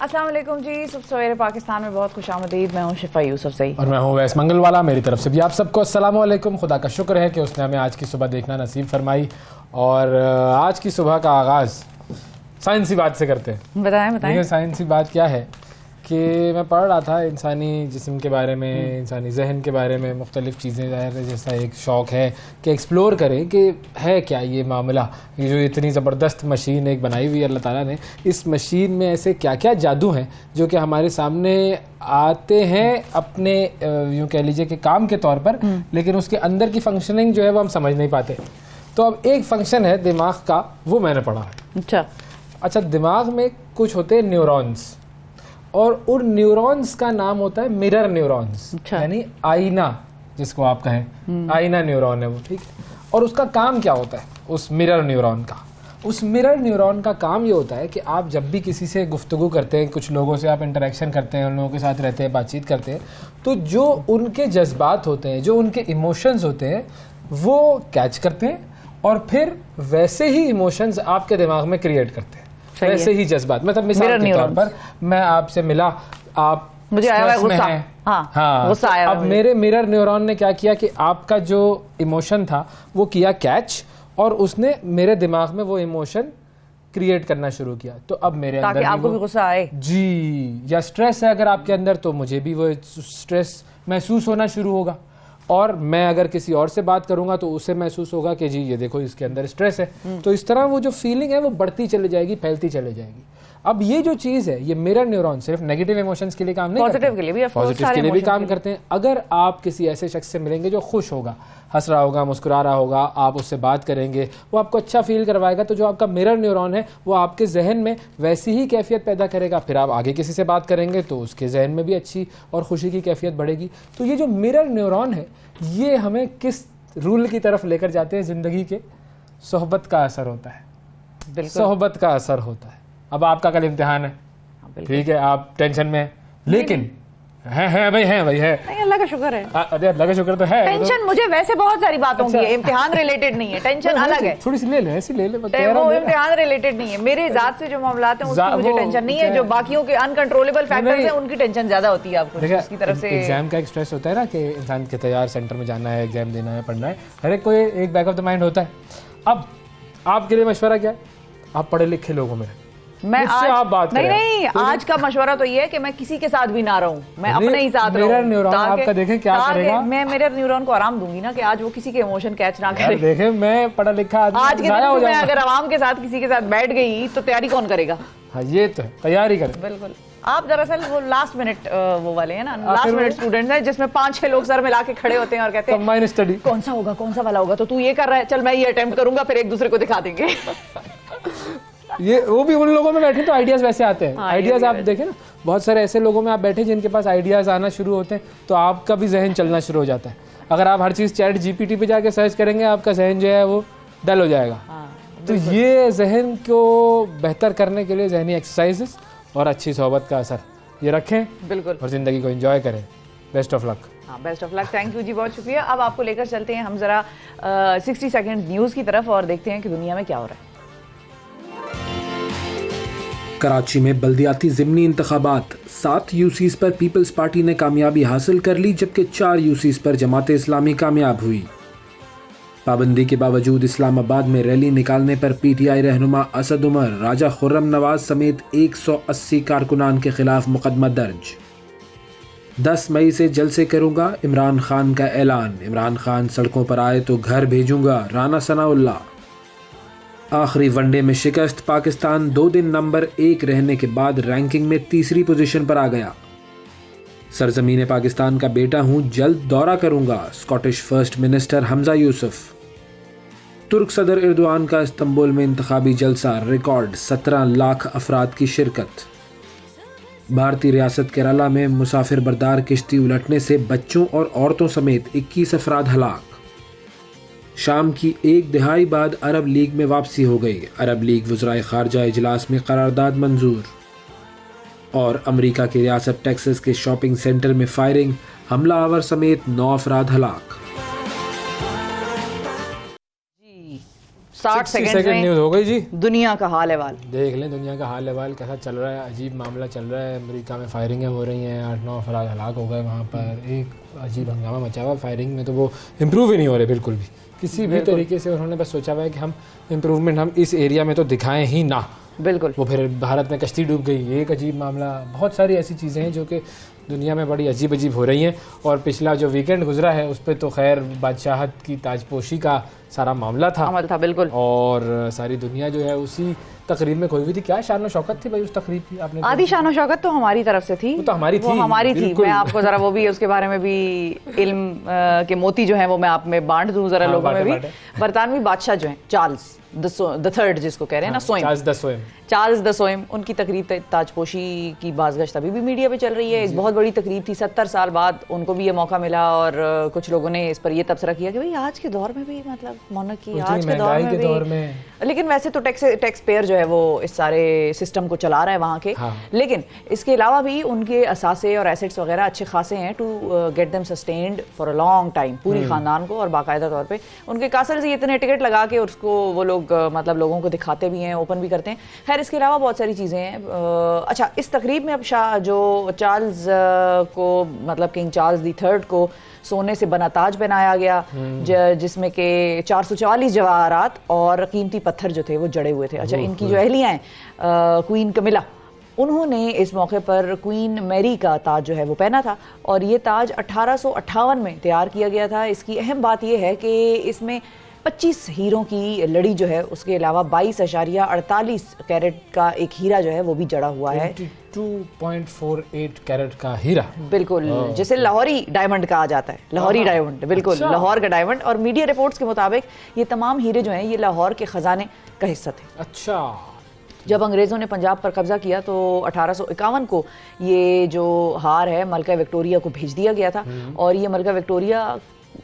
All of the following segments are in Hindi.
अस्सलाम वालेकुम जी, सुबह सवेरे पाकिस्तान में बहुत खुशामदीद। मैं हूँ शिफा यूसुफ सही और मैं हूँ वैस मंगलवाला। मेरी तरफ से भी आप सबको अस्सलाम वालेकुम। खुदा का शुक्र है कि उसने हमें आज की सुबह देखना नसीब फरमाई। और आज की सुबह का आगाज़ साइंसी बात से करते हैं। बताएं बताएं। देखिए साइंसी बात क्या है कि मैं पढ़ रहा था इंसानी जिस्म के बारे में, इंसानी जहन के बारे में, मुख्तलिफ़ चीज़ें ज़ाहिर है जैसा एक शौक़ है कि एक्सप्लोर करें कि है क्या ये मामला। ये जो इतनी ज़बरदस्त मशीन एक बनाई हुई है अल्लाह ताला ने, इस मशीन में ऐसे क्या क्या जादू हैं जो कि हमारे सामने आते हैं अपने यूँ कह लीजिए कि काम के तौर पर, लेकिन उसके अंदर की फंक्शनिंग जो है वो हम समझ नहीं पाते। तो अब एक फंक्शन है दिमाग का, वो मैंने पढ़ा है। अच्छा, दिमाग में कुछ होते हैं न्यूरॉन्स, और उन न्यूरॉन्स का नाम होता है मिरर न्यूरॉन्स, यानी आईना जिसको आप कहें, आईना न्यूरॉन है वो, ठीक है। और उसका काम क्या होता है उस मिरर न्यूरॉन का? उस मिरर न्यूरॉन का काम ये होता है कि आप जब भी किसी से गुफ्तगू करते हैं, कुछ लोगों से आप इंटरेक्शन करते हैं, उन लोगों के साथ रहते हैं, बातचीत करते हैं, तो जो उनके जज्बात होते हैं, जो उनके इमोशंस होते हैं, वो कैच करते हैं और फिर वैसे ही इमोशंस आपके दिमाग में क्रिएट करते हैं, वैसे ही जज्बात। मतलब मिसाल के तौर पर मैं आपसे मिला, आप मुझे आया गुस्सा, हाँ, गुस्सा आया। अब मेरे मिरर न्यूरॉन ने क्या किया कि आपका जो इमोशन था वो किया कैच, और उसने मेरे दिमाग में वो इमोशन क्रिएट करना शुरू किया। तो अब मेरे अंदर ताकि आपको भी गुस्सा आए जी, या स्ट्रेस है अगर आपके अंदर, तो मुझे भी वो स्ट्रेस महसूस होना शुरू होगा। और मैं अगर किसी और से बात करूंगा तो उसे महसूस होगा कि जी ये देखो इसके अंदर स्ट्रेस है। तो इस तरह वो जो फीलिंग है वो बढ़ती चली जाएगी, फैलती चली जाएगी। अब ये जो चीज़ है, ये मिरर न्यूरॉन सिर्फ नेगेटिव इमोशंस के लिए काम नहीं करते, पॉजिटिव के लिए भी, पॉजिटिव के लिए भी काम करते हैं। अगर आप किसी ऐसे शख्स से मिलेंगे जो खुश होगा, हंस रहा होगा, मुस्कुरा रहा होगा, आप उससे बात करेंगे, वो आपको अच्छा फील करवाएगा, तो जो आपका मिरर न्यूरॉन है वो आपके जहन में वैसी ही कैफियत पैदा करेगा। फिर आप आगे किसी से बात करेंगे तो उसके जहन में भी अच्छी और खुशी की कैफियत बढ़ेगी। तो ये जो मिरर न्यूरॉन है ये हमें किस रूल की तरफ लेकर जाते हैं ज़िंदगी के? सोहबत का असर होता है, सोहबत का असर होता है। अब आपका कल इम्तिहान है, ठीक है, आप टेंशन में हैं, लेकिन है भाई है अल्लाह का शुक्र है। अरे अल्लाह का शुक्र तो है। टेंशन मुझे वैसे बहुत सारी बातों की है, इम्तिहान रिलेटेड नहीं है, टेंशन अलग है। थोड़ी सी ले ले, ऐसी ले ले, वो इम्तिहान रिलेटेड नहीं है। मेरे जात से जो मामलात हैं उसकी मुझे टेंशन नहीं है, जो बाकियों के अनकंट्रोलेबल फैक्टर्स हैं उनकी टेंशन ज्यादा होती है आपको उसकी तरफ से। एग्जाम का एक स्ट्रेस होता है ना कि इंसान के तैयार सेंटर में जाना है, एग्जाम देना है, पढ़ना है, हर एक को एक बैक ऑफ द माइंड होता है। अब आपके लिए मशवरा क्या है? आप पढ़े लिखे लोगों में मैं आप बात नहीं, आज का मशवरा तो ये है कि मैं किसी के साथ भी ना रहूं, मैं अपने ही साथ रहूं। मिरर न्यूरॉन आपका देखें क्या करेगा। मैं मिरर न्यूरॉन को आराम दूंगी ना कि आज वो किसी के इमोशन कैच ना करे। देखें, मैं पढ़ा लिखा आदमी, आज के दिन मैं अगर आवाम के साथ किसी के साथ बैठ गई तो तैयारी कौन करेगा? हाँ, ये तो है, तैयारी करें। बिल्कुल। आप दरअसल वो लास्ट मिनट वो वाले हैं ना, लास्ट मिनट स्टूडेंट्स हैं जिसमें 5-6 लोग सर मिला के खड़े होते हैं और कहते हैं कंबाइंड स्टडी कौन सा होगा, कौन सा वाला होगा, तो तू ये कर रहा है, चल मैं ये अटेम्प्ट करूंगा, फिर एक दूसरे को दिखा देंगे। ये वो भी उन लोगों में बैठे तो आइडियाज वैसे आते हैं। आइडियाज आप देखें ना, बहुत सारे ऐसे लोगों में आप बैठे जिनके पास आइडियाज आना शुरू होते हैं, तो आपका भी जहन चलना शुरू हो जाता है। अगर आप हर चीज़ चैट जीपीटी पे जाके सर्च करेंगे, आपका जहन जो है वो डल हो जाएगा। तो ये जहन को बेहतर करने के लिए जहनी एक्सरसाइजेस और अच्छी सोहबत का असर ये रखें, बिल्कुल, और ज़िंदगी को एंजॉय करें। Best of luck. हाँ, best of luck. Thank you जी, बहुत शुक्रिया। अब आपको लेकर चलते हैं हम ज़रा 60 सेकेंड न्यूज़ की तरफ और देखते हैं कि दुनिया में क्या हो रहा है। कराची में बल्दियाती ज़िमनी इंतखाबात, 7 यूसीज़ पर पीपल्स पार्टी ने कामयाबी हासिल कर ली, जबकि 4 यूसीज़ पर जमात इस्लामी कामयाब हुई। पाबंदी के बावजूद इस्लामाबाद में रैली निकालने पर पीटीआई रहनुमा असद उमर, राजा खुर्रम नवाज समेत 180 कारकुनान के खिलाफ मुकदमा दर्ज। 10 मई से जलसे करूंगा, इमरान खान का ऐलान। इमरान खान सड़कों पर आए तो घर भेजूंगा, राना सनाउल्लाह। आखिरी वनडे में शिकस्त, पाकिस्तान 2 दिन नंबर 1 रहने के बाद रैंकिंग में 3री पोजीशन पर आ गया। सरजमीन पाकिस्तान का बेटा हूं, जल्द दौरा करूंगा, Scottish first minister Hamza Yusuf. तुर्क सदर एर्दोआन का इस्तांबुल में इंतखाबी जलसा, रिकॉर्ड 17 लाख अफराद की शिरकत। भारतीय रियासत केरला में मुसाफिर बरदार किश्ती उलटने से बच्चों और औरतों समेत 21 अफराद हलाक। शाम की 1 दिहाई बाद अरब लीग में वापसी हो गई। अरब लीग वज़राए ख़ारजा इजलास में करारदाद मंजूर। और अमेरिका की रियासत टेक्सास के शॉपिंग सेंटर में फायरिंग, हमला आवर समेत 9 अफराद हलाक। 60 सेकंड न्यूज में हो गई जी। दुनिया का हाल अहवाल देख लें दुनिया का हाल अहवाल कैसा चल रहा है। अजीब मामला चल रहा है। अमेरिका में फायरिंगें हो रही हैं, 8-9 अफराद हलाक हो गए वहाँ पर। एक अजीब हंगामा मचा हुआ फायरिंग में, तो वो इम्प्रूव ही नहीं हो रहे बिल्कुल भी किसी भी तरीके से। उन्होंने बस सोचा हुआ है कि हम इम्प्रूवमेंट हम इस एरिया में तो दिखाएं ही ना। बिल्कुल। वो फिर भारत में कश्ती डूब गई, एक अजीब मामला। बहुत सारी ऐसी चीज़ें हैं जो कि दुनिया में बड़ी अजीब अजीब हो रही हैं। और पिछला जो वीकेंड गुजरा है उस पर तो खैर बादशाहत की ताजपोशी का सारा मामला था, अमल था। बिल्कुल। और सारी दुनिया जो है उसी तकरीब में खोई हुई थी। क्या शान शौकत थी भाई उस तकरीब की? आपने आधी शान शौकत तो हमारी तरफ से थी। वो तो हमारी थी, वो हमारी थी। बिल्कुल। मैं आपको जरा वो भी उसके बारे में भी इल्म के मोती जो हैं वो मैं आप में बांट दूं जरा, लोगों में भी। बरतानवी बादशाह जो हैं चार्ल्स द थर्ड जिसको कह रहे हैं ना, सोएम, चार्ल्स द सोएम, उनकी तकरीब ताजपोशी की बाज़गश्त अभी भी मीडिया पे चल रही है। एक बहुत बड़ी तकरीब थी, 70 साल बाद उनको भी ये मौका मिला। और कुछ लोगों ने इस पर ये तबसरा किया कि भाई आज के दौर में भी मतलब मोनार्की आज के दौर में भी। लेकिन वैसे तो टैक्स पेयर जो है वो इस सारे सिस्टम को चला रहा है वहाँ के। हाँ। लेकिन इसके अलावा भी उनके असासे और एसेट्स वगैरह अच्छे खासे हैं to get them sustained for a long time, पूरी खानदान को। और बाकायदा तौर पे उनके कासल से इतने टिकट लगा के उसको वो लोग मतलब लोगों को दिखाते भी हैं, ओपन भी करते हैं। खैर इसके अलावा बहुत सारी चीज़ें हैं। अच्छा, इस तकरीब में अब जो चार्ल्स को मतलब किंग चार्ल्स दी थर्ड को सोने से बना ताज पहनाया गया, जिसमें के 444 जवाहरात और कीमती पत्थर जो थे वो जड़े हुए थे। अच्छा, इनकी जो अहलियाँ हैं क्वीन कमिला, उन्होंने इस मौके पर क्वीन मैरी का ताज जो है वो पहना था। और ये ताज 1858 में तैयार किया गया था। इसकी अहम बात यह है कि इसमें 25 हीरों की लड़ी जो है, उसके अलावा 22.48 कैरेट का एक हीरा जो है वो भी जड़ा हुआ है। 22.48 कैरेट का हीरा, बिल्कुल, जिसे लाहौरी डायमंड कहा जाता है। लाहौरी डायमंड, बिल्कुल। अच्छा। लाहौर का डायमंड। और मीडिया रिपोर्ट्स के मुताबिक ये तमाम हीरे जो हैं ये लाहौर के खजाने का हिस्सा थे। अच्छा। जब अंग्रेज़ों ने पंजाब पर कब्जा किया तो 1851 को ये जो हार है मलका विक्टोरिया को भेज दिया गया था। और ये मलका विक्टोरिया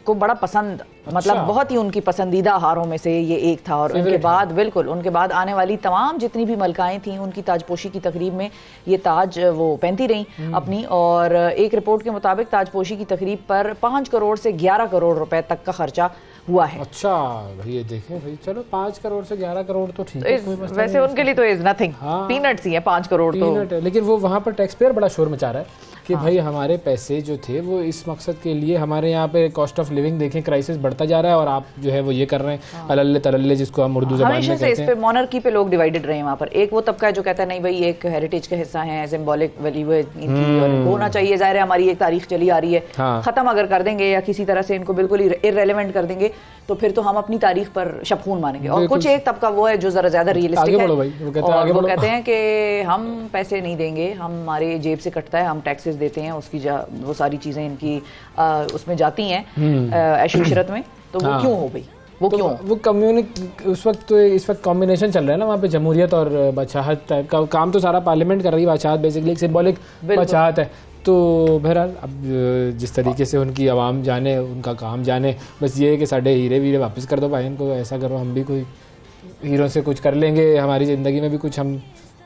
को बड़ा पसंद, मतलब बहुत ही उनकी पसंदीदा हारों में से ये एक था। और उनके बाद बिल्कुल उनके बाद आने वाली तमाम जितनी भी मलकाएं थीं उनकी ताजपोशी की तकरीब में ये ताज वो पहनती रहीं अपनी। और एक रिपोर्ट के मुताबिक ताजपोशी की तकरीब पर 5 करोड़ से 11 करोड़ रुपए तक का खर्चा हुआ है। अच्छा भाई, ये देखें भाई, चलो 5 करोड़ से 11 करोड़ तो ठीक है, वैसे उनके लिए तो इज नथिंग, पीनट्स ही है 5 करोड़ तो। लेकिन वो वहाँ पर टैक्स पेयर बड़ा शोर मचा रहा है कि भाई हमारे पैसे जो थे वो इस मकसद के लिए, हमारे यहाँ पे कॉस्ट ऑफ लिविंग देखें क्राइसिस बढ़ता जा रहा है और आप जो है वो ये कर रहे हैं अल्ले तरल्ले, जिसको हम उर्दू ज़बान में कहते हैं। इस पे मोनार्की पे लोग डिवाइडेड रहे हैं वहाँ पर। एक वो तबका है जो कहता है नहीं भाई एक हेरिटेज का हिस्सा है, सिंबॉलिक वैल्यू है और होना चाहिए, जाहिर है हमारी एक तारीख चली आ रही है, खत्म अगर कर देंगे या किसी तरह से इनको बिल्कुल इररेलेवेंट कर देंगे तो फिर तो हम अपनी तारीख पर शफून मानेंगे। और कुछ एक तबका वो है जो जरा ज्यादा रियलिस्टिक है, और वो कहते हैं कि हम पैसे नहीं देंगे, हमारे जेब से कटता है, हम टैक्सेस देते हैं, उसकी वो सारी चीजें इनकी उसमें जाती हैं ऐशो इशरत में। तो वो क्यों हो भाई, वो क्यों? वो कम्युनिटी उस वक्त तो इस वक्त कॉम्बिनेशन चल रहा है ना वहाँ पे, जमहूरियत और बादशाहत टाइप का काम तो सारा पार्लियामेंट कर रही है। बादशाहत बेसिकली एक सिंबॉलिक बादशाहत है। तो बहरहाल अब जिस तरीके से उनकी आवाम जाने, उनका काम जाने, बस ये है कि साढ़े हीरे वीरे वापस कर दो भाई इनको, ऐसा करो हम भी कोई हीरों से कुछ कर लेंगे, हमारी ज़िंदगी में भी कुछ हम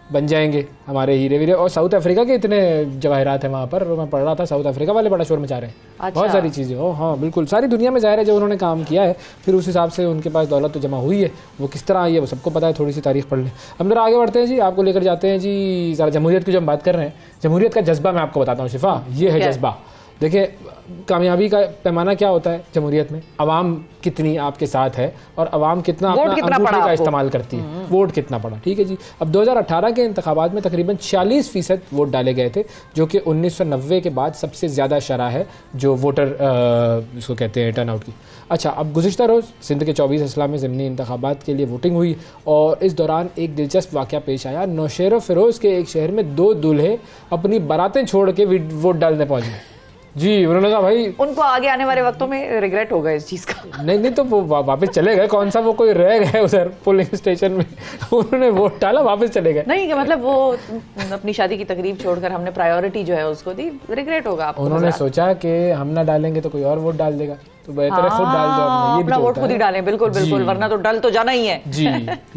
बन जाएंगे, हमारे हीरे वीरे। और साउथ अफ्रीका के इतने जवाहरात हैं वहाँ पर, मैं पढ़ रहा था साउथ अफ्रीका वाले बड़ा शोर मचा रहे हैं। अच्छा। बहुत सारी चीज़ें हो, हाँ बिल्कुल, सारी दुनिया में ज़ाहिर है जो उन्होंने काम किया है, फिर उस हिसाब से उनके पास दौलत तो जमा हुई है। वो किस तरह आई है वो सबको पता है, थोड़ी सी तारीख पढ़ लें। हम जरा आगे बढ़ते हैं जी, आपको लेकर जाते हैं जी ज़रा जमहूरियत की जो हम बात कर रहे हैं। जमहूरियत का जज्बा मैं आपको बताता हूँ शिफा, ये है जज्बा। देखिए कामयाबी का पैमाना क्या होता है जमहूरियत में, अवाम कितनी आपके साथ है और अवाम कितना अपना अंगूठे का इस्तेमाल करती है, वोट कितना पड़ा। ठीक है जी। अब 2018 के इंतखाबात में तकरीबन 46% वोट डाले गए थे, जो कि 1990 के बाद सबसे ज़्यादा शरह है जो वोटर इसको कहते हैं टर्नआउट की। अच्छा, अब गुज़िश्ता रोज़ सिंध के 24 अजला में ज़िमनी इंतखाबात के लिए वोटिंग हुई और इस दौरान एक दिलचस्प वाक़या पेश आया। नौशेरा फ़िरोज़ के एक शहर में 2 दूल्हे अपनी बारातें छोड़ के वोट डालने पहुँच गए जी। उन्होंने कहा भाई उनको आगे आने वाले वक्तों में रिग्रेट होगा इस चीज़ का। नहीं तो वो वापस चले गए, कौन सा वो कोई रह गए उधर पोलिंग स्टेशन में, उन्होंने वोट डाला वापस चले गए। नहीं कि मतलब वो अपनी शादी की तकरीब छोड़कर हमने प्रायोरिटी जो है उसको दी, रिग्रेट होगा आपको। उन्होंने सोचा कि हम ना डालेंगे तो कोई और वोट डाल देगा, तो बेहतर है खुद डाल दो, अपना वोट खुद ही डालें। बिल्कुल बिल्कुल, वरना तो डल तो जाना ही है जी।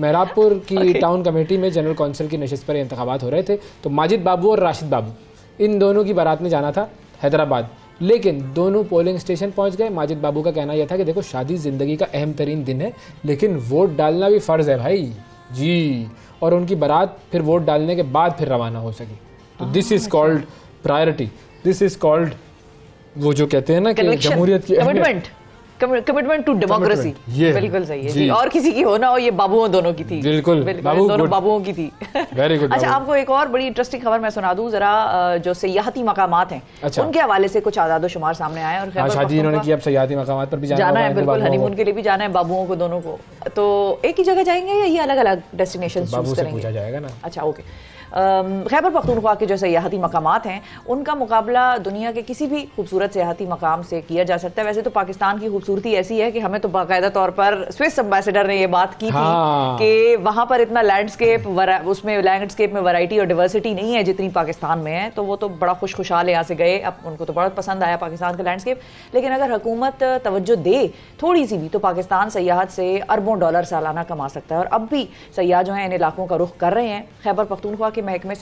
मेहराबपुर की टाउन कमेटी में जनरल काउंसिल की नशिस्त पर इंतखाबात हो रहे थे, तो माजिद बाबू और राशिद बाबू इन दोनों की बारात में जाना था हैदराबाद। लेकिन दोनों पोलिंग स्टेशन पहुंच गए। माजिद बाबू का कहना यह था कि देखो शादी ज़िंदगी का अहम तरीन दिन है, लेकिन वोट डालना भी फ़र्ज़ है भाई जी, और उनकी बारात फिर वोट डालने के बाद फिर रवाना हो सकी। तो this is called priority, this is called वो जो कहते हैं ना कि जमहूरियत की कमिटमेंट टू डेमोक्रेसी। बिल्कुल सही है जी। और किसी की हो ना हो, ये बाबुओं दोनों की थी। बिल्कुल दोनों बाबुओं की थी। Very good. अच्छा, आपको एक और बड़ी इंटरेस्टिंग खबर मैं सुना दूं जरा, जो सयाहती मकामात हैं उनके हवाले से कुछ आदाद शुमार सामने आए। और शादी इन्होंने की, अब सयाहती मकामात पर भी जाना है, बिल्कुल हनीमून के लिए भी जाना है बाबुओं को दोनों को। तो एक ही जगह जाएंगे या ये अलग अलग डेस्टिनेशन चूज करेंगे? पूछा जाएगा ना। अच्छा, ओके। खैबर पख्तूनख्वा के जो सयाहती मकामात हैं उनका मुकाबला दुनिया के किसी भी खूबसूरत सयाहती मकाम से किया जा सकता है। वैसे तो पाकिस्तान की खूबसूरती ऐसी है कि हमें तो बाकायदा तौर पर स्विस एम्बेसडर ने ये बात की थी कि वहाँ पर इतना लैंडस्केप, उसमें लैंडस्केप में वैरायटी और डिवर्सिटी नहीं है जितनी पाकिस्तान में है। तो वो तो बड़ा खुशहाल यहाँ से गए, अब उनको तो बहुत पसंद आया पाकिस्तान का लैंडस्केप। लेकिन अगर हुकूमत तवज्जो दे थोड़ी सी भी तो पाकिस्तान सयाहत से अरबों डॉलर सालाना कमा सकता है। और अब भी सयाह जो हैं इन इलाकों का रुख कर रहे हैं। खैबर पख्तूनख्वा के महकमे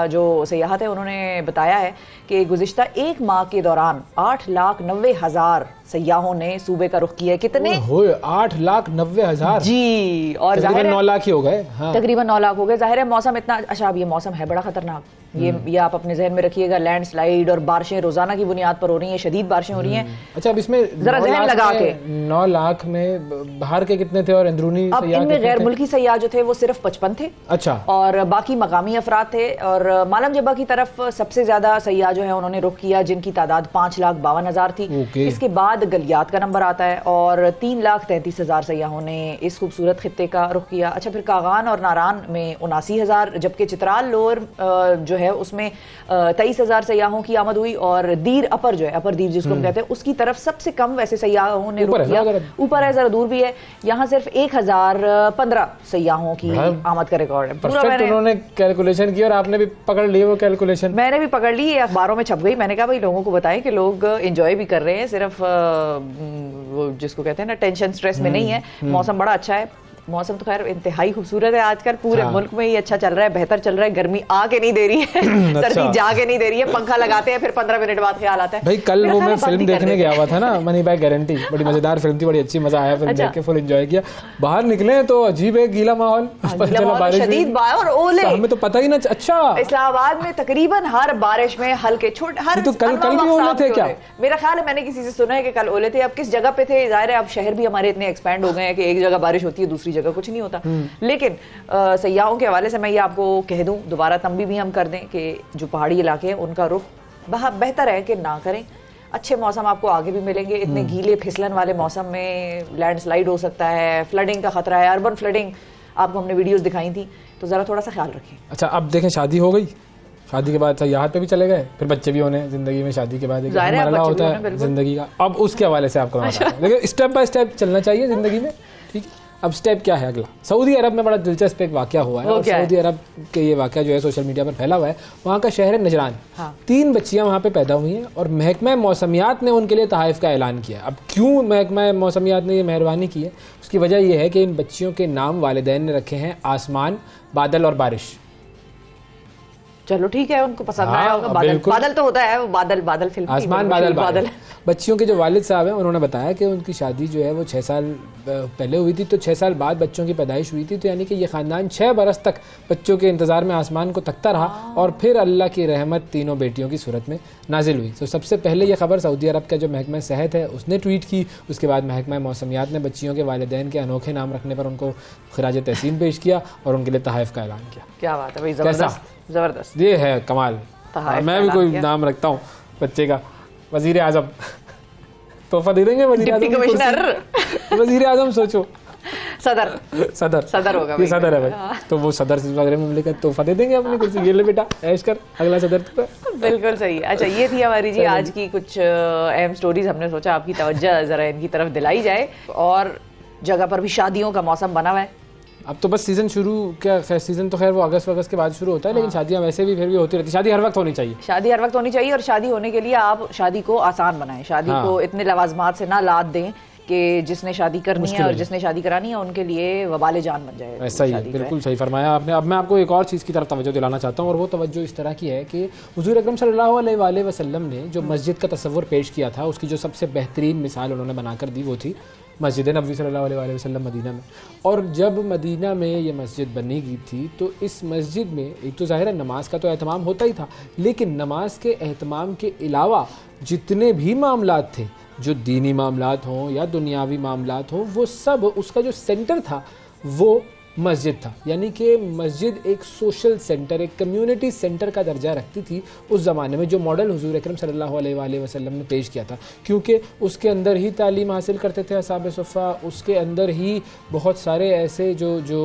जो सयाहत है उन्होंने बताया है कि गुज़िश्ता एक माह के दौरान 8,90,000 सयाहों ने सूबे का रुख किया है। कितने? 8,90,000 जी। और तकरीबन 9 लाख ही हो गए। हाँ। तकरीबन 9 लाख हो गए। जाहिर है मौसम इतना अच्छा, अब ये मौसम है बड़ा खतरनाक। ये आप अपने जहन में रखिए, लैंडस्लाइड और बारिशें रोजाना की बुनियाद पर हो रही हैं, शदीद बारिशें हो रही हैं। अच्छा, अब इसमें जरा जहन लगा के 9 लाख में बाहर के कितने थे और अंदरूनी? अब इनमें गैर मुल्की सयाह जो थे वो सिर्फ 55 थे। अच्छा। और बाकी मकामी अफराद थे। और मालम जब्बा की तरफ सबसे ज्यादा सयाह जो है उन्होंने रुख किया, जिनकी तादाद 5,52,000 थी। इसके बाद गलियात का नंबर आता है और 3,33,000 सयाहों ने इस खूबसूरत खित्ते का रुख किया। अच्छा, फिर कागान और नारान में 79,000, जबकि चित्राल लोअर जो है उसमें 23,000 सयाहों की आमद हुई। और दीर अपर जो है, अपर दीर जिसको हम कहते हैं, उसकी तरफ सबसे कम वैसे सयाहों ने रुख किया। ऊपर है, जरा दूर भी है। यहाँ सिर्फ 1,015 सयाहों की आमद का रिकॉर्ड है। पूरा उन्होंने कैलकुलेशन की और आपने भी पकड़ ली वो कैलकुलेशन? मैंने भी पकड़ ली, अखबारों में छप गई। मैंने कहा भाई लोगों को बताएं कि लोग एंजॉय भी कर रहे हैं, सिर्फ वो जिसको कहते हैं ना टेंशन स्ट्रेस में नहीं है। मौसम बड़ा अच्छा है। मौसम तो खैर इंतहाई खूबसूरत है आजकल, पूरे मुल्क में ही अच्छा चल रहा है, बेहतर चल रहा है। गर्मी आके नहीं दे रही है, सर्दी जाके नहीं दे रही है। पंखा लगाते हैं, फिर 15 मिनट बाद ख्याल आता है भाई कल वो मैं फिल्म देखने गया हुआ था ना, मनी बैक गारंटी, बड़ी मजेदार फिल्म थी, बड़ी अच्छी, मजा आया फिल्म देख के, फुल एंजॉय किया। बाहर निकले तो अजीब है, गीला माहौल, शदीद और ओले, हमें तो पता ही ना। अच्छा, इस्लामाबाद में तकरीबन हर बारिश में हल्के छोटे हर तो कल भी ओले थे क्या? मेरा ख्याल है मैंने किसी से सुना है कि कल ओले थे। अब किस जगह पे थे, जाहिर है अब शहर भी हमारे इतने एक्सपैंड हो गए हैं कि एक जगह बारिश होती है दूसरी जगह कुछ नहीं होता। लेकिन सयाहों के हवाले से मैं ये आपको कह दूं, दोबारा तंबी भी हम कर दें कि जो पहाड़ी इलाके हैं उनका रुख बेहतर है कि ना करें। अच्छे मौसम आपको आगे भी मिलेंगे। इतने गीले फिसलन वाले मौसम में लैंडस्लाइड हो सकता है, फ्लडिंग का खतरा है, अर्बन फ्लडिंग आपको हमने वीडियोस दिखाई थी, तो जरा थोड़ा सा ख्याल रखें। अच्छा, अब देखें शादी हो गई, शादी के बाद यहाँ पे भी चले गए, फिर बच्चे भी होने जिंदगी में, शादी के बाद एक मरहला होता है जिंदगी का। अब उसके हवाले से आपको लेकिन स्टेप बाय स्टेप चलना चाहिए जिंदगी में, ठीक है। अब स्टेप क्या है अगला? सऊदी अरब में बड़ा दिलचस्प एक वाकया हुआ है, और सऊदी अरब के ये वाकया जो है सोशल मीडिया पर फैला हुआ है। वहाँ का शहर है नजरान। 3 बच्चियाँ वहाँ पे पैदा हुई हैं और महकमा मौसमियात ने उनके लिए तहाइफ का ऐलान किया। अब क्यों महकमा मौसमियात ने ये मेहरबानी की है, उसकी वजह यह है कि इन बच्चियों के नाम वालिदैन ने रखे हैं आसमान, बादल और बारिश। चलो ठीक है, उनको पसंद आया होगा। बादल तो होता है, वो बादल फिल्म, आसमान बादल। बच्चियों के जो वालिद साहब हैं उन्होंने बताया कि उनकी शादी जो है वो 6 साल पहले हुई थी, तो 6 साल बाद बच्चों की पैदाइश हुई थी। तो यानी कि ये ख़ानदान 6 बरस तक बच्चों के इंतज़ार में आसमान को तकता रहा, और फिर अल्लाह की रहमत तीनों बेटियों की सूरत में नाजिल हुई। तो सबसे पहले ये खबर सऊदी अरब का जो महकमा सेहत है उसने ट्वीट की। उसके बाद महकमा मौसमियात ने बच्चियों के वालिदैन के अनोखे नाम रखने पर उनको खिराज तहसीन पेश किया और उनके लिए तहाइफ का ऐलान किया। क्या बात है भाई, ज़बरदस्त, ये है कमाल। मैं भी कोई नाम रखता हूँ बच्चे का, वजीर आजम, तोहफा दे देंगे वजीर आजम, सोचो सदर होगा, ये सदर है भाई, तो वो सदर से वगैरह में लेकर तोहफा दे देंगे अपनी कुर्सी, ये ले बेटा ऐश कर, अगला सदर तो। बिल्कुल सही। अच्छा, ये थी हमारी जी आज की कुछ अहम स्टोरीज। हमने सोचा आपकी तवज्जो जरा इनकी तरफ दिलाई जाए। और जगह पर भी शादियों का मौसम बना हुआ है। अब तो बस सीजन शुरू, क्या सीजन तो खैर वो अगस्त के बाद शुरू होता है, लेकिन शादियां वैसे भी फिर भी होती रहती है। शादी हर वक्त होनी चाहिए, शादी हर वक्त होनी चाहिए। और शादी होने के लिए आप शादी को आसान बनाएं, शादी को इतने लवाजमात से ना लाद दें कि जिसने शादी करनी है और जिसने शादी करानी है उनके लिए वबाले जान बन जाए। ऐसा ही है, बिल्कुल सही फरमाया आपने। अब मैं आपको एक और चीज़ की तरफ तवज्जो दिलाना चाहता हूँ, और वो तवज्जो इस तरह की है कि हुज़ूर अकरम सल्लल्लाहु अलैहि वसल्लम ने जो मस्जिद का तसव्वुर पेश किया था, उसकी जो सबसे बेहतरीन मिसाल उन्होंने बनाकर दी वो थी मस्जिद नबवी सल्लल्लाहु अलैहि वसल्लम मदीना में। और जब मदीना में ये मस्जिद बनी गई थी तो इस मस्जिद में एक तो ज़ाहिर है नमाज का तो एहतमाम होता ही था, लेकिन नमाज के एहतमाम के अलावा जितने भी मामलात थे, जो दीनी मामलात हों या दुनियावी मामलात हों, वो सब उसका जो सेंटर था वो मस्जिद था। यानी कि मस्जिद एक सोशल सेंटर, एक कम्युनिटी सेंटर का दर्जा रखती थी उस ज़माने में, जो मॉडल हुज़ूर अकरम सल्लल्लाहु अलैहि वसल्लम ने पेश किया था, क्योंकि उसके अंदर ही तालीम हासिल करते थे असहाब सुफ़ा, उसके अंदर ही बहुत सारे ऐसे जो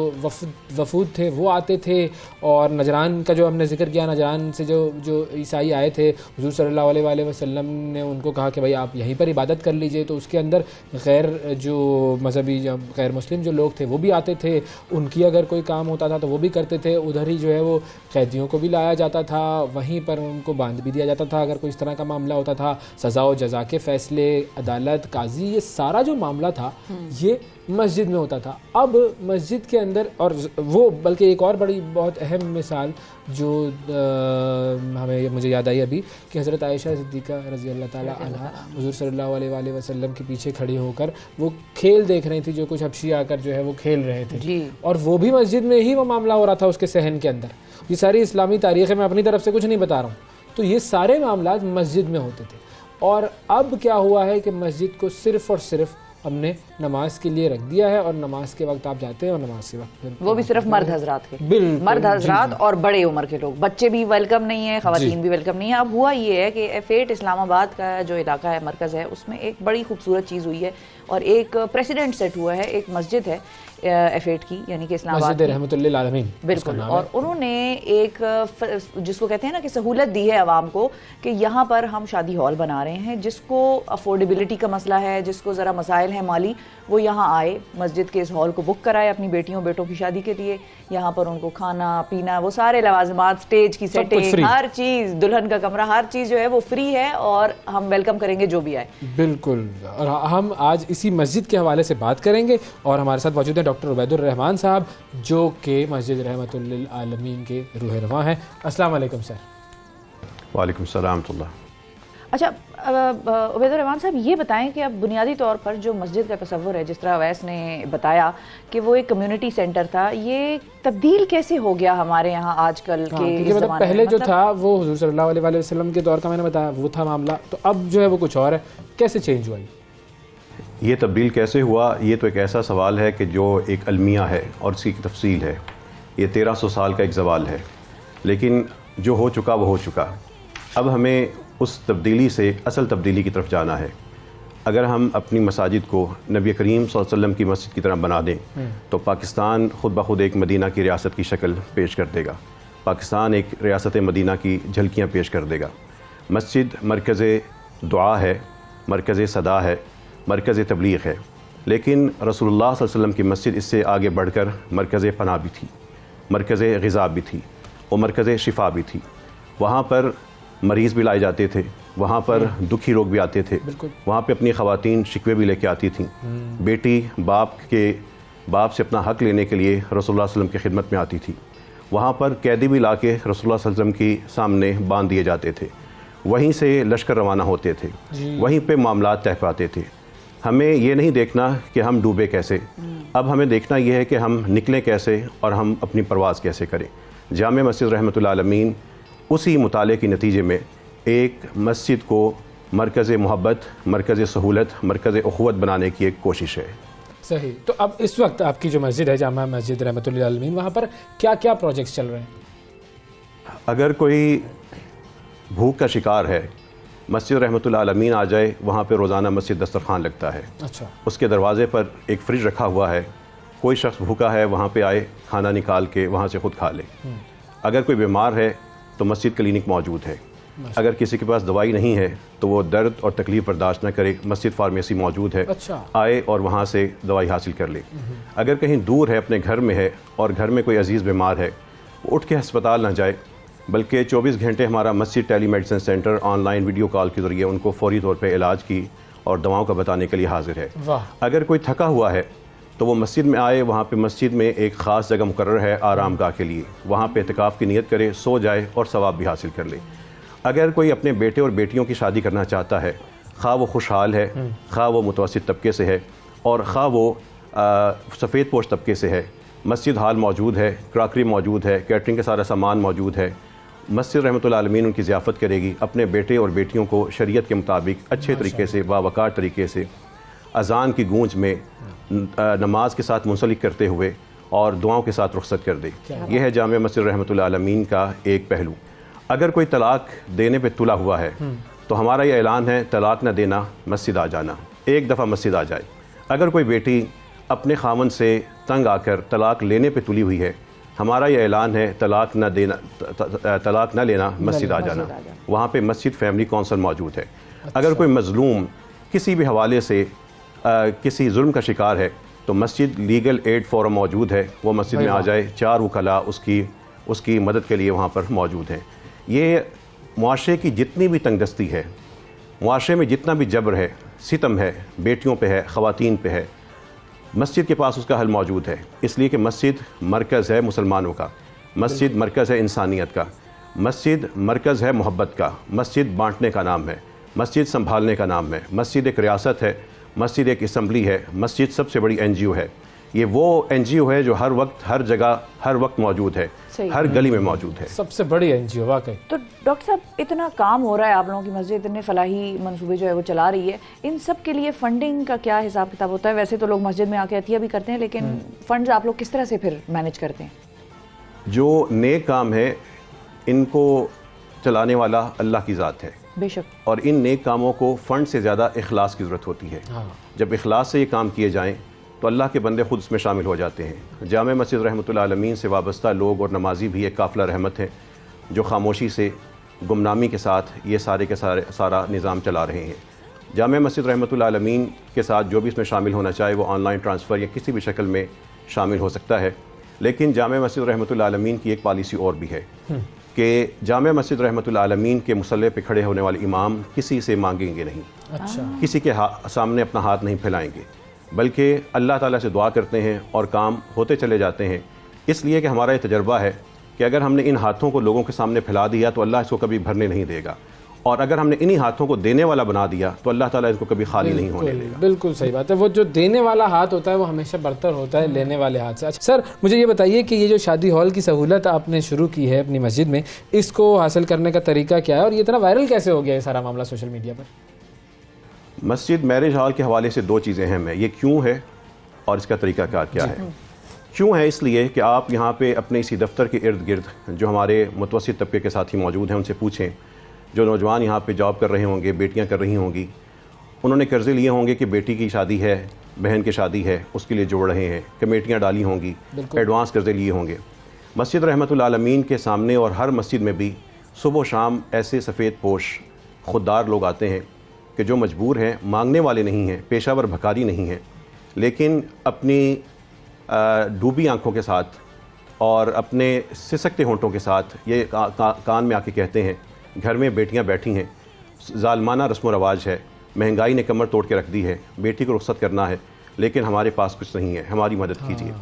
वफूद थे वो आते थे। और नजरान का जो हमने जिक्र किया, नजरान से जो ईसाई आए थे, हुज़ूर सल्लल्लाहु अलैहि वसल्लम ने उनको कहा कि भाई आप यहीं पर इबादत कर लीजिए, तो उसके अंदर गैर जो मजहबी गैर मुस्लिम जो लोग थे वो भी आते थे, उनकी अगर कोई काम होता था तो वो भी करते थे। उधर ही जो है वो कैदियों को भी लाया जाता था, वहीं पर उनको बांध भी दिया जाता था अगर कोई इस तरह का मामला होता था। सज़ा व जज़ा के फ़ैसले, अदालत, काजी, ये सारा जो मामला था ये मस्जिद में होता था। अब मस्जिद के अंदर, और वो बल्कि एक और बड़ी बहुत अहम मिसाल जो मुझे याद आई अभी, कि हज़रत आयशा सिद्दीक़ा रज़ी अल्लाह ताला अन्हा हुज़ूर सल्लल्लाहु अलैहि वसल्लम के पीछे खड़ी होकर वो खेल देख रही थी, जो कुछ हबशी आकर जो है वो खेल रहे थे जी। और वो भी मस्जिद में ही वो मामला हो रहा था उसके सहन के अंदर। ये सारी इस्लामी तारीख़ है, मैं अपनी तरफ से कुछ नहीं बता रहा हूँ। तो ये सारे मामला मस्जिद में होते थे। और अब क्या हुआ है कि मस्जिद को सिर्फ़ और सिर्फ हमने नमाज के लिए रख दिया है, और नमाज के वक्त आप जाते हैं और नमाज के वक्त वो भी सिर्फ मर्द हजरात के, मर्द हजरात और बड़े उम्र के लोग, बच्चे भी वेलकम नहीं है, ख़वातीन भी वेलकम नहीं है। अब हुआ ये है कि F8 इस्लामाबाद का जो इलाका है, मरकज़ है, उसमें एक बड़ी खूबसूरत चीज़ हुई है और एक प्रेसिडेंट सेट हुआ है। एक मस्जिद है F8 की, यानी कि इस्लामाबाद मस्जिद रहमतुल्लिल आलमीन, बिल्कुल। और उन्होंने एक जिसको कहते हैं ना कि सहूलत दी है आवाम को कि यहाँ पर हम शादी हॉल बना रहे हैं, जिसको अफोर्डेबिलिटी का मसला है, जिसको ज़रा मसाइल है माली, वो यहाँ आए, मस्जिद के इस हॉल को बुक कराए अपनी बेटियों बेटों की शादी के लिए। यहाँ पर उनको खाना पीना, वो सारे लवाजमात, स्टेज की सेटिंग, हर चीज़, दुल्हन का कमरा, हर चीज़ जो है वो फ्री है और हम वेलकम करेंगे जो भी आए। बिल्कुल। और हम आज इसी मस्जिद के हवाले से बात करेंगे और हमारे साथ मौजूद हैं डॉक्टर उबैदुर रहमान साहब, जो कि मस्जिद रहमतुल्लिल आलमीन के रूह रवां हैं। अस्सलाम वालेकुम सर। वालेकुम सलाम तुल्लाह। अच्छा उबैदुर रहमान साहब, ये बताएं कि अब बुनियादी तौर पर जो मस्जिद का तसव्वुर है, जिस तरह अवैस ने बताया कि वो एक कम्युनिटी सेंटर था, ये तब्दील कैसे हो गया हमारे यहाँ आजकल के इस मतलब पहले जो था वो हुज़ूर सल्लल्लाहु अलैहि वसल्लम के दौर का, मैंने बताया वो था मामला, तो अब जो है वो कुछ और है। कैसे चेंज हुआ ये तब्दील कैसे हुआ? ये तो एक ऐसा सवाल है कि जो एक अलमिया है और इसकी तफसील है। ये 1300 साल का एक सवाल है, लेकिन जो हो चुका वो हो चुका। अब हमें उस तब्दीली से असल तब्दीली की तरफ जाना है। अगर हम अपनी मसाजिद को नबी करीम सल्लल्लाहु अलैहि वसल्लम की मस्जिद की तरह बना दें तो पाकिस्तान ख़ुद ब खुद एक मदीना की रियासत की शक्ल पेश कर देगा। पाकिस्तान एक रियासत मदीना की झलकियाँ पेश कर देगा। मस्जिद मरकज़ दुआ है, मरकज़ सदा है, मरकज़ तबलीग है, लेकिन रसूलुल्लाह सल्लल्लाहु अलैहि वसल्लम की मस्जिद इससे आगे बढ़कर मरकज़ पनाह भी थी, मरकज़ ग़िज़ा भी थी और मरकज़ शिफा भी थी। वहाँ पर मरीज़ भी लाए जाते थे, वहाँ पर दुखी लोग भी आते थे, वहाँ पे अपनी ख़वातीन शिकवे भी लेके आती थीं। बेटी बाप से अपना हक़ लेने के लिए रसूलुल्लाह सल्लल्लाहु अलैहि वसल्लम की खिदमत में आती थी। वहाँ पर कैदी भी ला के रसूलुल्लाह सल्लल्लाहु अलैहि वसल्लम की सामने बांध दिए जाते थे। वहीं से लश्कर रवाना होते थे, वहीं पे मामलात तय पाते थे। हमें ये नहीं देखना कि हम डूबे कैसे, अब हमें देखना यह है कि हम निकलें कैसे और हम अपनी परवाज़ कैसे करें। जामे मस्जिद रहमतुल्लाह आलमीन उसी मुताले के नतीजे में एक मस्जिद को मरकज़ मोहब्बत, मरकज़ सहूलत, मरकज़ उख़्वत बनाने की एक कोशिश है। सही। तो अब इस वक्त आपकी जो मस्जिद है, जामा मस्जिद रहमतुल्लाह आलमीन, वहाँ पर क्या क्या प्रोजेक्ट्स चल रहे हैं? अगर कोई भूख का शिकार है, मस्जिद रहमतुल्लाह आलमीन आ जाए, वहाँ पे रोज़ाना मस्जिद दस्तरखान लगता है। अच्छा। उसके दरवाज़े पर एक फ्रिज रखा हुआ है, कोई शख्स भूखा है वहाँ पे आए, खाना निकाल के वहाँ से ख़ुद खा ले। अगर कोई बीमार है तो मस्जिद क्लिनिक मौजूद है। अगर किसी के पास दवाई नहीं है तो वो दर्द और तकलीफ़ बर्दाश्त न करे, मस्जिद फार्मेसी मौजूद है। अच्छा। आए और वहाँ से दवाई हासिल कर ले। अगर कहीं दूर है, अपने घर में है और घर में कोई अजीज़ बीमार है, उठ के अस्पताल ना जाए, बल्कि 24 घंटे हमारा मस्जिद telemedicine centre online video call के ज़रिए उनको फ़ौरी तौर पे इलाज की और दवाओं का बताने के लिए हाजिर है। वाह। अगर कोई थका हुआ है तो वो मस्जिद में आए, वहाँ पे मस्जिद में एक ख़ास जगह मुकर्रर है आरामगाह के लिए, वहाँ पे इतिकाफ़ की नियत करे, सो जाए और सवाब भी हासिल कर ले। अगर कोई अपने बेटे और बेटियों की शादी करना चाहता है, खा वो खुशहाल है, खा वो मुतवस्सित तबके से है और खा वो सफ़ेद पोश तबके से है, मस्जिद हाल मौजूद है, क्रॉकरी मौजूद है, कैटरिंग का सारा सामान मौजूद है। मस्जिद रहमतुल्लाह आलमीन उनकी ज़ियाफ़त करेगी, अपने बेटे और बेटियों को शरीयत के मुताबिक अच्छे तरीके से, बावकार तरीके से अज़ान की गूंज में नमाज के साथ मुंसलिक करते हुए और दुआओं के साथ रुखसत कर दे। यह है जामिया मस्जिद रहमतुल्लाह आलमीन का एक पहलू। अगर कोई तलाक देने पे तुला हुआ है तो हमारा ये ऐलान है, तलाक न देना, मस्जिद आ जाना, एक दफ़ा मस्जिद आ जाए। अगर कोई बेटी अपने खामन से तंग आकर तलाक लेने पे तुली हुई है, हमारा ये ऐलान है, तलाक न देना, तलाक न लेना, मस्जिद आ जाना। वहाँ पे मस्जिद फैमिली कौंसल मौजूद है। अगर कोई मज़लूम किसी भी हवाले से किसी जुल्म का शिकार है तो मस्जिद लीगल एड फोरम मौजूद है, वो मस्जिद में आ जाए, 4 वकला उसकी मदद के लिए वहाँ पर मौजूद हैं। ये मुआशरे की जितनी भी तंगदस्ती है, मुआशरे में जितना भी जबर है, सितम है, बेटियों पे है, ख़वातीन पे है, मस्जिद के पास उसका हल मौजूद है। इसलिए कि मस्जिद मरकज़ है मुसलमानों का, मस्जिद मरकज़ है इंसानियत का, मस्जिद मरकज़ है मोहब्बत का, मस्जिद बांटने का नाम है, मस्जिद संभालने का नाम है, मस्जिद एक रियासत है, मस्जिद एक असम्बली है, मस्जिद सबसे बड़ी NGO है। ये वो NGO है जो हर वक्त, हर जगह, हर वक्त मौजूद है, हर गली में मौजूद है। सबसे बड़ी NGO वाकई। तो डॉक्टर साहब, इतना काम हो रहा है, आप लोगों की मस्जिद इतने फलाही मंसूबे जो है वो चला रही है, इन सब के लिए फंडिंग का क्या हिसाब किताब होता है? वैसे तो लोग मस्जिद में आके अतिया भी करते हैं, लेकिन फंड्स आप लोग किस तरह से फिर मैनेज करते हैं? जो नेक काम है इनको चलाने वाला अल्लाह की ज़ात है, बेशक, और इन नेक कामों को फ़ंड से ज़्यादा इखलास की ज़रूरत होती है। जब इखलास से ये काम किए जाएँ तो अल्लाह के बंदे खुद इसमें शामिल हो जाते हैं। जामे मस्जिद रहमतुल्लाह आलमीन से वाबस्ता लोग और नमाजी भी एक काफ़िला रहमत है जो खामोशी से, गुमनामी के साथ ये सारे के सारा निज़ाम चला रहे हैं। जामे मस्जिद रहमतुल्लाह आलमीन के साथ जो भी इसमें शामिल होना चाहे वो ऑनलाइन ट्रांसफ़र या किसी भी शक्ल में शामिल हो सकता है। लेकिन जामे मस्जिद रहमतुल्लाह आलमीन की एक पॉलिसी और भी है कि जामे मस्जिद रहमतुल्लाह आलमीन के मुसल्ले पे खड़े होने वाले इमाम किसी से मांगेंगे नहीं, किसी के सामने अपना हाथ नहीं फैलाएंगे, बल्कि अल्लाह ताला से दुआ करते हैं और काम होते चले जाते हैं। इसलिए कि हमारा ये तजर्बा है कि अगर हमने इन हाथों को लोगों के सामने फैला दिया तो अल्लाह इसको कभी भरने नहीं देगा, और अगर हमने इन्हीं हाथों को देने वाला बना दिया तो अल्लाह ताला इसको कभी खाली नहीं होने देगा। बिल्कुल सही बात है। वो जो देने वाला हाथ होता है वो हमेशा बरतर होता है लेने वाले हाथ से। सर, मुझे ये बताइए कि ये जो शादी हॉल की सहूलत आपने शुरू की है अपनी मस्जिद में, इसको हासिल करने का तरीका क्या है और ये इतना वायरल कैसे हो गया है सारा मामला सोशल मीडिया पर? मस्जिद मैरिज हॉल के हवाले से 2 चीज़ें अहम है, ये क्यों है और इसका तरीक़ाकार क्या है। क्यों है इसलिए कि आप यहाँ पे अपने इसी दफ्तर के इर्द गिर्द जो हमारे मुतवस्सित तबके के साथी मौजूद हैं उनसे पूछें, जो नौजवान यहाँ पे जॉब कर रहे होंगे, बेटियाँ कर रही होंगी, उन्होंने कर्ज़े लिए होंगे कि बेटी की शादी है, बहन की शादी है, उसके लिए जोड़ रहे हैं, कमेटियाँ डाली होंगी, एडवांस कर्ज़े लिए होंगे। मस्जिद रहमतुल्लाह आलमीन के सामने और हर मस्जिद में भी सुबह शाम ऐसे सफ़ेद पोश खुददार लोग आते हैं कि जो मजबूर हैं, मांगने वाले नहीं हैं, पेशावर भकारी नहीं हैं, लेकिन अपनी डूबी आंखों के साथ और अपने सिसकते होंठों के साथ ये कान में आके कहते हैं, घर में बेटियां बैठी हैं, ज़ालमाना रस्म व रवाज है, महंगाई ने कमर तोड़ के रख दी है, बेटी को रुख्सत करना है, लेकिन हमारे पास कुछ नहीं है, हमारी मदद कीजिए।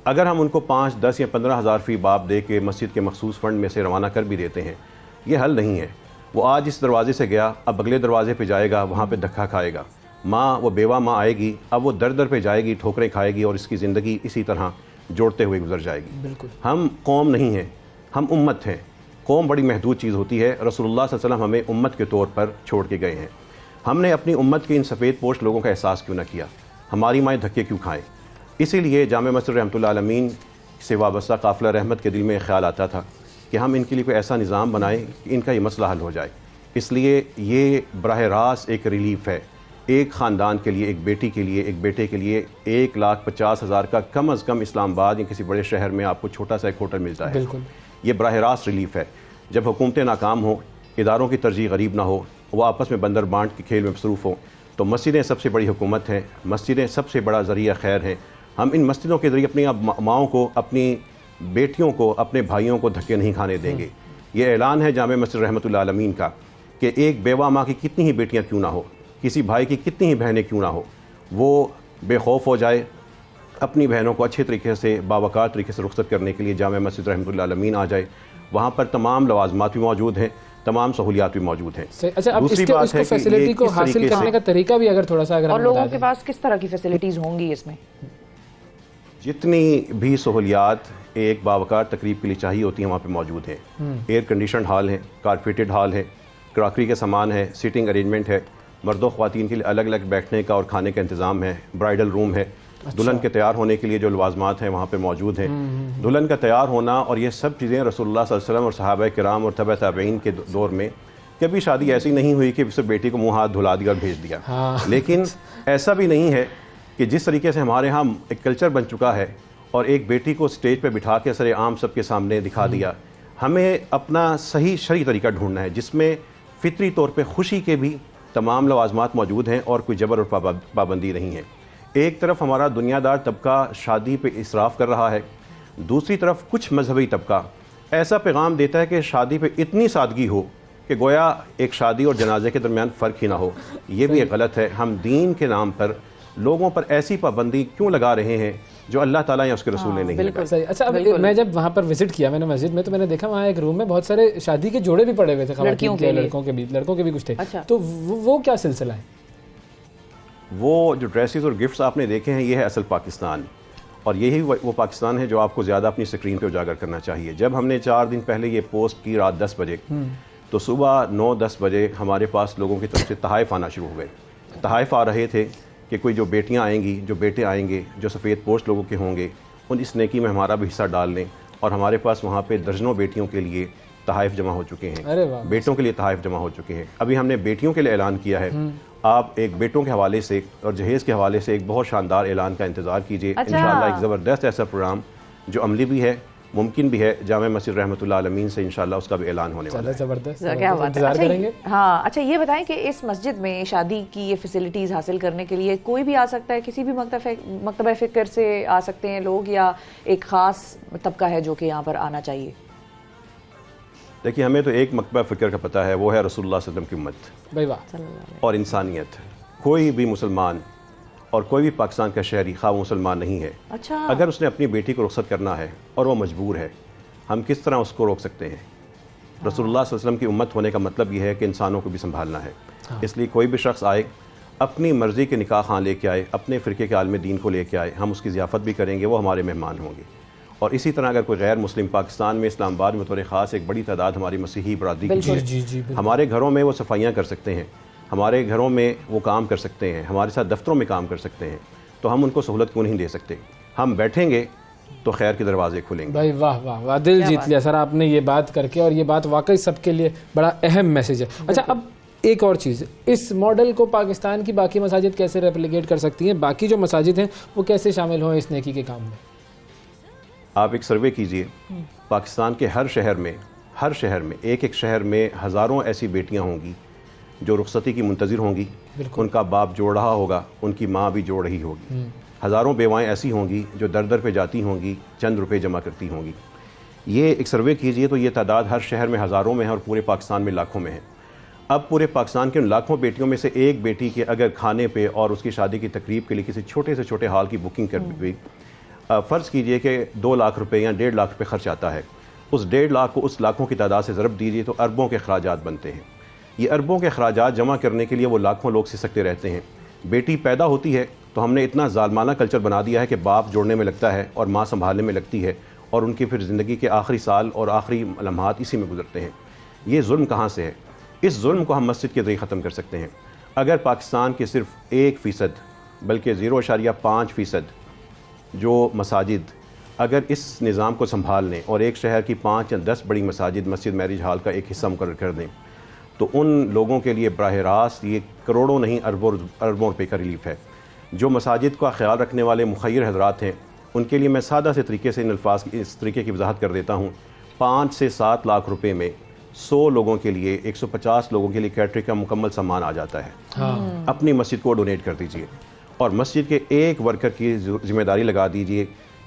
अगर हम उनको 5, 10 या 15 हज़ार फ़ी बाप दे के मस्जिद के मखसूस फ़ंड में से रवाना कर भी देते हैं, ये हल नहीं है। वो आज इस दरवाजे से गया, अब अगले दरवाजे पे जाएगा, वहाँ पे धक्का खाएगा। माँ, वो बेवा माँ आएगी, अब वो दर दर पे जाएगी, ठोकरें खाएगी और इसकी ज़िंदगी इसी तरह जोड़ते हुए गुजर जाएगी। बिल्कुल। हम कौम नहीं हैं, हम उम्मत हैं। कौम बड़ी महदूद चीज़ होती है। रसूलुल्लाह सल्लल्लाहु अलैहि वसल्लम हमें उम्मत के तौर पर छोड़ के गए हैं। हमने अपनी उम्मत के इन सफ़ेद पोश लोगों का एहसास क्यों ना किया? हमारी माएँ धक्के क्यों खाएँ? इसीलिए जामे मस्जिद रहमतुल्लाह आलमीन से वाबस्ता काफ़िला रहमत के दिल में ख्याल आता था कि हम इनके लिए कोई ऐसा निज़ाम बनाएं कि इनका ये मसला हल हो जाए। इसलिए ये बराह रास्त एक रिलीफ़ है, एक ख़ानदान के लिए, एक बेटी के लिए, एक बेटे के लिए 1,50,000 का कम अज़ कम इस्लामाबाद या किसी बड़े शहर में आपको छोटा सा एक होटल मिलता है। बिल्कुल, ये बराह रास्त रिलीफ़ है। जब हुकूमतें नाकाम हो, इदारों की तरजीह गरीब ना हो, वो आपस में बंदर बांट के खेल में मसरूफ़ हो, तो मस्जिदें सबसे बड़ी हुकूमत हैं, मस्जिदें सबसे बड़ा ज़रिया खैर हैं। हम इन मस्जिदों के ज़रिए अपनी माओं को, अपनी बेटियों को, अपने भाइयों को धक्के नहीं खाने देंगे। ये ऐलान है जामे मस्जिद रहमतुल्लाह आलमीन का कि एक बेवा माँ की कितनी ही बेटियाँ क्यों ना हो, किसी भाई की कितनी ही बहनें क्यों ना हो, वो बेखौफ हो जाए, अपनी बहनों को अच्छे तरीके से बावकार तरीके से रुखसत करने के लिए जामे मस्जिद रहमतुल्लाह अलमीन आ जाए। वहाँ पर तमाम लवाजमात भी मौजूद हैं, तमाम सहूलियात भी मौजूद हैं। अच्छा, अब दूसरी इसके बात उसको है कि फैसिलिटी ये को किस हासिल तरीके करने से का तरीका भी अगर थोड़ा सा अगर और हम लोगों बता के दें। पास किस तरह की फैसिलिटीज़ होंगी इसमें? जितनी भी सहूलियात एक बावकार तकरीब के लिए चाहिए होती हैं वहाँ पे मौजूद हैं। एयर कंडीशन हॉल है, कारपेटेड हॉल है, क्रॉकरी के सामान है, सीटिंग अरेंजमेंट है, मर्दों ख्वातीन के लिए अलग अलग बैठने का और खाने का इंतज़ाम है, ब्राइडल रूम है। दुल्हन के तैयार होने के लिए जो लवाजमात हैं वहाँ पे मौजूद हैं। दुल्हन का तैयार होना और ये सब चीज़ें रसूलुल्लाह सल्लल्लाहु अलैहि वसल्लम और सहाबा किराम और तबा ताबईन के दौर में कभी शादी ऐसी नहीं हुई कि सिर्फ बेटी को मुँह हाथ धुला दिया और भेज दिया। हाँ। लेकिन ऐसा भी नहीं है कि जिस तरीके से हमारे यहाँ एक कल्चर बन चुका है और एक बेटी को स्टेज पे बिठा के सरेआम सबके सामने दिखा दिया। हमें अपना सही शरई तरीका ढूंढना है जिसमें फितरी तौर पे खुशी के भी तमाम लवाजमात मौजूद हैं और कोई जबर और पाबंदी नहीं है। एक तरफ हमारा दुनियादार तबका शादी पे इसराफ़ कर रहा है, दूसरी तरफ कुछ मजहबी तबका ऐसा पैगाम देता है कि शादी पे इतनी सादगी हो कि गोया एक शादी और जनाजे के दरमियान फ़र्क ही ना हो। ये भी एक गलत है। हम दीन के नाम पर लोगों पर ऐसी पाबंदी क्यों लगा रहे हैं जो अल्लाह ताला या उसके रसूल ने नहीं लगाई। सही। अच्छा, अब मैं जब वहाँ पर विजिट किया मैंने मस्जिद में, तो मैंने देखा वहाँ एक रूम में बहुत सारे शादी के जोड़े भी पड़े हुए थे, ख़वातीन के, लड़कों के भी कुछ थे। अच्छा। तो वो क्या सिलसिला है? वो जो ड्रेसेस और गिफ्ट्स आपने देखे हैं ये है असल पाकिस्तान, और यही वो पाकिस्तान है जो आपको ज़्यादा अपनी स्क्रीन पे उजागर करना चाहिए। जब हमने 4 दिन पहले ये पोस्ट की रात 10 बजे, तो सुबह 9-10 बजे हमारे पास लोगों की तरफ से तहाइफ आना शुरू हो गए। तहाइफ आ रहे थे कि कोई जो बेटियां आएंगी, जो बेटे आएंगे, जो सफ़ेद पोस्ट लोगों के होंगे, उन इस नेकी में हमारा भी हिस्सा डाल लें। और हमारे पास वहाँ पे दर्जनों बेटियों के लिए तहाइफ जमा हो चुके हैं। अरे वाह। बेटों के लिए तहाइफ जमा हो चुके हैं। अभी हमने बेटियों के लिए ऐलान किया है। आप एक बेटों के हवाले से और जहेज़ के हवाले से एक बहुत शानदार ऐलान का इंतज़ार कीजिए। अच्छा। इंशाअल्लाह एक ज़बरदस्त ऐसा प्रोग्राम जो अमली भी है, मुमकिन भी है, जामे मस्जिद रहमतुल्लाह अलमीन से इंशाअल्लाह उसका भी ऐलान होने वाला है। ज़बरदस्त, क्या बात है। इंतजार अच्छा, करेंगे। हाँ, अच्छा ये बताएं कि इस मस्जिद में शादी की ये फैसिलिटीज़ हासिल करने के लिए कोई भी आ सकता है? किसी भी मकतबा फ़िक्र से आ सकते हैं लोग, या एक ख़ास तबका है जो कि यहाँ पर आना चाहिए? देखिए, हमें तो एक मकतबा फ़िक्र का पता है, वो है रसूलुल्लाह सल्लल्लाहु अलैहि वसल्लम की उम्मत भाई वाह। और इंसानियत। कोई भी मुसलमान और कोई भी पाकिस्तान का शहरी खा वो मुसलमान नहीं है, अच्छा। अगर उसने अपनी बेटी को रुखसत करना है और वो मजबूर है, हम किस तरह उसको रोक सकते हैं? रसूलुल्लाह सल्लल्लाहु अलैहि वसल्लम की उम्मत होने का मतलब ये है कि इंसानों को भी संभालना है। इसलिए कोई भी शख्स आए, अपनी मर्ज़ी के निकाह खां लेके आए, अपने फ़िरके के आलम दीन को लेके आए, हम उसकी ज़ियाफ़त भी करेंगे, वो हमारे मेहमान होंगे। और इसी तरह अगर कोई गैर मुस्लिम पाकिस्तान में, इस्लामाबाद में बतौर ख़ास एक बड़ी तादाद हमारी मसीही बरादरी की है, जी, हमारे घरों में वो सफाइयाँ कर सकते हैं, हमारे घरों में वो काम कर सकते हैं, हमारे साथ दफ्तरों में काम कर सकते हैं, तो हम उनको सहूलत क्यों नहीं दे सकते? हम बैठेंगे तो खैर के दरवाजे खुलेंगे। भाई वाह वाह वाह, दिल जीत लिया सर आपने ये बात करके, और ये बात वाकई सबके लिए बड़ा अहम मैसेज है। अच्छा, अब एक और चीज़, इस मॉडल को पाकिस्तान की बाकी मसाजिद कैसे रेप्लिकेट कर सकती हैं? बाकी जो मसाजिद हैं वो कैसे शामिल हों इस नेकी के काम में? आप एक सर्वे कीजिए, पाकिस्तान के हर शहर में एक शहर में हज़ारों ऐसी बेटियां होंगी जो रुखसती की मुंतज़िर होंगी, उनका बाप जोड़ रहा होगा, उनकी माँ भी जोड़ रही होगी। हज़ारों बेवाएँ ऐसी होंगी जो दर दर पे जाती होंगी, चंद रुपए जमा करती होंगी। ये एक सर्वे कीजिए तो ये तादाद हर शहर में हज़ारों में है और पूरे पाकिस्तान में लाखों में है। अब पूरे पाकिस्तान के उन लाखों बेटियों में से एक बेटी के अगर खाने पे और उसकी शादी की तकरीब के लिए किसी छोटे से छोटे हॉल की बुकिंग कर गई, फ़र्ज़ कीजिए कि 2 लाख रुपए या 1.5 लाख रुपए खर्च आता है, उस 1.5 लाख को उस लाखों की तादाद से ज़रब दीजिए तो अरबों के अखराजात बनते हैं। ये अरबों के अखराजात जमा करने के लिए वो लाखों लोग सिसकते रहते हैं। बेटी पैदा होती है तो हमने इतना ज़ालमाना कल्चर बना दिया है कि बाप जोड़ने में लगता है और माँ संभालने में लगती है, और उनकी फिर ज़िंदगी के आखिरी साल और आखिरी लम्हात इसी में गुजरते हैं। ये जुल्म कहाँ से है? इस जुल्म को हम मस्जिद के ज़रिए ख़त्म कर सकते हैं। अगर पाकिस्तान के सिर्फ 1% बल्कि 0.5% जो मसाजिद अगर इस निज़ाम को संभाल लें और एक शहर की 5 या 10 बड़ी मसाजिद मस्जिद मैरिज हॉल का एक हिस्सा मुकर्रर कर दें, तो उन लोगों के लिए बराह रास्त ये करोड़ों नहीं अरबों रुपए का रिलीफ है। जो मसाजिद का ख्याल रखने वाले मुखय्यर हजरात हैं, उनके लिए मैं सादा से तरीके से इन अल्फाज इस तरीके की वजाहत कर देता हूँ। 5 से 7 लाख रुपए में 100 लोगों के लिए, 150 लोगों के लिए कैटरिंग का मुकम्मल सामान आ जाता है। अपनी मस्जिद को डोनेट कर दीजिए और मस्जिद के एक वर्कर की जिम्मेदारी लगा दीजिए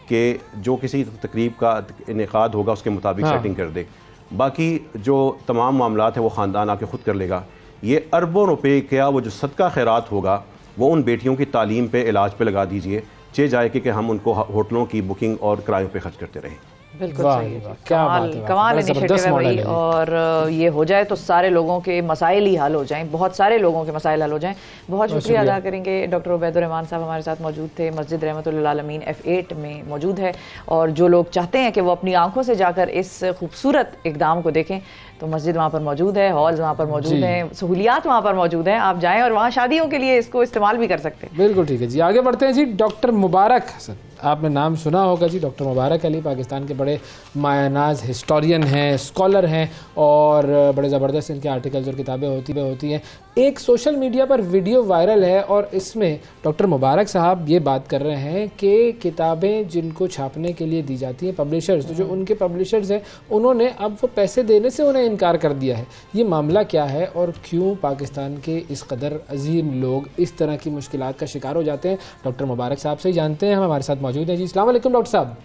कि जो किसी तकरीब का इनेकाद होगा उसके मुताबिक सेटिंग कर दे। बाकी जो तमाम मामलात है वो ख़ानदान आके ख़ुद कर लेगा। ये अरबों रुपए क्या वो जो सदका खैरात होगा वो उन बेटियों की तालीम पे, इलाज पे लगा दीजिए, चे जाए कि हम उनको होटलों की बुकिंग और किरायों पे खर्च करते रहें। बिल्कुल वाह, सही है वाह, जी। क्या बात कमाल है, कमाल बड़ा इनिशिएटिव जबरदस्त है मॉडल भाई, है ये। और ये हो जाए तो सारे लोगों के मसाइल ही हल हो जाएं, बहुत सारे लोगों के मसाइल हल हो जाएं। बहुत शुक्रिया अदा करेंगे। डॉक्टर उबैदुर रहमान साहब हमारे साथ मौजूद थे, मस्जिद रहमतुल्लिल आलमीन F8 में मौजूद है, और जो लोग चाहते हैं कि वो अपनी आंखों से जाकर इस खूबसूरत इक़दाम को देखें तो मस्जिद वहाँ पर मौजूद है, हॉल्स वहाँ पर मौजूद जी। हैं, सहूलियात वहाँ पर मौजूद हैं, आप जाएँ और वहाँ शादियों के लिए इसको इस्तेमाल भी कर सकते हैं। बिल्कुल ठीक है जी। आगे बढ़ते हैं जी। डॉक्टर मुबारक हसन, आपने नाम सुना होगा जी, डॉक्टर मुबारक अली पाकिस्तान के बड़े मायनाज हिस्टोरियन हैं, स्कॉलर हैं, और बड़े ज़बरदस्त इनके आर्टिकल्स और किताबें होती हैं। एक सोशल मीडिया पर वीडियो वायरल है और इसमें डॉक्टर मुबारक साहब ये बात कर रहे हैं कि किताबें जिनको छापने के लिए दी जाती हैं पब्लिशर्स, तो जो उनके पब्लिशर्स हैं उन्होंने अब वो पैसे देने से उन्हें इनकार कर दिया है। ये मामला क्या है और क्यों पाकिस्तान के इस कदर अजीम लोग इस तरह की मुश्किलात का शिकार हो जाते हैं, डॉक्टर मुबारक साहब से ही जानते हैं। हम हमारे साथ मौजूद हैं जी। अस्सलाम वालेकुम डॉक्टर साहब।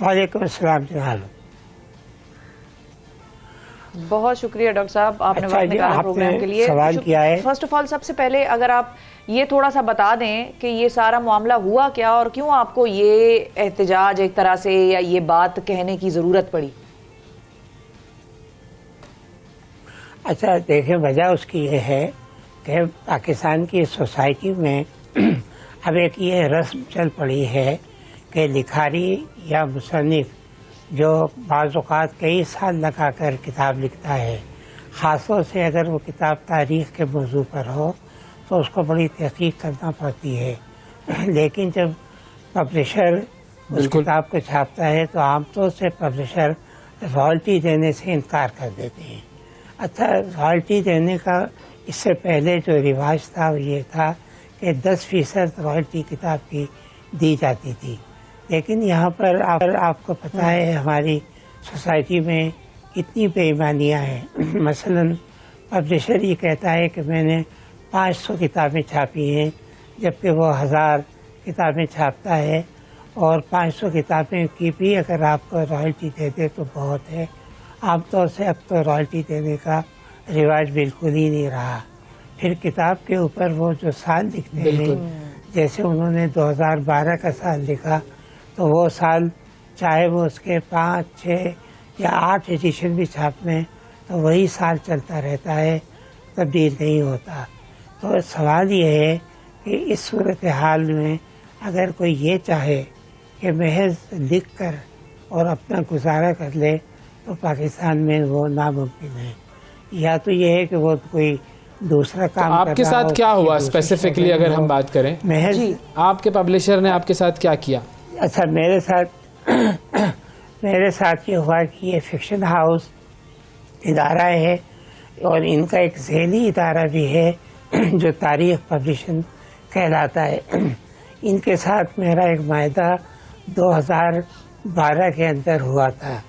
वालेकुम अस्सलाम जनाब। बहुत शुक्रिया डॉक्टर साहब, आपने अच्छा वक्त जी, निकाला आपने प्रोग्राम के लिए। सवाल किया है। फर्स्ट ऑफ ऑल सबसे पहले अगर आप ये थोड़ा सा बता दें कि ये सारा मामला हुआ क्या और क्यों आपको ये एहतजाज एक तरह से या ये बात कहने की ज़रूरत पड़ी। अच्छा देखिए, वजह उसकी ये है कि पाकिस्तान की सोसाइटी में अब एक ये रस्म चल पड़ी है कि लिखारी या मुसन्निफ जो बाज़ औक़ात कई साल लगा कर किताब लिखता है, ख़ासतौर से अगर वो किताब तारीख़ के मौजू पर हो तो उसको बड़ी तहक़ीक़ करना पड़ती है। लेकिन जब पब्लिशर उस किताब को छापता है तो आमतौर से पब्लिशर रॉयल्टी देने से इनकार कर देते हैं। अच्छा, रॉयल्टी देने का इससे पहले जो रिवाज था वो ये था कि 10% रॉयल्टी किताब की दी जाती थी। लेकिन यहाँ पर आपको पता है हमारी सोसाइटी में कितनी बेईमानियाँ हैं। मसलन पब्लिशर ये कहता है कि मैंने 500 किताबें छापी हैं, जबकि वो 1000 किताबें छापता है, और 500 किताबें की भी अगर आपको रॉयल्टी दे दे तो बहुत है। आमतौर से अब तो रॉयल्टी देने का रिवाज बिल्कुल ही नहीं रहा। फिर किताब के ऊपर वो जो साल लिखते हैं, जैसे उन्होंने 2012 का साल लिखा तो वो साल चाहे वो उसके 5, 6 या 8 एडिशन भी छाप लें तो वही साल चलता रहता है, तब्दील नहीं होता। तो सवाल ये है कि इस सूरत हाल में अगर कोई ये चाहे कि महज लिख कर और अपना गुजारा कर ले तो पाकिस्तान में वो नामुमकिन है। या तो ये है कि वो कोई दूसरा काम तो आपके साथ क्या हुआ स्पेसिफिकली अगर हम बात करें? महज आपके पब्लिशर ने आपके साथ क्या किया? अच्छा, मेरे साथ ये हुआ कि ये फिक्शन हाउस इदारा है और इनका एक ज़ैली इदारा भी है जो तारीख़ पब्लिशन कहलाता है। इनके साथ मेरा एक मायदा 2012 के अंदर हुआ था,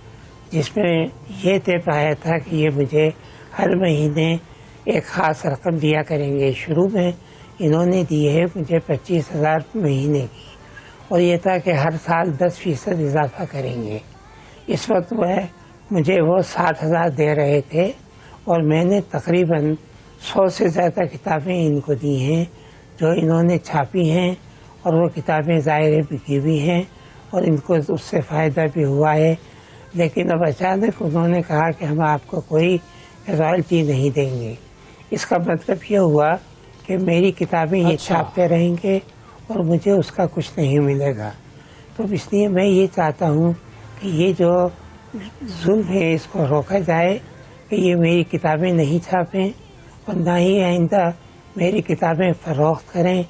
जिसमें ये तय पाया था कि ये मुझे हर महीने एक ख़ास रकम दिया करेंगे। शुरू में इन्होंने दी है मुझे 25,000 महीने की, और ये था कि हर साल 10% इजाफा करेंगे। इस वक्त वह मुझे वो 60,000 दे रहे थे, और मैंने तकरीबन 100 से ज़्यादा किताबें इनको दी हैं जो इन्होंने छापी हैं, और वो किताबें ज़ाहिर बिकी भी हैं और इनको उससे फ़ायदा भी हुआ है। लेकिन अब अचानक उन्होंने कहा कि हम आपको कोई रॉयल्टी नहीं देंगे। इसका मतलब ये हुआ कि मेरी किताबें ये छापते रहेंगे और मुझे उसका कुछ नहीं मिलेगा। तो इसलिए मैं ये चाहता हूँ कि ये जो जुल्म है इसको रोका जाए, कि ये मेरी किताबें नहीं छापें और ना ही आइंदा मेरी किताबें फ़रोख्त करें,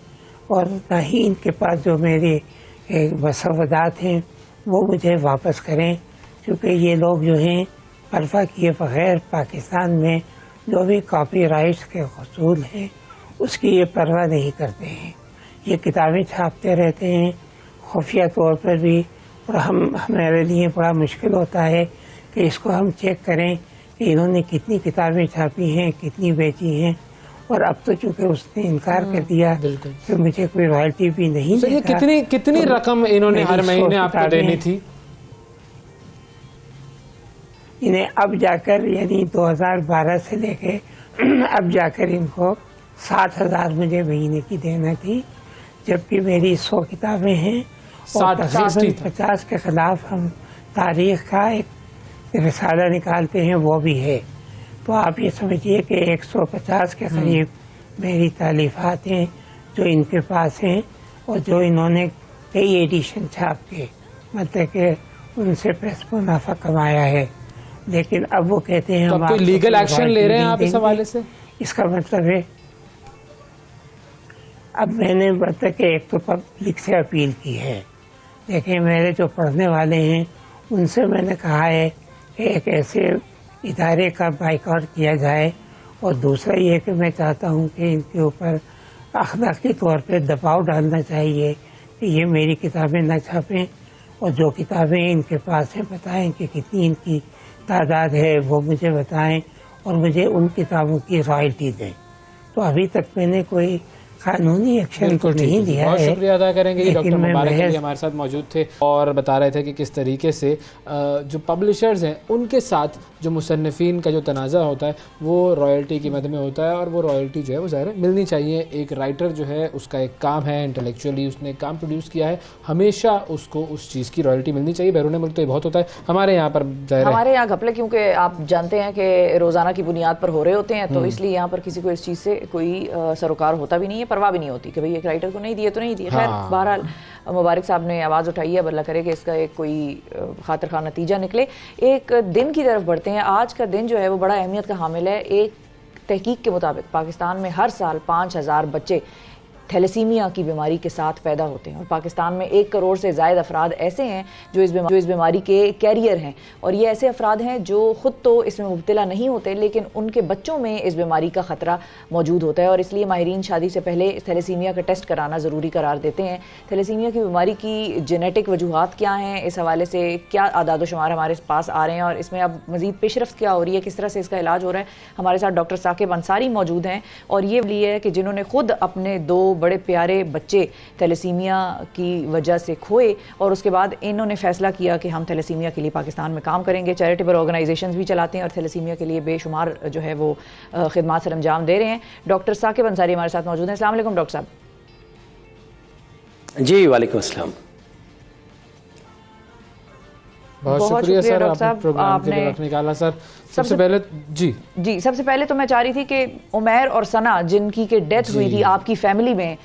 और ना ही इनके पास जो मेरे मसवदात हैं वो मुझे वापस करें, क्योंकि ये लोग जो हैं परवाह किए बगैर पाकिस्तान में जो भी कॉपीराइट्स के असूल हैं उसकी ये परवाह नहीं करते हैं। ये किताबें छापते रहते हैं खुफिया तौर पर भी, और हमारे लिए बड़ा मुश्किल होता है कि इसको हम चेक करें कि इन्होंने कितनी किताबें छापी हैं, कितनी बेची हैं। और अब तो चूँकि उसने इनकार कर दिया कि मुझे कोई रॉयल्टी भी नहीं देगा। कितनी रकम इन्होंने हर महीने आपको देनी थी? इन्हें अब जाकर यानी 2012 से लेके अब जाकर इनको 60,000 मुझे महीने की देना थी, जबकि मेरी 100 किताबें हैं और 50 के खिलाफ हम तारीख का एक रिसाला निकालते हैं, वो भी है। तो आप ये समझिए कि 150 के करीब मेरी तालीफात हैं जो इनके पास हैं और जो इन्होंने कई एडिशन छाप के मतलब के उनसे प्रेस मुनाफा कमाया है। लेकिन अब वो कहते हैं तो हम कोई लीगल एक्शन ले रहे हैं आप इस हवाले से? इसका मतलब है अब मैंने मतलब कि एक तो पब्लिक से अपील की है, देखिए मेरे जो पढ़ने वाले हैं उनसे मैंने कहा है कि एक ऐसे इदारे का बाइकआउट किया जाए, और दूसरा ये कि मैं चाहता हूँ कि इनके ऊपर अखलाकी तौर पे दबाव डालना चाहिए कि ये मेरी किताबें न छापें, और जो किताबें इनके पास हैं बताएं कि कितनी इनकी तादाद है वो मुझे बताएं, और मुझे उन किताबों की रॉयल्टी दें। तो अभी तक मैंने कोई कानूनी एक्शन तो नहीं दिया बहुत है। शुक्रिया अदा करेंगे कि डॉक्टर मुबारक अली महज हमारे साथ मौजूद थे और बता रहे थे कि किस तरीके से जो पब्लिशर्स हैं उनके साथ जो मुसन्निफीन का जो तनाज़ा होता है वो रॉयल्टी की मद में होता है, और वो रॉयल्टी जो है वो ज़ाहिर है मिलनी चाहिए। एक राइटर जो है उसका एक काम है, इंटेलेक्चुअली उसने एक काम प्रोड्यूस किया है, हमेशा उसको उस चीज़ की रॉयल्टी मिलनी चाहिए। बैरून मुल्क तो ये बहुत होता है, हमारे यहाँ पर ज़ाहिर है हमारे यहाँ घपले क्योंकि आप जानते हैं कि रोज़ाना की बुनियाद पर हो रहे होते हैं, तो इसलिए यहाँ पर किसी को इस चीज़ से कोई सरोकार होता भी नहीं है, परवाह भी नहीं होती कि भाई एक राइटर को नहीं दिए तो नहीं दिए। खैर बहरहाल मुबारक साहब ने आवाज़ उठाई है, अल्लाह करे कि इसका एक कोई खातिर खा नतीजा निकले। एक दिन की तरफ बढ़ते हैं। आज का दिन जो है वो बड़ा अहमियत का हामिल है। एक तहकीक के मुताबिक पाकिस्तान में हर साल 5,000 बच्चे थैलेसीमिया की बीमारी के साथ पैदा होते हैं, और पाकिस्तान में 1 करोड़ से ज़ायद अफराद ऐसे हैं जो इस बीमारी के कैरियर हैं, और ये ऐसे अफराद हैं जो ख़ुद तो इसमें मुब्तला नहीं होते लेकिन उनके बच्चों में इस बीमारी का ख़तरा मौजूद होता है, और इसलिए माहिरीन शादी से पहले थैलेसीमिया का टेस्ट कराना ज़रूरी करार देते हैं। थैलेसीमिया की बीमारी की जेनेटिक वजूहात क्या हैं, इस हवाले से क्या आदाद शुमार हमारे पास आ रहे हैं, और इसमें अब मज़ीद पेशरफ्त क्या हो रही है, किस तरह से इसका इलाज हो रहा है। हमारे साथ डॉक्टर साकिब अंसारी मौजूद हैं, और ये लिए है कि जिन्होंने खुद अपने 2 बड़े प्यारे बच्चे थैलेसीमिया की वजह से खोए, और उसके बाद इन्होंने फैसला किया कि हम थैलेसीमिया के लिए पाकिस्तान में काम करेंगे। चैरिटेबल ऑर्गेनाइजेशंस भी चलाते हैं और थैलेसीमिया के लिए बेशुमार जो है वो खिदमात सर अंजाम दे रहे हैं। डॉक्टर साकिब अंसारी हमारे साथ मौजूद हैं। अस्सलाम वालेकुम डॉक्टर साहब। जी वालेकुम अस्सलाम। बहुत शुक्रिया सर, आपने प्रोग्राम के लिए वक्त निकाला सर। सबसे पहले सबसे पहले तो मैं चाह रही थी कि उमैर और सना जिनकी के डेथ हुई थी आपकी फैमिली में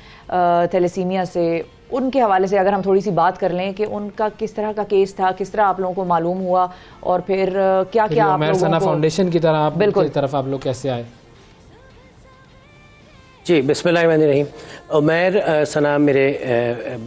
थैलेसीमिया से, उनके हवाले से अगर हम थोड़ी सी बात कर लें कि उनका किस तरह का केस था, किस तरह आप लोगों को मालूम हुआ, और फिर क्या क्या आप लोगों को फाउंडेशन की तरह आप की तरफ आप लोग कैसे आए? जी बिस्मिल्लाहिर्रहमानिर्रहीम। उमैर सना मेरे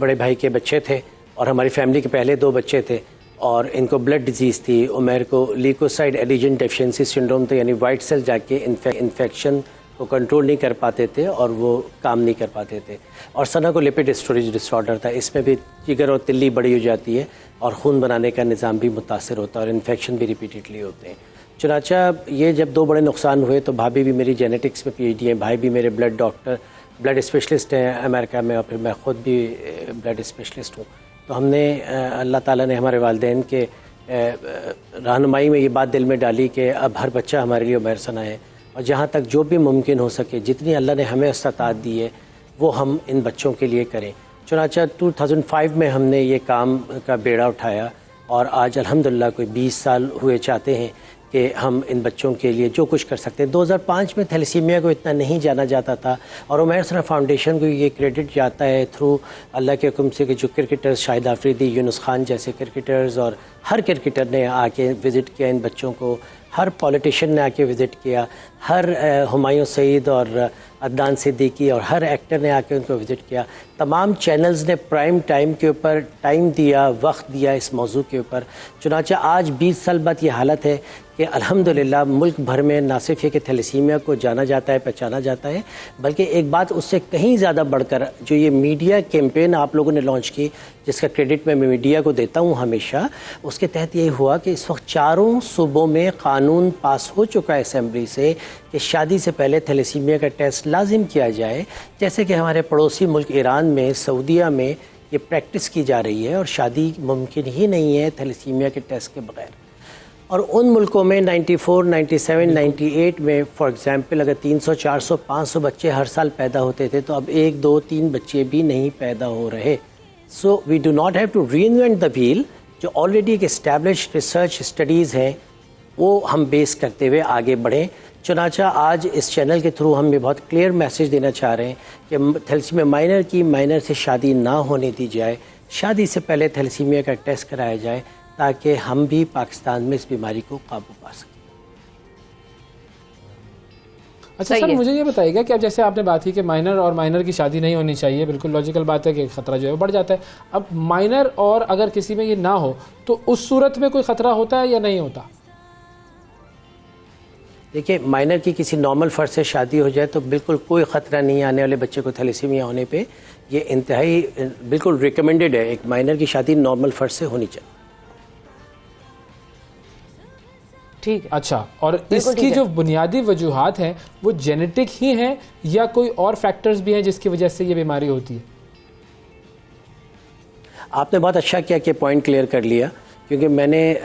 बड़े भाई के बच्चे थे और हमारी फैमिली के पहले 2 बच्चे थे, और इनको ब्लड डिजीज़ थी। उमैर को ल्यूकोसाइड एलिजन डेफिशिएंसी सिंड्रोम था, यानी वाइट सेल जाके इन्फेक्शन को कंट्रोल नहीं कर पाते थे और वो काम नहीं कर पाते थे। और सना को लिपिड स्टोरेज डिसऑर्डर था, इसमें भी जिगर और तिल्ली बड़ी हो जाती है और खून बनाने का निज़ाम भी मुतासर होता है और इन्फेक्शन भी रिपीटेडली होते हैं। चुनाचा ये जब 2 बड़े नुकसान हुए तो भाभी भी मेरी जेनेटिक्स में PhD है, भाई भी मेरे ब्लड स्पेशलिस्ट हैं अमेरिका में, और फिर मैं ख़ुद भी ब्लड स्पेशलिस्ट हूँ। तो हमने अल्लाह ताला ने हमारे वालिदैन के रहनुमाई में ये बात दिल में डाली कि अब हर बच्चा हमारे लिए उमैर सना है, और जहाँ तक जो भी मुमकिन हो सके, जितनी अल्लाह ने हमें इस्तात दी है वो हम इन बच्चों के लिए करें। चुनाचा 2005 में हमने ये काम का बेड़ा उठाया, और आज अल्हम्दुलिल्लाह कोई 20 साल हुए चाहते हैं कि हम इन बच्चों के लिए जो कुछ कर सकते हैं। 2005 में थैलेसीमिया को इतना नहीं जाना जाता था, और उमैर सना फाउंडेशन को ये क्रेडिट जाता है थ्रू अल्लाह के हुक्म से कि जो क्रिकेटर्स शाहिद आफरीदी, यूनुस खान जैसे क्रिकेटर्स, और हर क्रिकेटर ने आके विज़िट किया इन बच्चों को, हर पॉलिटिशियन ने आके विज़िट किया, हर हुमायूं सईद और अदनान सिद्दीकी और हर एक्टर ने आके उनको विज़िट किया। तमाम चैनल्स ने प्राइम टाइम के ऊपर टाइम दिया, वक्त दिया इस मौजू के ऊपर। चुनांचे आज 20 साल बाद ये हालत है कि अल्हम्दुलिल्लाह मुल्क भर में ना सिर्फ ये कि थैलेसीमिया को जाना जाता है, पहचाना जाता है, बल्कि एक बात उससे कहीं ज़्यादा बढ़कर जो ये मीडिया कैंपेन आप लोगों ने लॉन्च की, जिसका क्रेडिट मैं मीडिया को देता हूँ हमेशा, उसके तहत यही हुआ कि इस वक्त 4 सूबों में कानून पास हो चुका है असेंबली से कि शादी से पहले थैलेसीमिया का टेस्ट लाजिम किया जाए। जैसे कि हमारे पड़ोसी मुल्क ईरान में, सऊदीया में ये प्रैक्टिस की जा रही है, और शादी मुमकिन ही नहीं है थैलेसीमिया के टेस्ट के बगैर। और उन मुल्कों में 94, 97, 98 में फॉर एग्जांपल अगर 300, 400, 500 बच्चे हर साल पैदा होते थे, तो अब 1, 2, 3 बच्चे भी नहीं पैदा हो रहे। So we do not have to reinvent the wheel. जो ऑलरेडी एक एस्टैब्लिश्ड रिसर्च स्टडीज़ हैं वो हम बेस करते हुए आगे बढ़ें। चुनाचा आज इस चैनल के थ्रू हम ये बहुत क्लियर मैसेज देना चाह रहे हैं कि थैलेसीमिया माइनर से शादी ना होने दी जाए, शादी से पहले थैलेसीमिया का टेस्ट कराया जाए, ताकि हम भी पाकिस्तान में इस बीमारी को काबू पा सकें। अच्छा सर, मुझे ये बताइएगा कि अब जैसे आपने बात की कि माइनर और माइनर की शादी नहीं होनी चाहिए, बिल्कुल लॉजिकल बात है कि खतरा जो है वो बढ़ जाता है। अब माइनर और अगर किसी में ये ना हो तो उस सूरत में कोई खतरा होता है या नहीं होता? देखिए, माइनर की किसी नॉर्मल फर्द से शादी हो जाए तो बिल्कुल कोई ख़तरा नहीं आने वाले बच्चे को थैलेसीमिया होने पे। ये इंतहाई बिल्कुल रिकमेंडेड है, एक माइनर की शादी नॉर्मल फर्द से होनी चाहिए। ठीक है। अच्छा, और इसकी जो बुनियादी वजूहात हैं वो जेनेटिक ही हैं या कोई और फैक्टर्स भी हैं जिसकी वजह से ये बीमारी होती है? आपने बहुत अच्छा किया कि पॉइंट क्लियर कर लिया, क्योंकि मैंने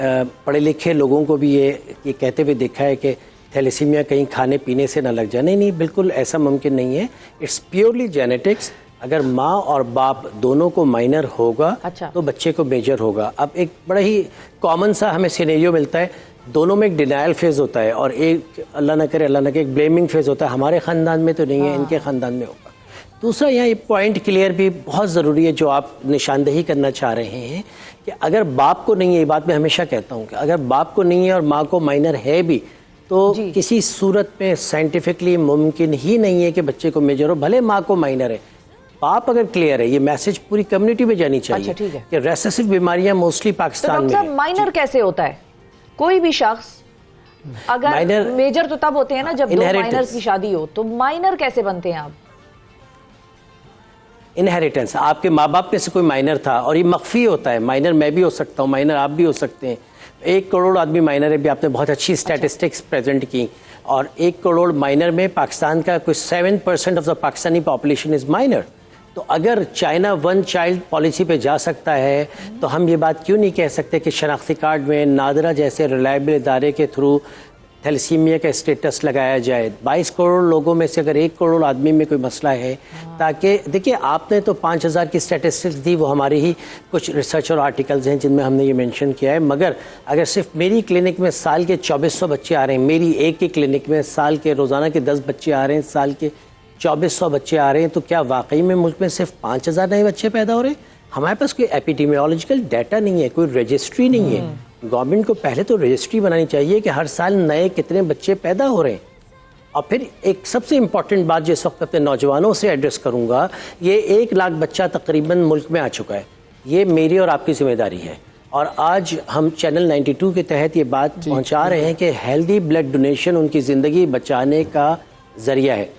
पढ़े लिखे लोगों को भी ये कहते हुए देखा है कि थैलेसीमिया कहीं खाने पीने से ना लग जाए। नहीं, बिल्कुल ऐसा मुमकिन नहीं है। It's purely genetics. अगर माँ और बाप दोनों को माइनर होगा तो बच्चे को मेजर होगा। अब एक बड़ा ही कॉमन सा हमें सिनेरियो मिलता है, दोनों में एक डिनायल फेज़ होता है और एक अल्लाह ना करे एक ब्लेमिंग फेज़ होता है। हमारे ख़ानदान में तो नहीं है, इनके ख़ानदान में होगा। दूसरा, यहाँ ये पॉइंट क्लियर भी बहुत ज़रूरी है जो आप निशानदेही करना चाह रहे हैं कि अगर बाप को नहीं है, ये बात मैं हमेशा कहता हूँ कि अगर बाप को नहीं है और माँ को माइनर है भी, तो किसी सूरत में साइंटिफिकली मुमकिन ही नहीं है कि बच्चे को मेजर हो, भले माँ को माइनर है। बाप अगर क्लियर है, ये मैसेज पूरी कम्युनिटी में जानी चाहिए। अच्छा, ठीक है। कि रेसेसिव बीमारियां मोस्टली पाकिस्तान में है। माइनर कैसे होता है? कोई भी शख्स अगर मेजर तो तब होते हैं ना जब दो माइनर्स की शादी हो, तो माइनर कैसे बनते हैं आप? इनहेरिटेंस, आपके माँ बाप में से कोई माइनर था और ये मख्फी होता है। माइनर मैं भी हो सकता हूँ, माइनर आप भी हो सकते हैं। 1 करोड़ आदमी माइनर है भी, आपने बहुत अच्छी स्टैटिस्टिक्स प्रेजेंट की। और 1 करोड़ माइनर में पाकिस्तान का कुछ 7% of the Pakistani population is minor. तो अगर चाइना 1 चाइल्ड पॉलिसी पे जा सकता है, तो हम ये बात क्यों नहीं कह सकते कि शनाख्ती कार्ड में नादरा जैसे रिलायबल इदारे के थ्रू थैलेसीमिया का स्टेटस लगाया जाए। 22 करोड़ लोगों में से अगर 1 करोड़ आदमी में कोई मसला है, ताकि देखिए, आपने तो 5000 की स्टैटिस्टिक्स दी, वो हमारी ही कुछ रिसर्च और आर्टिकल्स हैं जिनमें हमने ये मेंशन किया है। मगर अगर सिर्फ मेरी क्लिनिक में साल के 2400 बच्चे आ रहे हैं, मेरी एक ही क्लिनिक में साल के रोज़ाना के 10 बच्चे आ रहे हैं, साल के 2400 बच्चे आ रहे हैं, तो क्या वाकई में मुल्क में सिर्फ 5000 नए बच्चे पैदा हो रहे हैं? हमारे पास कोई एपिडेमियोलॉजिकल डाटा नहीं है, कोई रजिस्ट्री नहीं है। गवर्नमेंट को पहले तो रजिस्ट्री बनानी चाहिए कि हर साल नए कितने बच्चे पैदा हो रहे हैं। और फिर एक सबसे इम्पॉर्टेंट बात जिस वक्त अपने नौजवानों से एड्रेस करूंगा, ये 1 लाख बच्चा तकरीबन मुल्क में आ चुका है। ये मेरी और आपकी जिम्मेदारी है। और आज हम चैनल 92 के तहत ये बात पहुंचा रहे हैं कि हेल्दी ब्लड डोनेशन उनकी ज़िंदगी बचाने का ज़रिया है।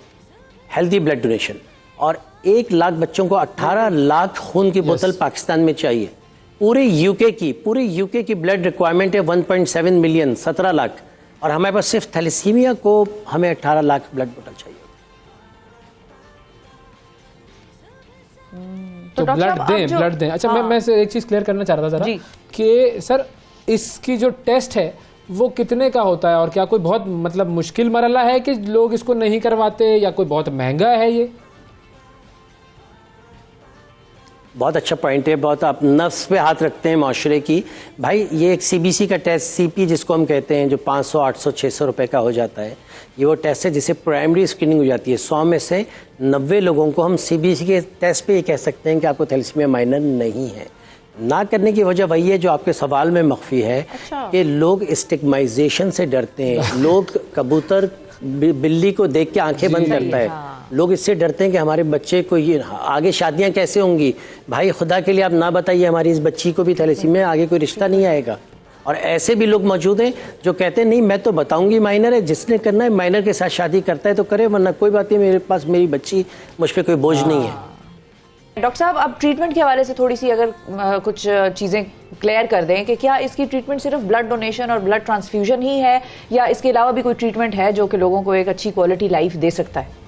Healthy blood donation. और 1 लाख बच्चों को 18 लाख खून की बोतल पाकिस्तान में चाहिए। पूरे यूके की ब्लड रिक्वायरमेंट है 1.7 मिलियन, 17 लाख। और हमारे पास सिर्फ थैलेसीमिया को हमें 18 लाख ब्लड बोतल चाहिए। तो ब्लड दें। अच्छा, मैं से एक चीज़ क्लियर करना चाह रहा था कि सर, इसकी जो टेस्ट है वो कितने का होता है और क्या कोई बहुत मतलब मुश्किल मरला है कि लोग इसको नहीं करवाते, या कोई बहुत महंगा है? ये बहुत अच्छा पॉइंट है। बहुत आप नफ्स पे हाथ रखते हैं माशरे की। भाई, ये एक CBC का टेस्ट, CP जिसको हम कहते हैं, जो 500, 800, 600 रुपए का हो जाता है, ये वो टेस्ट है जिसे प्राइमरी स्क्रीनिंग हो जाती है। 100 में से 90 लोगों को हम CBC के टेस्ट पे ये कह सकते हैं कि आपको थैलेसीमिया माइनर नहीं है। ना करने की वजह वही है जो आपके सवाल में मख्फी है। कि लोग स्टिग्माइजेशन से डरते हैं। लोग कबूतर बिल्ली को देख के आंखें बंद करता है। लोग इससे डरते हैं कि हमारे बच्चे को ये आगे शादियां कैसे होंगी। भाई, खुदा के लिए आप ना बताइए, हमारी इस बच्ची को भी थैलेसीमिया, आगे कोई रिश्ता नहीं आएगा। और ऐसे भी लोग मौजूद हैं जो कहते हैं नहीं, मैं तो बताऊंगी माइनर है, जिसने करना है माइनर के साथ शादी करता है तो करे, वरना कोई बात नहीं, मेरे पास मेरी बच्ची, मुझ पर कोई बोझ नहीं है। डॉक्टर साहब, अब ट्रीटमेंट के हवाले से थोड़ी सी अगर कुछ चीज़ें क्लियर कर दें कि क्या इसकी ट्रीटमेंट सिर्फ ब्लड डोनेशन और ब्लड ट्रांसफ्यूजन ही है, या इसके अलावा भी कोई ट्रीटमेंट है जो कि लोगों को एक अच्छी क्वालिटी लाइफ दे सकता है?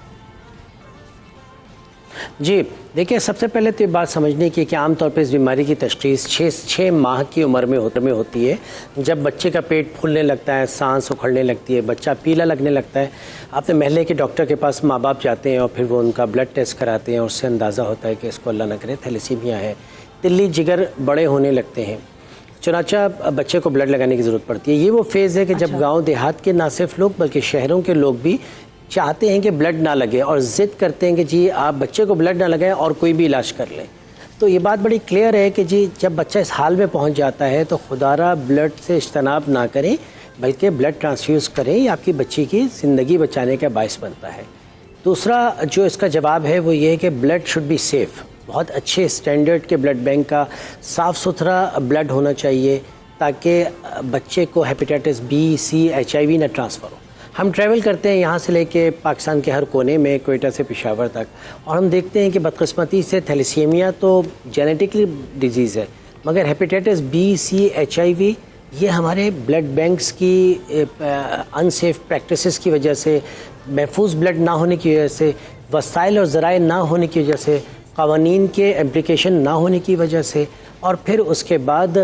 जी देखिए, सबसे पहले तो ये बात समझने की कि आमतौर पर इस बीमारी की तशख़ीस 6 माह की उम्र में होती है। जब बच्चे का पेट फूलने लगता है, सांस उखड़ने लगती है, बच्चा पीला लगने लगता है, अपने महल्ले के डॉक्टर के पास माँ बाप जाते हैं और फिर वो उनका ब्लड टेस्ट कराते हैं और उससे अंदाज़ा होता है कि इसको अल्लाह न करे थैलेसीमिया है। तिल्ली जिगर बड़े होने लगते हैं, चुनाचा बच्चे को ब्लड लगाने की ज़रूरत पड़ती है। ये वो फेज़ है कि जब गाँव देहात के ना सिर्फ लोग बल्कि शहरों के लोग भी चाहते हैं कि ब्लड ना लगे और ज़िद करते हैं कि जी आप बच्चे को ब्लड ना लगाएं और कोई भी इलाज कर लें। तो ये बात बड़ी क्लियर है कि जी जब बच्चा इस हाल में पहुंच जाता है तो खुदारा ब्लड से इज्तनाब ना करें बल्कि ब्लड ट्रांसफ्यूज़ करें। ये आपकी बच्ची की ज़िंदगी बचाने का बायस बनता है। दूसरा जो इसका जवाब है वो ये है कि ब्लड शुड बी सेफ़। बहुत अच्छे स्टैंडर्ड के ब्लड बैंक का साफ़ सुथरा ब्लड होना चाहिए ताकि बच्चे को हेपेटाइटिस बी, सी, HIV ना ट्रांसफ़र हो। हम ट्रैवल करते हैं यहाँ से लेके पाकिस्तान के हर कोने में, कोयटा से पेशावर तक, और हम देखते हैं कि बदकिस्मती से थैलेसीमिया तो जेनेटिकली डिजीज़ है, मगर हेपेटाइटिस बी, सी, HIV ये हमारे ब्लड बैंक्स की अनसेफ प्रैक्टिसेस की वजह से, महफूज ब्लड ना होने की वजह से, वसाइल और ज़राए ना होने की वजह से, क़वानीन के एप्लीकेशन ना होने की वजह से, और फिर उसके बाद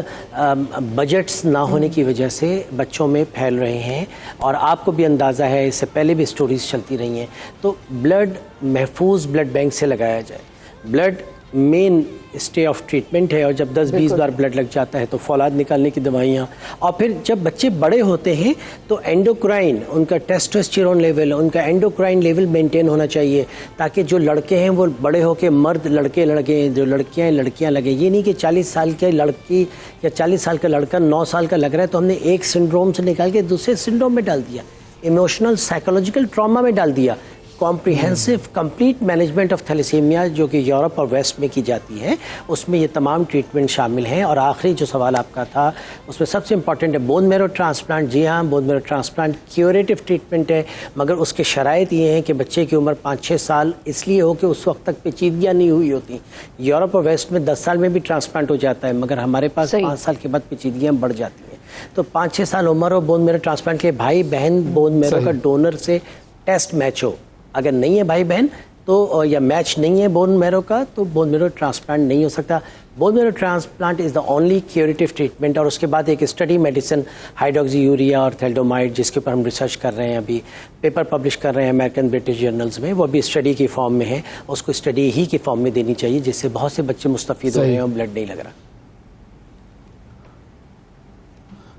बजट्स ना होने की वजह से बच्चों में फैल रहे हैं। और आपको भी अंदाज़ा है, इससे पहले भी स्टोरीज़ चलती रही हैं। तो ब्लड महफूज ब्लड बैंक से लगाया जाए। Blood main stay of treatment है और जब 10-20 बार ब्लड लग जाता है तो फौलाद निकालने की दवाइयाँ, और फिर जब बच्चे बड़े होते हैं तो एंडोक्राइन, उनका टेस्टोस्टेरोन लेवल, उनका एंडोक्राइन लेवल मेंटेन होना चाहिए ताकि जो लड़के हैं वो बड़े होकर मर्द लड़के लगें, जो लड़कियाँ लड़कियाँ लगें। ये नहीं कि 40 साल की लड़की या 40 साल का लड़का 9 साल का लग रहा है तो हमने एक सिंड्रोम से निकाल के दूसरे सिंड्रोम में डाल दिया, इमोशनल साइकोलॉजिकल ट्रॉमा में डाल दिया। Comprehensive complete management of thalassaemia जो कि यूरोप और वेस्ट में की जाती है, उसमें ये तमाम ट्रीटमेंट शामिल हैं। और आखिरी जो सवाल आपका था उसमें सबसे इम्पॉर्टेंट है बोन मैरो ट्रांसप्लांट। जी हाँ, bone marrow transplant curative treatment है, मगर उसके शराइत ये हैं कि बच्चे की उम्र 5-6 साल इसलिए हो कि उस वक्त तक पेचीदगियाँ नहीं हुई होती। यूरोप और वेस्ट में 10 साल में भी ट्रांसप्लांट हो जाता है, मगर हमारे पास 5 साल के बाद पेचीदगियाँ बढ़ जाती हैं। तो 5-6 साल उम्र हो, बोन मैरो ट्रांसप्लांट के भाई बहन बोन मैरो का डोनर से टेस्ट मैच हो। अगर नहीं है भाई बहन तो या मैच नहीं है बोन मैरो का तो बोन मैरो ट्रांसप्लांट नहीं हो सकता। Bone marrow transplant is the only curative treatment. और उसके बाद एक स्टडी मेडिसिन हाइड्रोक्सी यूरिया और थैलिडोमाइड, जिसके ऊपर हम रिसर्च कर रहे हैं, अभी पेपर पब्लिश कर रहे हैं अमेरिकन ब्रिटिश जर्नल्स में, वो भी स्टडी की फॉर्म में है। उसको स्टडी ही की फॉर्म में देनी चाहिए जिससे बहुत से बच्चे मुस्तफ़ीद हो रहे हैं और ब्लड नहीं लग रहा।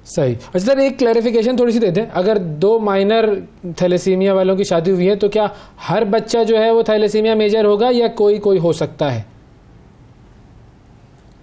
सही। अच्छा सर, एक क्लैरिफिकेशन थोड़ी सी दे दें, अगर 2 माइनर थैलेसीमिया वालों की शादी हुई है तो क्या हर बच्चा जो है वो थैलेसीमिया मेजर होगा या कोई कोई हो सकता है?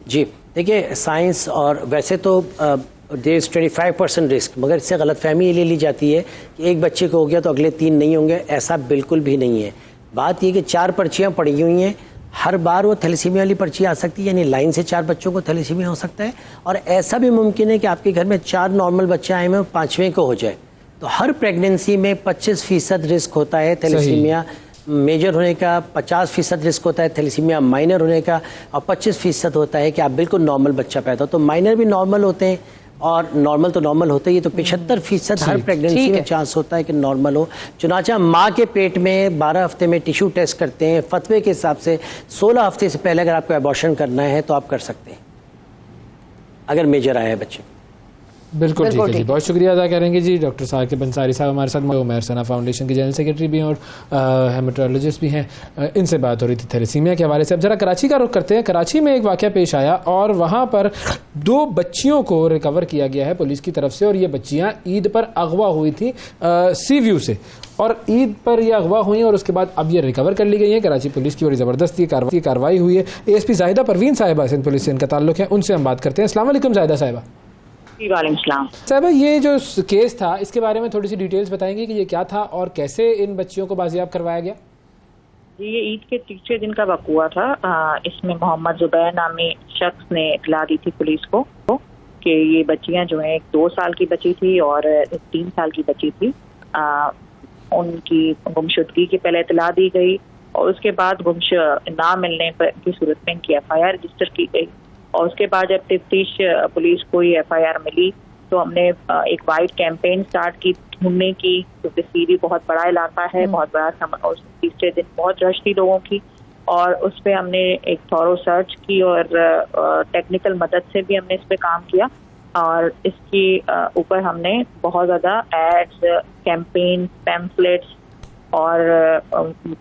जी देखिए, साइंस और वैसे तो देयर इज़ 25% रिस्क, मगर इससे गलतफहमी ले ली जाती है कि एक बच्चे को हो गया तो अगले 3 नहीं होंगे। ऐसा बिल्कुल भी नहीं है। बात यह कि 4 पर्चियाँ पड़ी हुई हैं, हर बार वो थैलेसीमिया वाली पर्ची आ सकती है, यानी लाइन से 4 बच्चों को थैलेसीमिया हो सकता है। और ऐसा भी मुमकिन है कि आपके घर में 4 नॉर्मल बच्चे आए हुए 5वें को हो जाए। तो हर प्रेगनेंसी में 25% रिस्क होता है थैलेसीमिया मेजर होने का, 50% रिस्क होता है थैलेसीमिया माइनर होने का, और 25% होता है कि आप बिल्कुल नॉर्मल बच्चा पैदा हो। तो माइनर भी नॉर्मल होते हैं और नॉर्मल तो नॉर्मल होता ही है। तो 75% हर प्रेगनेंसी में चांस होता है कि नॉर्मल हो। चुनाचा माँ के पेट में 12 हफ्ते में टिश्यू टेस्ट करते हैं। फतवे के हिसाब से 16 हफ्ते से पहले अगर आपको एबॉर्शन करना है तो आप कर सकते हैं अगर मेजर आया है बच्चे। बिल्कुल ठीक है जी, बहुत शुक्रिया अदा करेंगे जी। डॉक्टर साकिब अंसारी साहब हमारे साथ, उमैर सना फाउंडेशन के जनरल सेक्रेटरी भी हैं और हेमेटोलॉजिस्ट भी हैं। इनसे बात हो रही थी थैलेसीमिया के हवाले से। अब जरा कराची का रुख करते हैं। कराची में एक वाक़या पेश आया और वहाँ पर 2 बच्चियों को रिकवर किया गया है पुलिस की तरफ से, और ये बच्चियाँ ईद पर अगवा हुई थी सी व्यू से, और ईद पर यह अगवा हुई और उसके बाद अब ये रिकवर कर ली गई है। कराची पुलिस की बड़ी ज़बरदस्त कार्रवाई हुई है। ASP जाहिदा परवीन साहिबा सिंध पुलिस से इनका ताल्लुक है, उनसे हम बात करते हैं। अस्सलाम वालेकुम जाहिदा साहिबा। साहिबा, ये जो केस था इसके बारे में थोड़ी सी डिटेल्स बताएंगे कि ये क्या था और कैसे इन बच्चियों को बाजियाब करवाया गया? जी, ये ईद के तीसरे दिन का वक़ुआ था। इसमें मोहम्मद जुबैर नामी शख्स ने इत्तला दी थी पुलिस को कि ये बच्चियां जो हैं, एक 2 साल की बच्ची थी और एक 3 साल की बच्ची थी, उनकी गुमशुदगी की पहले इत्तला दी गई और उसके बाद गुमश ना मिलने की सूरत में इनकी FIR रजिस्टर की गई। और उसके बाद जब तफ्तीश पुलिस को ये FIR मिली तो हमने एक वाइड कैंपेन स्टार्ट की ढूंढने की, क्योंकि सीरी बहुत बड़ा इलाका है, बहुत बड़ा। और तीसरे दिन बहुत रश थी लोगों की, और उस पर हमने एक थॉरो सर्च की और टेक्निकल मदद से भी हमने इस पे काम किया और इसके ऊपर हमने बहुत ज़्यादा एड्स, कैंपेन, पैम्फलेट्स और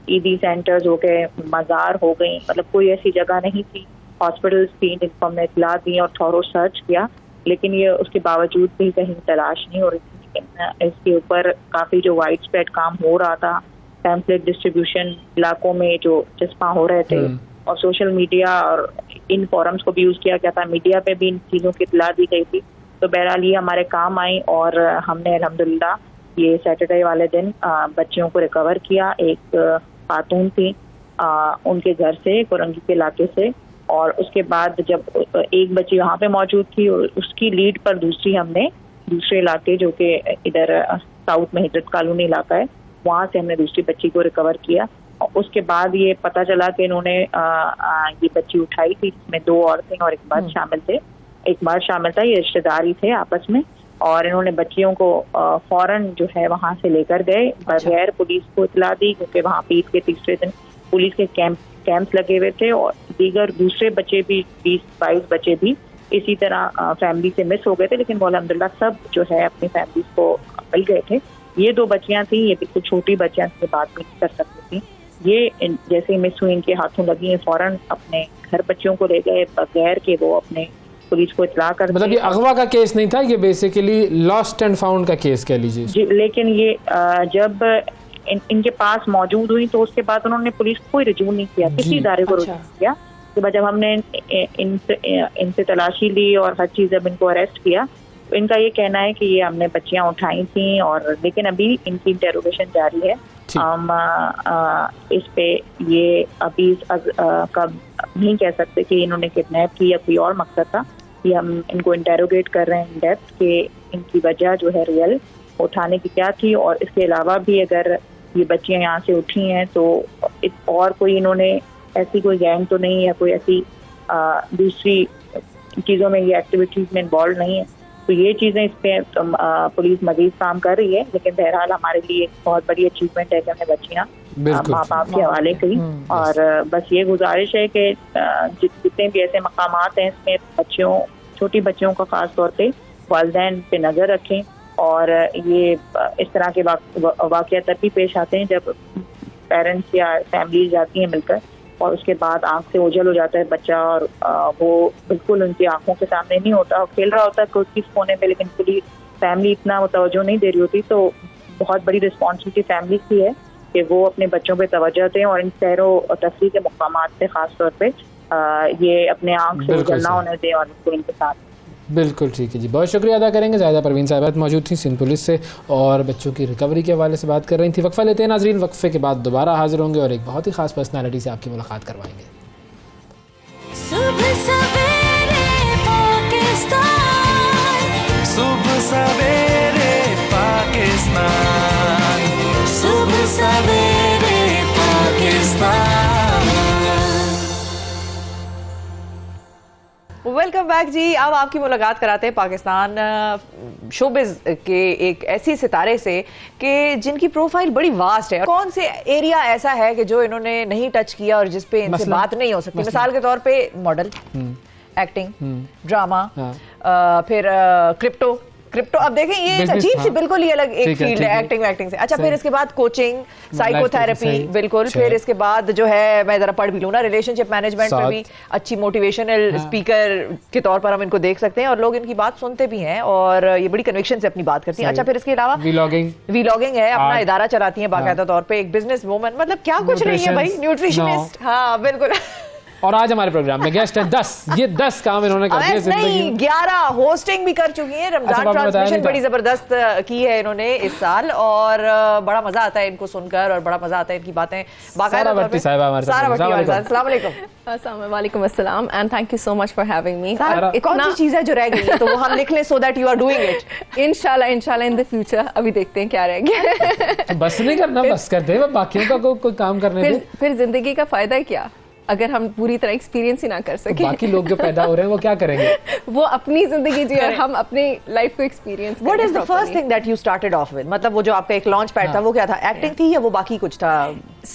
ईदी सेंटर्स हो गए, मज़ार हो गई, मतलब कोई ऐसी जगह नहीं थी, हॉस्पिटल्स थी जिनको हमने इतला दी और थॉरो सर्च किया, लेकिन ये उसके बावजूद भी कहीं तलाश नहीं हो रही थी। लेकिन इसके ऊपर काफ़ी जो वाइड स्प्रेड काम हो रहा था, पैम्फलेट डिस्ट्रीब्यूशन इलाकों में जो चस्पा हो रहे थे और सोशल मीडिया और इन फोरम्स को भी यूज़ किया गया था, मीडिया पे भी इन चीज़ों की इतला दी गई थी। तो बहरहाल ये हमारे काम आई और हमने अल्हम्दुलिल्लाह ये सैटरडे वाले दिन बच्चियों को रिकवर किया। एक खातून थी उनके घर से, कोरंगी के इलाके से, और उसके बाद जब एक बच्ची वहाँ पे मौजूद थी उसकी लीड पर दूसरे इलाके जो कि इधर साउथ में हिजरत कॉलोनी इलाका है, वहाँ से हमने दूसरी बच्ची को रिकवर किया। और उसके बाद ये पता चला कि इन्होंने ये बच्ची उठाई थी, जिसमें 2 औरतें और एक मर्द शामिल थे। एक मर्द शामिल था, ये रिश्तेदार ही थे आपस में, और इन्होंने बच्चियों को फौरन जो है वहाँ से लेकर गए बगैर पुलिस को इतला दी, क्योंकि वहाँ पे ईद के तीसरे दिन पुलिस के कैंप्स लगे हुए थे और दीगर दूसरे बच्चे भी 20-22 बच्चे भी इसी तरह फैमिली से मिस हो गए थे, लेकिन वो अल्हम्दुलिल्लाह सब जो है अपनी फैमिली को मिल गए थे। ये 2 बच्चियां थी, ये बिल्कुल छोटी बच्चियां थी, बात भी नहीं कर सकती थी। ये जैसे ही मिस हुई, इनके हाथों लगी, फौरन अपने घर बच्चियों को ले गए बगैर के वो अपने पुलिस को इतला कर। मतलब ये अगवा का केस नहीं था, ये बेसिकली लॉस्ट एंड फाउंड का केस कह लीजिए जी। लेकिन ये जब इनके पास मौजूद हुई तो उसके बाद उन्होंने पुलिस को कोई रजू नहीं किया, किसी इदारे को रजू नहीं किया। तो जब हमने इनसे तलाशी ली और हर चीज़ जब इनको अरेस्ट किया, तो इनका ये कहना है कि ये हमने बच्चियां उठाई थी, और लेकिन अभी इनकी इंटेरोगेशन जारी है। हम इस पे ये अभी कब नहीं कह सकते कि इन्होंने किडनैप की या कोई और मकसद था। कि हम इनको इंटेरोगेट कर रहे हैं इन डेप्थ कि इनकी वजह जो है रियल उठाने की क्या थी, और इसके अलावा भी अगर ये बच्चियां यहाँ से उठी हैं तो और कोई इन्होंने ऐसी कोई गैंग तो नहीं है, कोई ऐसी दूसरी चीज़ों में ये एक्टिविटीज़ में इन्वॉल्व नहीं है। तो ये चीज़ें इस पे पुलिस मजीद काम कर रही है, लेकिन बहरहाल हमारे लिए एक बहुत बड़ी अचीवमेंट है कि हमने बच्चियाँ माँ बाप के हवाले करी। और बस ये गुजारिश है कि जितने भी ऐसे मकामात हैं इसमें बच्चियों, छोटी बच्चियों का खास तौर पे वालिदैन पे नज़र रखें। और ये इस तरह के वाक़यात तभी पेश आते हैं जब पेरेंट्स या फैमिली जाती हैं मिलकर, और उसके बाद आंख से ओझल हो जाता है बच्चा, और वो बिल्कुल उनकी आंखों के सामने नहीं होता, खेल रहा होता है कोई किस कोने में, लेकिन पूरी फैमिली इतना तवज्जो नहीं दे रही होती। तो बहुत बड़ी रिस्पॉन्सिबिलिटी फैमिली की है कि वो अपने बच्चों पे तवज्जो दें, और इन सैरो और तफरीह के मकामात पे खास तौर पे ये अपने आंख से ओझल ना होने दें और बिल्कुल इनके साथ। बिल्कुल ठीक है जी, बहुत शुक्रिया अदा करेंगे। ज़ाहिदा परवीन साहब मौजूद थी सिंध पुलिस से और बच्चों की रिकवरी के हवाले से बात कर रही थी। वक्फा लेते हैं नाजरीन, वक्फे के बाद दोबारा हाजिर होंगे और एक बहुत ही खास पर्सनालिटी से आपकी मुलाकात करवाएंगे। सुबह सवेरे पाकिस्तान, सुबह सवेरे पाकिस्तान, सुबह सवेरे पाकिस्तान। वेलकम बैक जी। अब आपकी मुलाकात कराते हैं पाकिस्तान शोबिज के एक ऐसी सितारे से कि जिनकी प्रोफाइल बड़ी वास्ट है। कौन से एरिया ऐसा है कि जो इन्होंने नहीं टच किया और जिस पे इनसे बात नहीं हो सकती? मिसाल के तौर पे मॉडल, एक्टिंग, ड्रामा, फिर क्रिप्टो। अब देखें ये अजीब सी बिल्कुल ही अलग एक फील्ड है एक्टिंग से। अच्छा, फिर इसके बाद कोचिंग, साइकोथेरेपी, बिल्कुल। फिर इसके बाद जो है मैं जरा पढ़ भी लूँ ना, रिलेशनशिप मैनेजमेंट में भी अच्छी मोटिवेशनल स्पीकर के तौर पर हम इनको देख सकते हैं और लोग इनकी बात सुनते भी हैं और ये बड़ी कन्विक्शन से अपनी बात करती हैं। अच्छा, फिर इसके अलावा वीलॉगिंग है, अपना इदारा चलाती है बाकायदा तौर पे, एक बिजनेस वूमन, मतलब क्या कुछ नहीं है भाई, न्यूट्रिशनिस्ट। हाँ बिल्कुल। और आज हमारे प्रोग्राम में गेस्ट है 10, ये 10 काम इन्होंने कर दिए जिंदगी में। 11 होस्टिंग भी कर चुकी हैं, रमजान ट्रांसमिशन बड़ी जबरदस्त की है इन्होंने इस साल, और बड़ा मजा आता है इनको सुनकर और बड़ा मजा आता है इनकी बातें बाकायदा तौर पे। वालेकुम अस्सलाम and thank you so much for having me. कौन सी चीज है जो रह गई है तो वो हम लिख लें so that you are doing it. इंशाल्लाह इन द फ्यूचर, अभी देखते हैं क्या रह गया। बस नहीं करना, बस कर दे, बाकियों का कोई काम करने दे। फिर जिंदगी का फायदा क्या अगर हम पूरी तरह एक्सपीरियंस ही ना कर तो सके बाकी लोग जो पैदा हो रहे हैं वो क्या करेंगे? वो अपनी जिंदगी जी और हम अपनी लाइफ को experience What is the first thing that you started off with? मतलब वो जो आपका एक लॉन्च पैड था वो क्या था? एक्टिंग थी या वो बाकी कुछ था?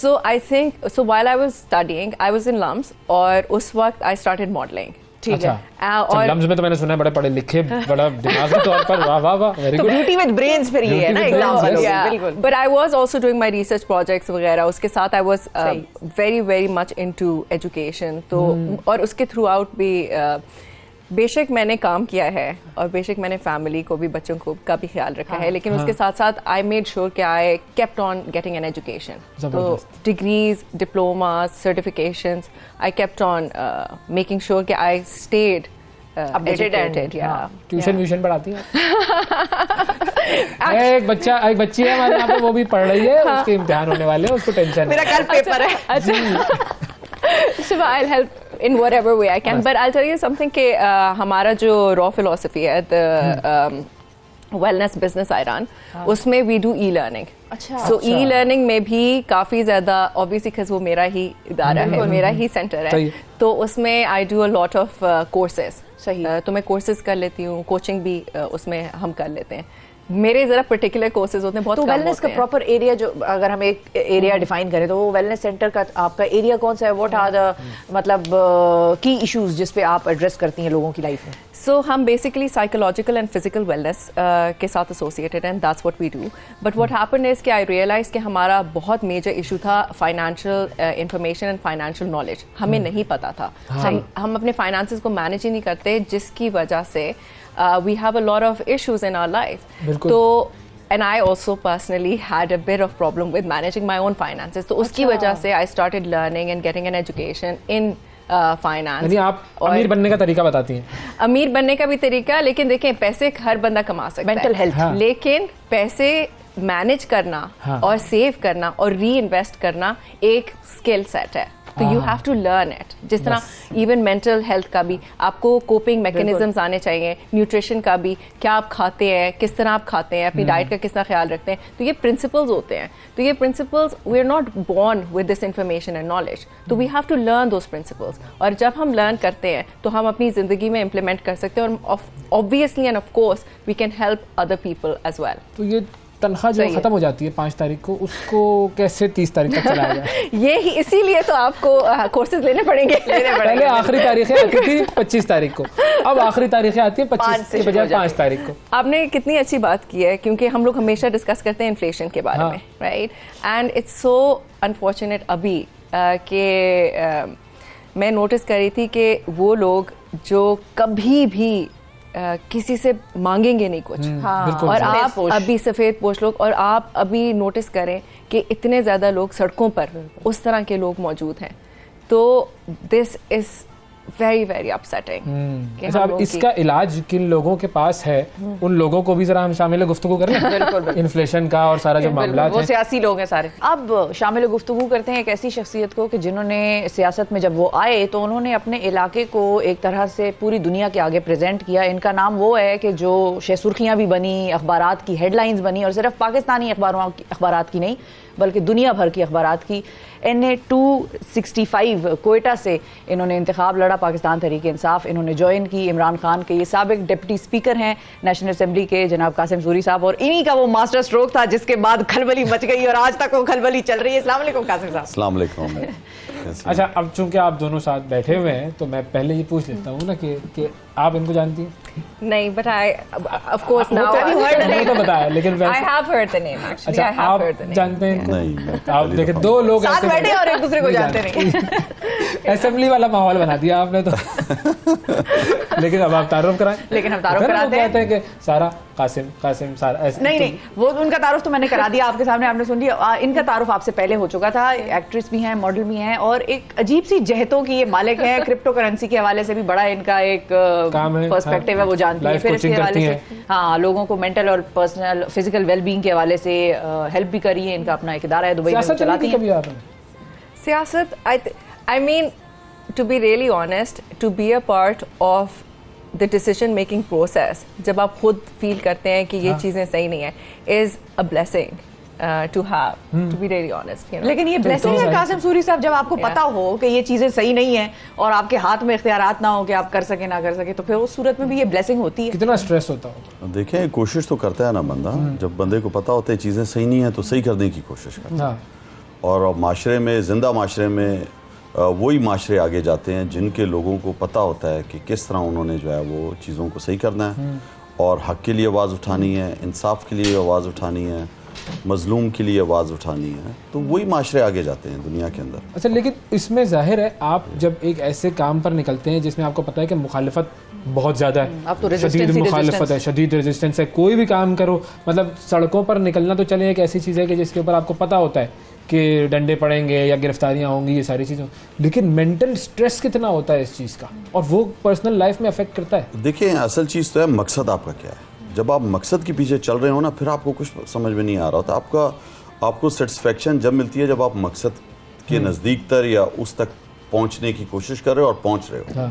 So I think so while I was studying I was in LUMS और उस वक्त I started modeling. ठीक है। और लम्स में तो मैंने सुना है बड़े पढ़े लिखे, बड़ा दिमागी तौर पर, वाह वाह वाह, वेरी तो गुड। ब्यूटी विद ब्रेन्स फिर ये है ना एग्जांपल। बिल्कुल। But I was also doing my research projects वगैरह, उसके साथ I was very much into education, तो और उसके throughout भी बेशक मैंने काम किया है और बेशक मैंने फैमिली को भी, बच्चों को का भी ख्याल रखा है, लेकिन उसके साथ साथ आई मेड श्योर कि I kept on getting an education. तो degrees, diplomas, certifications, I kept on making sure कि आई स्टेड अपडेटेड। ट्यूशन व्यूशन पढ़ाती हैं? एक बच्ची है हमारे यहाँ पे, वो भी पढ़ रही है, उसके इम्तिहान होने वाले हैं, उसको टेंशन मेरा कल पेपर है। So I'll help in whatever way I can. But I'll tell you something कि हमारा जो raw philosophy है, the wellness business I run, उसमें we do e-learning. अच्छा। So e-learning में भी काफ़ी ज़्यादा obviously because वो मेरा ही इदारा है, मेरा ही सेंटर है, तो उसमें I do a lot of courses. सही। तो मैं courses कर लेती हूँ, coaching भी उसमें हम कर लेते हैं। मेरे जरा पर्टिकुलर कोर्सेज होते हैं बहुत। तो कम वेलनेस का होते हैं। प्रॉपर एरिया जो अगर हम एक एरिया डिफाइन करें तो वो वेलनेस सेंटर का आपका एरिया कौन सा है? व्हाट आर द मतलब की इश्यूज जिस पे आप एड्रेस करती हैं लोगों की लाइफ में? सो हम basically psychological and physical wellness के साथ associated and that's what we do. But what happened is कि आई रियलाइज कि हमारा बहुत मेजर इशू था financial information and financial knowledge. हमें नहीं पता था, हम अपने फाइनेंसेस को मैनेज ही नहीं करते, जिसकी वजह से we have a lot of issues in our life. तो and I also personally had a bit of problem with managing my own finances. तो उसकी वजह से I started learning and getting an education in finance. यानी आप अमीर बनने का तरीका बताती हैं? अमीर बनने का भी तरीका, लेकिन देखें पैसे हर बंदा कमा सकता है, मेंटल हेल्थ, लेकिन पैसे मैनेज करना और सेव करना और री इन्वेस्ट करना एक स्किल सेट है, तो you have to learn it. जिस तरह इवन मेंटल हेल्थ का भी आपको कोपिंग मैकेनिज्म्स आने चाहिए, न्यूट्रिशन का भी, क्या आप खाते हैं, किस तरह आप खाते हैं, अपनी डाइट का किस तरह ख्याल रखते हैं, तो ये प्रिंसिपल्स होते हैं। तो ये principles we are not born with this information and knowledge, तो we have to learn those principles, और जब हम लर्न करते हैं तो हम अपनी ज़िंदगी में इम्प्लीमेंट कर सकते हैं, और obviously and of course we can help other people as well. तो ये तनख्वाह जो खत्म हो जाती है 5 तारीख को, उसको कैसे 30 तारीख तक चलाया जाए? ये ही इसीलिए तो आपको कोर्सेज लेने पड़ेंगे। पहले आखिरी तारीखें आती थी 25 तारीख को, अब आखिरी तारीखें आती है 25 के बजाय 5 तारीख को। आपने कितनी अच्छी बात की है, क्योंकि हम लोग हमेशा डिस्कस करते हैं इन्फ्लेशन के बारे में, right? And it's so unfortunate अभी कि मैं नोटिस कर रही थी कि वो लोग जो कभी भी किसी से मांगेंगे नहीं कुछ, और आप अभी सफ़ेद पोश लोग, और आप अभी नोटिस करें कि इतने ज़्यादा लोग सड़कों पर उस तरह के लोग मौजूद हैं, तो this is very very upsetting. अच्छा, अब इसका इलाज किन लोगों के पास है, उन लोगों को भी जरा हम शामिल गुफ्तगू करें। बिल्कुल। इन्फ्लेशन का और सारा जो मामला वो सियासी लोग हैं सारे। अब शामिल गुफ्तगू करते हैं एक ऐसी शख्सियत को कि जिन्होंने सियासत में जब वो आए तो उन्होंने अपने इलाके को एक तरह से पूरी दुनिया के आगे प्रेजेंट किया। इनका नाम वो है कि जो सुर्खियाँ भी बनी, अखबारात की हेडलाइंस बनी, और सिर्फ पाकिस्तानी अखबारात की नहीं बल्कि दुनिया भर की अखबारात की। NA-265 कोयटा से इन्होंने इंतखाब लड़ा, पाकिस्तान तहरीक इंसाफ इन्होंने ज्वाइन की। इमरान खान के ये साबिक डिप्टी स्पीकर हैं नेशनल असेंबली के जनाब कासिम सूरी साहब, और इन्हीं का वो मास्टर स्ट्रोक था जिसके बाद खलबली मच गई और आज तक वो खलबली चल रही है। अस्सलाम वालेकुम कासिम साहब। अस्सलाम वालेकुम। अच्छा, अब चूंकि आप दोनों साथ बैठे हुए हैं तो मैं पहले ये पूछ लेता हूँ ना कि आप इनको जानती हैं? नहीं, but I of course now तो बताया, लेकिन I have heard the name actually. अच्छा, I have आप heard the name. जानते हैं? नहीं, आप देखें, 2 लोग साथ ऐसे बैठे और एक दूसरे को जानते नहीं। असेंबली वाला माहौल बना दिया आपने तो। लेकिन अब आप तारुफ कराएं। लेकिन हम तारुफ कराते हैं कि सारा कासिम कासिम सारा ऐसे। नहीं, वो उनका तारुफ तो मैंने करा दिया आपके सामने, आपने सुन लिया। इनका तारुफ आपसे पहले हो चुका था। एक्ट्रेस भी हैं, मॉडल भी हैं, और एक अजीब सी जहतों की ये मालिक है। क्रिप्टो करेंसी के हवाले से भी बड़ा इनका एक पर्सपेक्टिव है, वो जानती है। फिर इसके हवाले से लोगों को मेंटल और पर्सनल फिजिकल वेलबींग के हवाले से हेल्प भी करी है। इनका अपना एक इदारा है दुबई में, चलाती है सियासत। I mean, to be really honest, to be a part of the decision making process, जब आप खुद फील करते हैं कि ये चीज़ें सही नहीं है, is a blessing, to have, to be really honest. You know? लेकिन ये ब्लेसिंग है कासिम सूरी साहब, जब आपको पता हो कि ये चीजें सही नहीं है और आपके हाथ में इख्तियारात ना हो कि आप कर सके ना कर सके, तो फिर उस सूरत में भी ये ब्लेसिंग होती है। कितना स्ट्रेस होता होगा? देखें, कोशिश तो करता है ना बंदा, जब बंदे को पता होता है चीज़ें सही नहीं है तो सही करने की कोशिश करता है। और माशरे में, जिंदा माशरे में वही माशरे आगे जाते हैं जिनके लोगों को पता होता है कि किस तरह उन्होंने जो है वो चीज़ों को सही करना है और हक़ के लिए आवाज़ उठानी है, इंसाफ के लिए आवाज़ उठानी है, मजलूम के लिए आवाज़ उठानी है, तो वही माशरे आगे जाते हैं दुनिया के अंदर। अच्छा, लेकिन इसमें जाहिर है आप जब एक ऐसे काम पर निकलते हैं जिसमें आपको पता है कि मुखालिफत बहुत ज़्यादा है, अब तो शदीद मुखालिफत है, शदीद रेजिस्टेंस है, कोई भी काम करो, मतलब सड़कों पर निकलना तो चले एक ऐसी चीज़ है कि जिसके ऊपर आपको पता होता है कि डंडे पड़ेंगे या गिरफ्तारियां होंगी, ये सारी चीज़ें, लेकिन मेंटल स्ट्रेस कितना होता है इस चीज़ का, और वो पर्सनल लाइफ में अफेक्ट करता है। देखिए, असल चीज़ तो है मकसद आपका क्या है। जब आप मकसद के पीछे चल रहे हो ना, फिर आपको कुछ समझ में नहीं आ रहा होता। आपको सेटिस्फेक्शन जब मिलती है जब आप मकसद के नज़दीक तर या उस तक पहुंचने की कोशिश कर रहे हो और पहुंच रहे हो।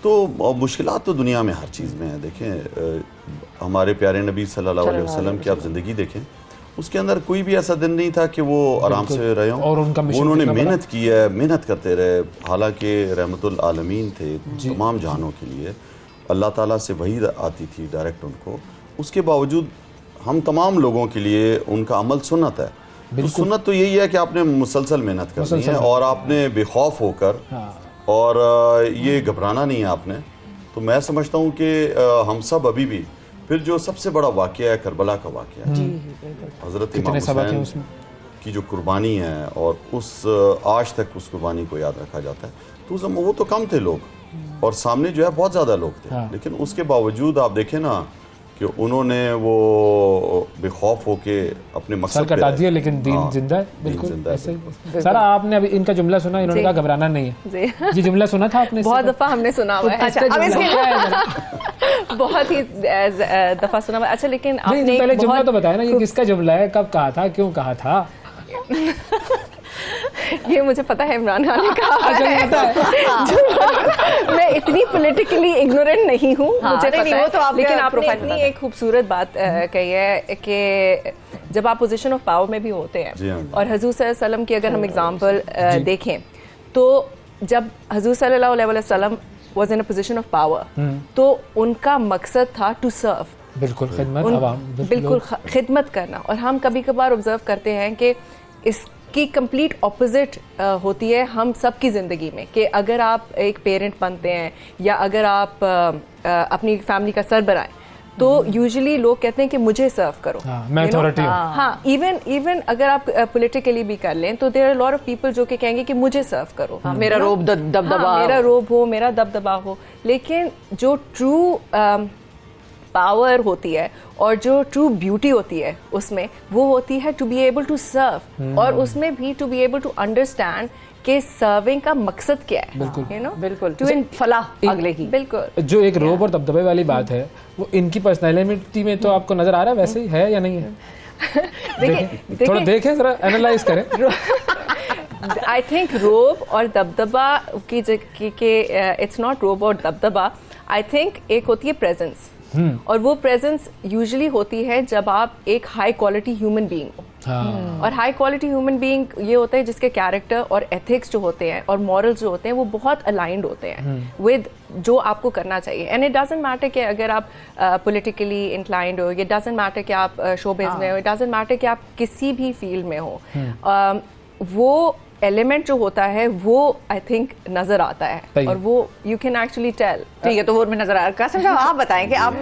तो मुश्किलात तो दुनिया में हर चीज़ में है। देखें, हमारे प्यारे नबी सल्लल्लाहु अलैहि वसल्लम की आप ज़िंदगी देखें, उसके अंदर कोई भी ऐसा दिन नहीं था कि वो आराम से रहे हों, और उन्होंने मेहनत की है, मेहनत करते रहे। हालांकि रहमतुल आलमीन थे तमाम जहानों के लिए, अल्लाह ताला से वही आती थी डायरेक्ट उनको, उसके बावजूद हम तमाम लोगों के लिए उनका अमल सुन्नत है। तो सुन्नत तो यही है कि आपने मुसलसल मेहनत करनी है और आपने बेखौफ होकर और ये घबराना नहीं है आपने। तो मैं समझता हूँ कि हम सब अभी भी, फिर जो सबसे बड़ा वाक़या है करबला का वाक़या, हज़रत इमाम हुसैन की जो कुर्बानी है और उस आज तक उस कुर्बानी को याद रखा जाता है। तो वो तो कम थे लोग और सामने जो है बहुत ज़्यादा लोग थे, लेकिन उसके बावजूद आप देखें ना कि उन्होंने वो बेखौफ होके अपने मकसद सर कटा दिया, लेकिन दीन जिंदा है। बिल्कुल ऐसे ही। सारा आपने अभी इनका जुमला सुना, इन्होंने कहा घबराना नहीं है, ये जुमला सुना था आपने? बहुत दफा हमने सुना हुआ है। अच्छा, बहुत ही दफा सुना हुआ है। अच्छा, लेकिन आपने पहले जुमला तो बताया ना, ये किसका जुमला है, कब कहा था, क्यों कहा था? ये मुझे पता है, इमरान खान ने कहा है। मैं इतनी पॉलिटिकली इग्नोरेंट नहीं हूँ, मुझे पता है, तो लेकिन आपने इतनी एक खूबसूरत बात कही है कि जब आप पोजीशन ऑफ पावर में भी होते हैं, और हुजूर सल्लल्लाहु अलैहि वसल्लम की अगर हम एग्जांपल देखें, तो जब हुजूर सल्लल्लाहु अलैहि वसल्लम was in a position of power, तो उनका मकसद था टू सर्व, बिल्कुल खिदमत, बिल्कुल खिदमत करना। और हम कभी कभार ऑब्जर्व करते हैं कि इसकी कंप्लीट ऑपोजिट होती है हम सब की ज़िंदगी में, कि अगर आप एक पेरेंट बनते हैं या अगर आप अपनी फैमिली का सरबराह हैं, तो यूजुअली लोग कहते हैं कि मुझे सर्व करो, मैं अथॉरिटी हूं। हाँ, इवन अगर आप पॉलिटिकली भी कर लें, तो there are lot of people जो कि कहेंगे कि मुझे सर्व करो, मेरा रोब दबदबा, मेरा रोब हो, मेरा दबदबा हो। लेकिन जो ट्रू पावर होती है और जो ट्रू ब्यूटी होती है उसमें, वो होती है to be able to serve, और उसमें भी to be able to understand कि सर्विंग का मकसद क्या है। बिल्कुल, यू नो, बिल्कुल, टू फलाह अगले की। बिल्कुल, जो एक रोब और दबदबे वाली बात है, वो इनकी पर्सनैलिटी में तो आपको नजर आ रहा है, वैसे ही है या नहीं है? देखिए, थोड़ा देखें, जरा एनालाइज करें। आई थिंक रोब और दबदबा की इट्स नॉट रोब और दबदबा, आई थिंक एक होती है प्रेजेंस, और वो प्रेजेंस यूजुअली होती है जब आप एक हाई क्वालिटी ह्यूमन बीइंग हो। और हाई क्वालिटी ह्यूमन बीइंग ये होता है जिसके कैरेक्टर और एथिक्स जो होते हैं और मॉरल्स जो होते हैं वो बहुत अलाइंड होते हैं विद जो आपको करना चाहिए। एंड इट डजंट मैटर कि अगर आप पॉलिटिकली इंक्लाइंड हो, इट डजंट मैटर कि आप शोबिज़ में हो, इट डजंट मैटर कि आप किसी भी फील्ड में हो, वो एलिमेंट जो होता है वो आई थिंक नजर आता है, और वो यू कैन एक्चुअली टेल। ठीक है, तो वो में नजर आ रहा है। कासिम साहब, आप बताएं कि आप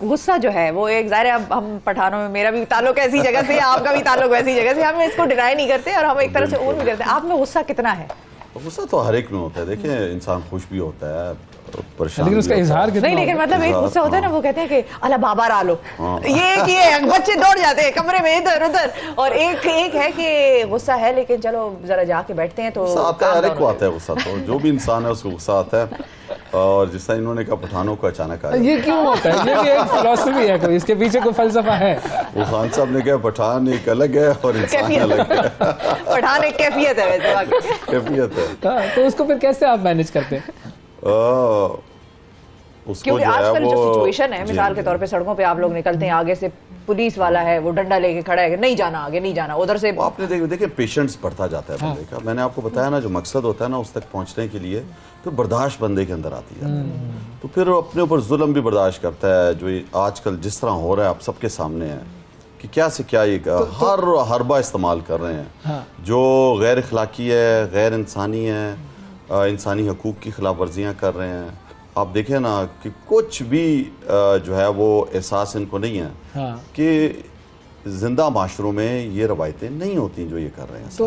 गुस्सा जो है वो एक ज़ाहिर है, अब हम पठानों में, मेरा भी ताल्लुक ऐसी जगह से, आपका भी ताल्लुक ऐसी जगह से, हम इसको डिनाई नहीं करते और हम एक तरह से ओन भी करते हैं। आप में गुस्सा कितना है? गुस्सा तो हर एक में होता है। देखिए, इंसान खुश भी होता है, परेशान, लेकिन उसका इजहार नहीं, लेकिन मतलब एक गुस्सा होता है ना, वो कहते हैं कि अल्लाह बाबा रा लो, ये बच्चे दौड़ जाते हैं कमरे में इधर उधर, और एक है कि गुस्सा है लेकिन चलो जरा जाके बैठते हैं तो आता है, हर एक को आता है गुस्सा। तो जो भी इंसान है उसको गुस्सा आता है, और जिस तरह इन्होंने कहा पठानों को अचानक आया, ये क्यों होता है? ये भी एक फिलॉसफी है, कोई इसके पीछे कोई फलसफा है। वो खान साहब ने कहा पठान एक अलग है और इंसान अलग है। पठान एक कैफियत है, वैसे कैफियत है। तो उसको फिर कैसे आप मैनेज करते हैं? उसको क्योंकि जो है आजकल जो वो सिचुएशन है, जी, मिसाल के जी। तौर पे सड़कों पे आप लोग निकलते हैं, आगे से पुलिस वाला है, वो डंडा लेके खड़ा है कि नहीं जाना, आगे नहीं जाना, उधर से वो आपने देखिए पेशेंस बढ़ता जाता है बंदे का। मैंने आपको बताया ना, जो मकसद होता है ना उस तक पहुंचने के लिए, तो बर्दाश्त बंदे के अंदर आती है, तो फिर वो अपने ऊपर जुल्म भी बर्दाश्त करता है। जो ये आजकल जिस तरह हो रहा है आप सबके सामने है कि क्या से क्या ये हर हरबा इस्तेमाल कर रहे हैं, जो गैर अखलाकी है, गैर इंसानी है, इंसानी हकूक़ की खिलाफ वर्जियाँ कर रहे हैं। आप देखें ना कि कुछ भी जो है वो एहसास इनको नहीं है कि जिंदा माशरों में ये रवायतें नहीं होती जो ये कर रहे हैं। तो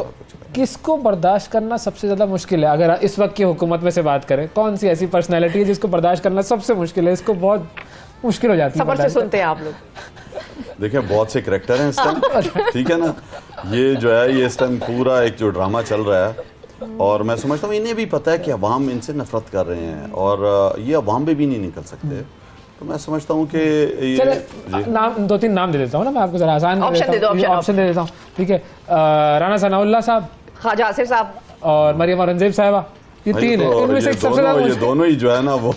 किसको बर्दाश्त करना सबसे ज़्यादा मुश्किल है? अगर इस वक्त की हुकूमत में से बात करें, कौन सी ऐसी पर्सनैलिटी है जिसको बर्दाश्त करना सबसे मुश्किल है? इसको बहुत मुश्किल हो जाती है। सबर से सुनते हैं आप लोग। देखिए बहुत से करैक्टर हैं इस टाइम, ठीक है ना, ये जो है ये इस टाइम पूरा एक जो ड्रामा चल रहा है, और मैं समझता हूँ इन्हें भी पता है कि अवाम इनसे नफरत कर रहे हैं और ये अवाम पे भी नहीं निकल सकते। तो मैं समझता हूँ कि ये नाम 2-3 नाम दे देता हूँ ना मैं आपको, जरा आसान ऑप्शन दे देता हूँ। ठीक है, राना सनाउल्लाह साहब, ख्वाजा आसिफ साहब और मरियम औरंगजेब साहिबा, ये 3 है। इनमें से सबसे ज्यादा ये दोनों ही जो है ना वो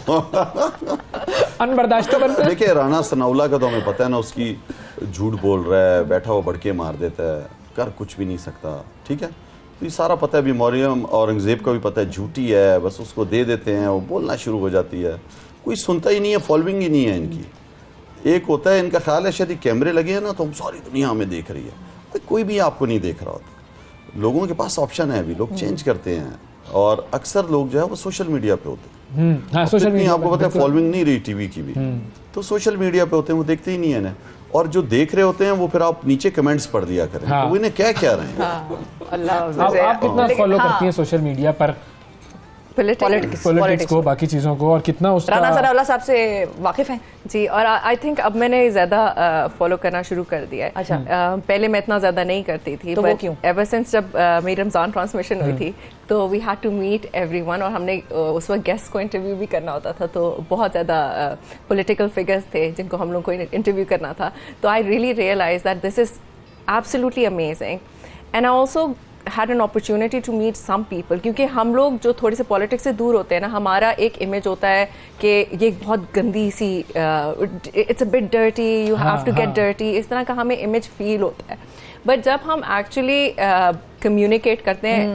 अनबर्दाश्त बनते हैं। देखिए राना सनाउल्लाह का तो हमें पता है ना, उसकी झूठ बोल रहा है, बैठा हुआ भड़के मार देता है, कर कुछ भी नहीं सकता, ठीक है। तो ये सारा पता है भी, मरियम औरंगजेब का भी पता है झूठी है, बस उसको दे देते हैं, वो बोलना शुरू हो जाती है, कोई सुनता ही नहीं है, फॉलोइंग ही नहीं है इनकी। एक होता है इनका ख्याल है शायद कैमरे लगे हैं ना तो हम सारी दुनिया हमें देख रही है, कोई भी आपको नहीं देख रहा होता। लोगों के पास ऑप्शन है, अभी लोग चेंज करते हैं, और अक्सर लोग जो है वो सोशल मीडिया पे होते हैं। सोशल मीडिया आपको पता है फॉलोइंग नहीं रही टीवी की भी, तो सोशल मीडिया पे होते हैं, वो देखते ही नहीं है ना, और जो देख रहे होते हैं वो फिर आप नीचे कमेंट्स पढ़ दिया करें, तो वो इन्हें क्या कह रहे हैं। अल्लाह आप कितना फॉलो करती हैं सोशल मीडिया पर पॉलिटिक्स को, बाकी चीज़ों को, और कितना उसका? राना सनाउल्लाह साहब से वाकिफ हैं जी, और आई थिंक अब मैंने ज़्यादा फॉलो करना शुरू कर दिया है। अच्छा। पहले मैं इतना ज़्यादा नहीं करती थी, तो वो क्यों? एवर सिंस जब मेरी रमज़ान ट्रांसमिशन हुई थी तो we had to meet everyone, और हमने उस वक्त गेस्ट को इंटरव्यू भी करना होता था, तो बहुत ज़्यादा पॉलिटिकल फिगर्स थे जिनको हम लोग को इंटरव्यू करना था। तो I really realize that this is absolutely amazing, and I also had an opportunity to meet some people, क्योंकि हम लोग जो थोड़े से पॉलिटिक्स से दूर होते हैं ना, हमारा एक इमेज होता है कि ये बहुत गंदी सी, it's a bit dirty, you have to get dirty, इस तरह का हमें इमेज फील होता है। बट जब हम एक्चुअली कम्युनिकेट करते हैं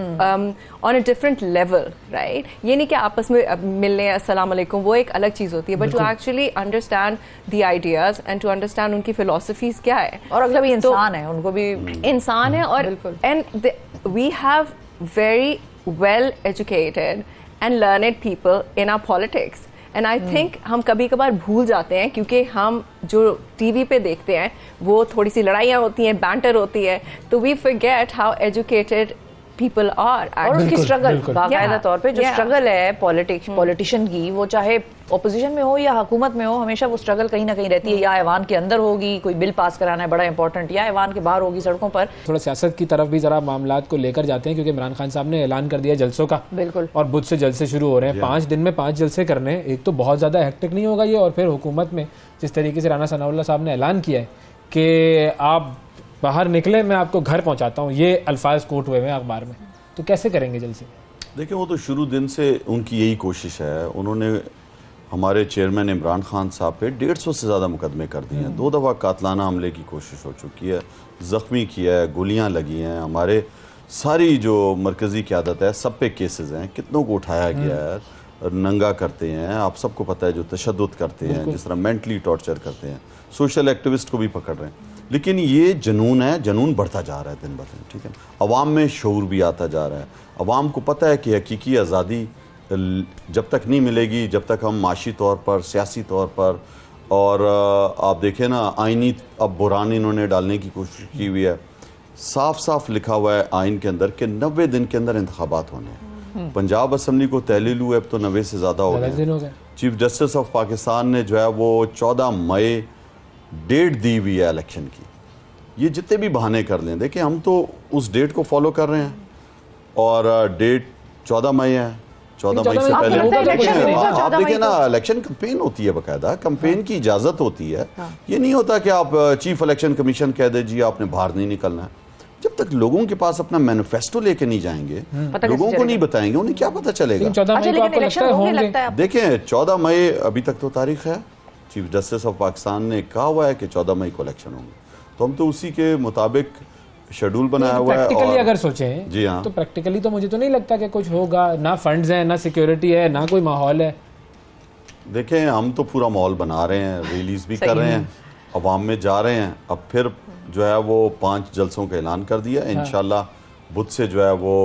on a different level, right, ये नहीं कि आपस में मिलने अस्सलाम वालेकुम, वो एक अलग चीज़ होती है, but to actually understand the ideas and to understand उनकी फिलोसफीज क्या है, और अगला भी इंसान है, उनको भी इंसान है, और and we have very well educated and learned people in our politics, and I think हम कभी कभार भूल जाते हैं, क्योंकि हम जो टीवी पे देखते हैं वो थोड़ी सी लड़ाइयाँ होती हैं, बैंटर होती है, तो we forget how educated people are, और उसकी स्ट्रगल बाकायदा तौर पे जो Yeah. स्ट्रगल है पॉलिटिशियन की, वो चाहे ऑपोजिशन में हो या हुकूमत में हो, हमेशा वो स्ट्रगल कहीं ना कहीं रहती है, या ऐवान के अंदर होगी, कोई बिल पास कराना है बड़ा इंपॉर्टेंट, या ऐवान के बाहर होगी सड़कों पर। थोड़ा सियासत की तरफ भी जरा मामलात को लेकर जाते हैं, क्योंकि इमरान खान साहब ने ऐलान कर दिया जलसों का, बिल्कुल, और बुध से जलसे शुरू हो रहे हैं, 5 दिन में 5 जलसे करने हैं। एक तो बहुत ज़्यादा हेक्टिक नहीं होगा ये, और फिर हुकूमत में जिस तरीके से राना सनाउल्लाह साहब ने ऐलान किया है कि आप बाहर निकले, मैं आपको घर पहुँचाता हूँ, ये अल्फाज कोट हुए हैं अखबार में, तो कैसे करेंगे जलसे? देखिए वो तो शुरू दिन से उनकी यही कोशिश है। उन्होंने हमारे चेयरमैन इमरान खान साहब पे 150 से ज़्यादा मुकदमे कर दिए हैं, 2 दफ़ा कातलाना हमले की कोशिश हो चुकी है, ज़ख्मी किया है, गोलियां लगी हैं, हमारे सारी जो मरकज़ी क़यादत है सब पे केसेस हैं, कितनों को उठाया गया है, नंगा करते हैं, आप सबको पता है, जो तशद्दुद करते हैं, जिस तरह मेंटली टॉर्चर करते हैं, सोशल एक्टिविस्ट को भी पकड़ रहे हैं। लेकिन ये जुनून है, जुनून बढ़ता जा रहा है दिन ब दिन, ठीक है। अवाम में शऊर भी आता जा रहा है, अवाम को पता है कि हकीकी आज़ादी जब तक नहीं मिलेगी, जब तक हम माशी तौर पर, सियासी तौर पर, और आप देखें ना आइनी अब बुरान इन्होंने डालने की कोशिश की हुई है, साफ साफ लिखा हुआ है आइन के अंदर कि 90 दिन के अंदर इंतखाबात होने हैं। पंजाब असम्बली को तहलील हुए अब तो 90 से ज़्यादा हो गए। चीफ जस्टिस ऑफ पाकिस्तान ने जो है वो 14 मई डेट दी हुई है इलेक्शन की। ये जितने भी बहाने कर लें, देखिए हम तो उस डेट को फॉलो कर रहे हैं, और डेट 14 मई है, 14 मई से पहले आप देखिए ना इलेक्शन कैंपेन होती है, बाकायदा कैंपेन की इजाज़त होती है। ये नहीं होता कि आप चीफ इलेक्शन कमीशन कह दे जी आपने बाहर नहीं निकलना है। जब जब तक लोगों के पास अपना मैनिफेस्टो लेके नहीं जाएंगे, लोगों को नहीं बताएंगे, उन्हें क्या पता चलेगा? 14 मई को आपको लगता है होंगे? देखें 14 मई अभी तक तो तारीख है, चीफ जस्टिस ऑफ पाकिस्तान ने कहा हुआ है कि 14 मई को इलेक्शन होंगे, तो हम तो उसी के मुताबिक शेड्यूल बनाया हुआ है। प्रैक्टिकली अगर सोचें जी हाँ, तो प्रैक्टिकली तो मुझे तो नहीं लगता कि कुछ होगा, ना फंड्स हैं, ना सिक्योरिटी है, ना कोई माहौल है। देखें हम तो पूरा माहौल बना रहे हैं, रिलीज भी कर रहे हैं, अवाम में जा रहे हैं। अब फिर जो है वो 5 जलसों का ऐलान कर दिया, इंशाल्लाह बुध से जो है वो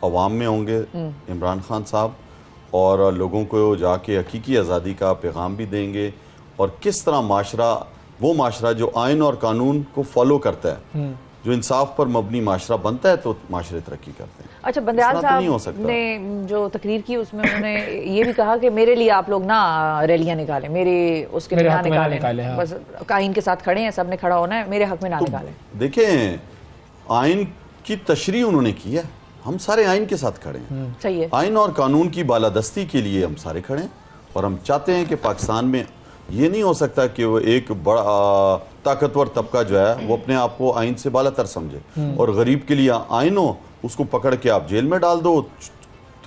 अवाम में होंगे इमरान खान साहब, और लोगों को जाके हकीकी आज़ादी का पैगाम भी देंगे, और किस तरह माशरा, वो माशरा जो आइन और कानून को फॉलो करता है, जो इंसाफ पर मबनी माशरा बनता है, तो माशरे तरक्की करते हैं। अच्छा, बंदयाल साहब ने जो तकरीर की उसमें उन्होंने ये भी कहा कि मेरे लिए आप लोग ना रैलियां निकालें, मेरे उसके लिए ना निकालें, हाँ। बस आइन के साथ खड़े हैं, सब ने खड़ा होना है, मेरे हक में ना निकालें। देखें आइन की तशरीह उन्होंने की है, हम सारे आइन के साथ खड़े हैं, सही है। आइन और कानून की बालादस्ती के लिए हम सारे खड़े हैं, और हम चाहते हैं कि पाकिस्तान में ये नहीं हो सकता कि वो एक बड़ा ताकतवर तबका जो है वो अपने आप को आइन से बालातर समझे, और गरीब के लिए आइन हो, उसको पकड़ के आप जेल में डाल दो,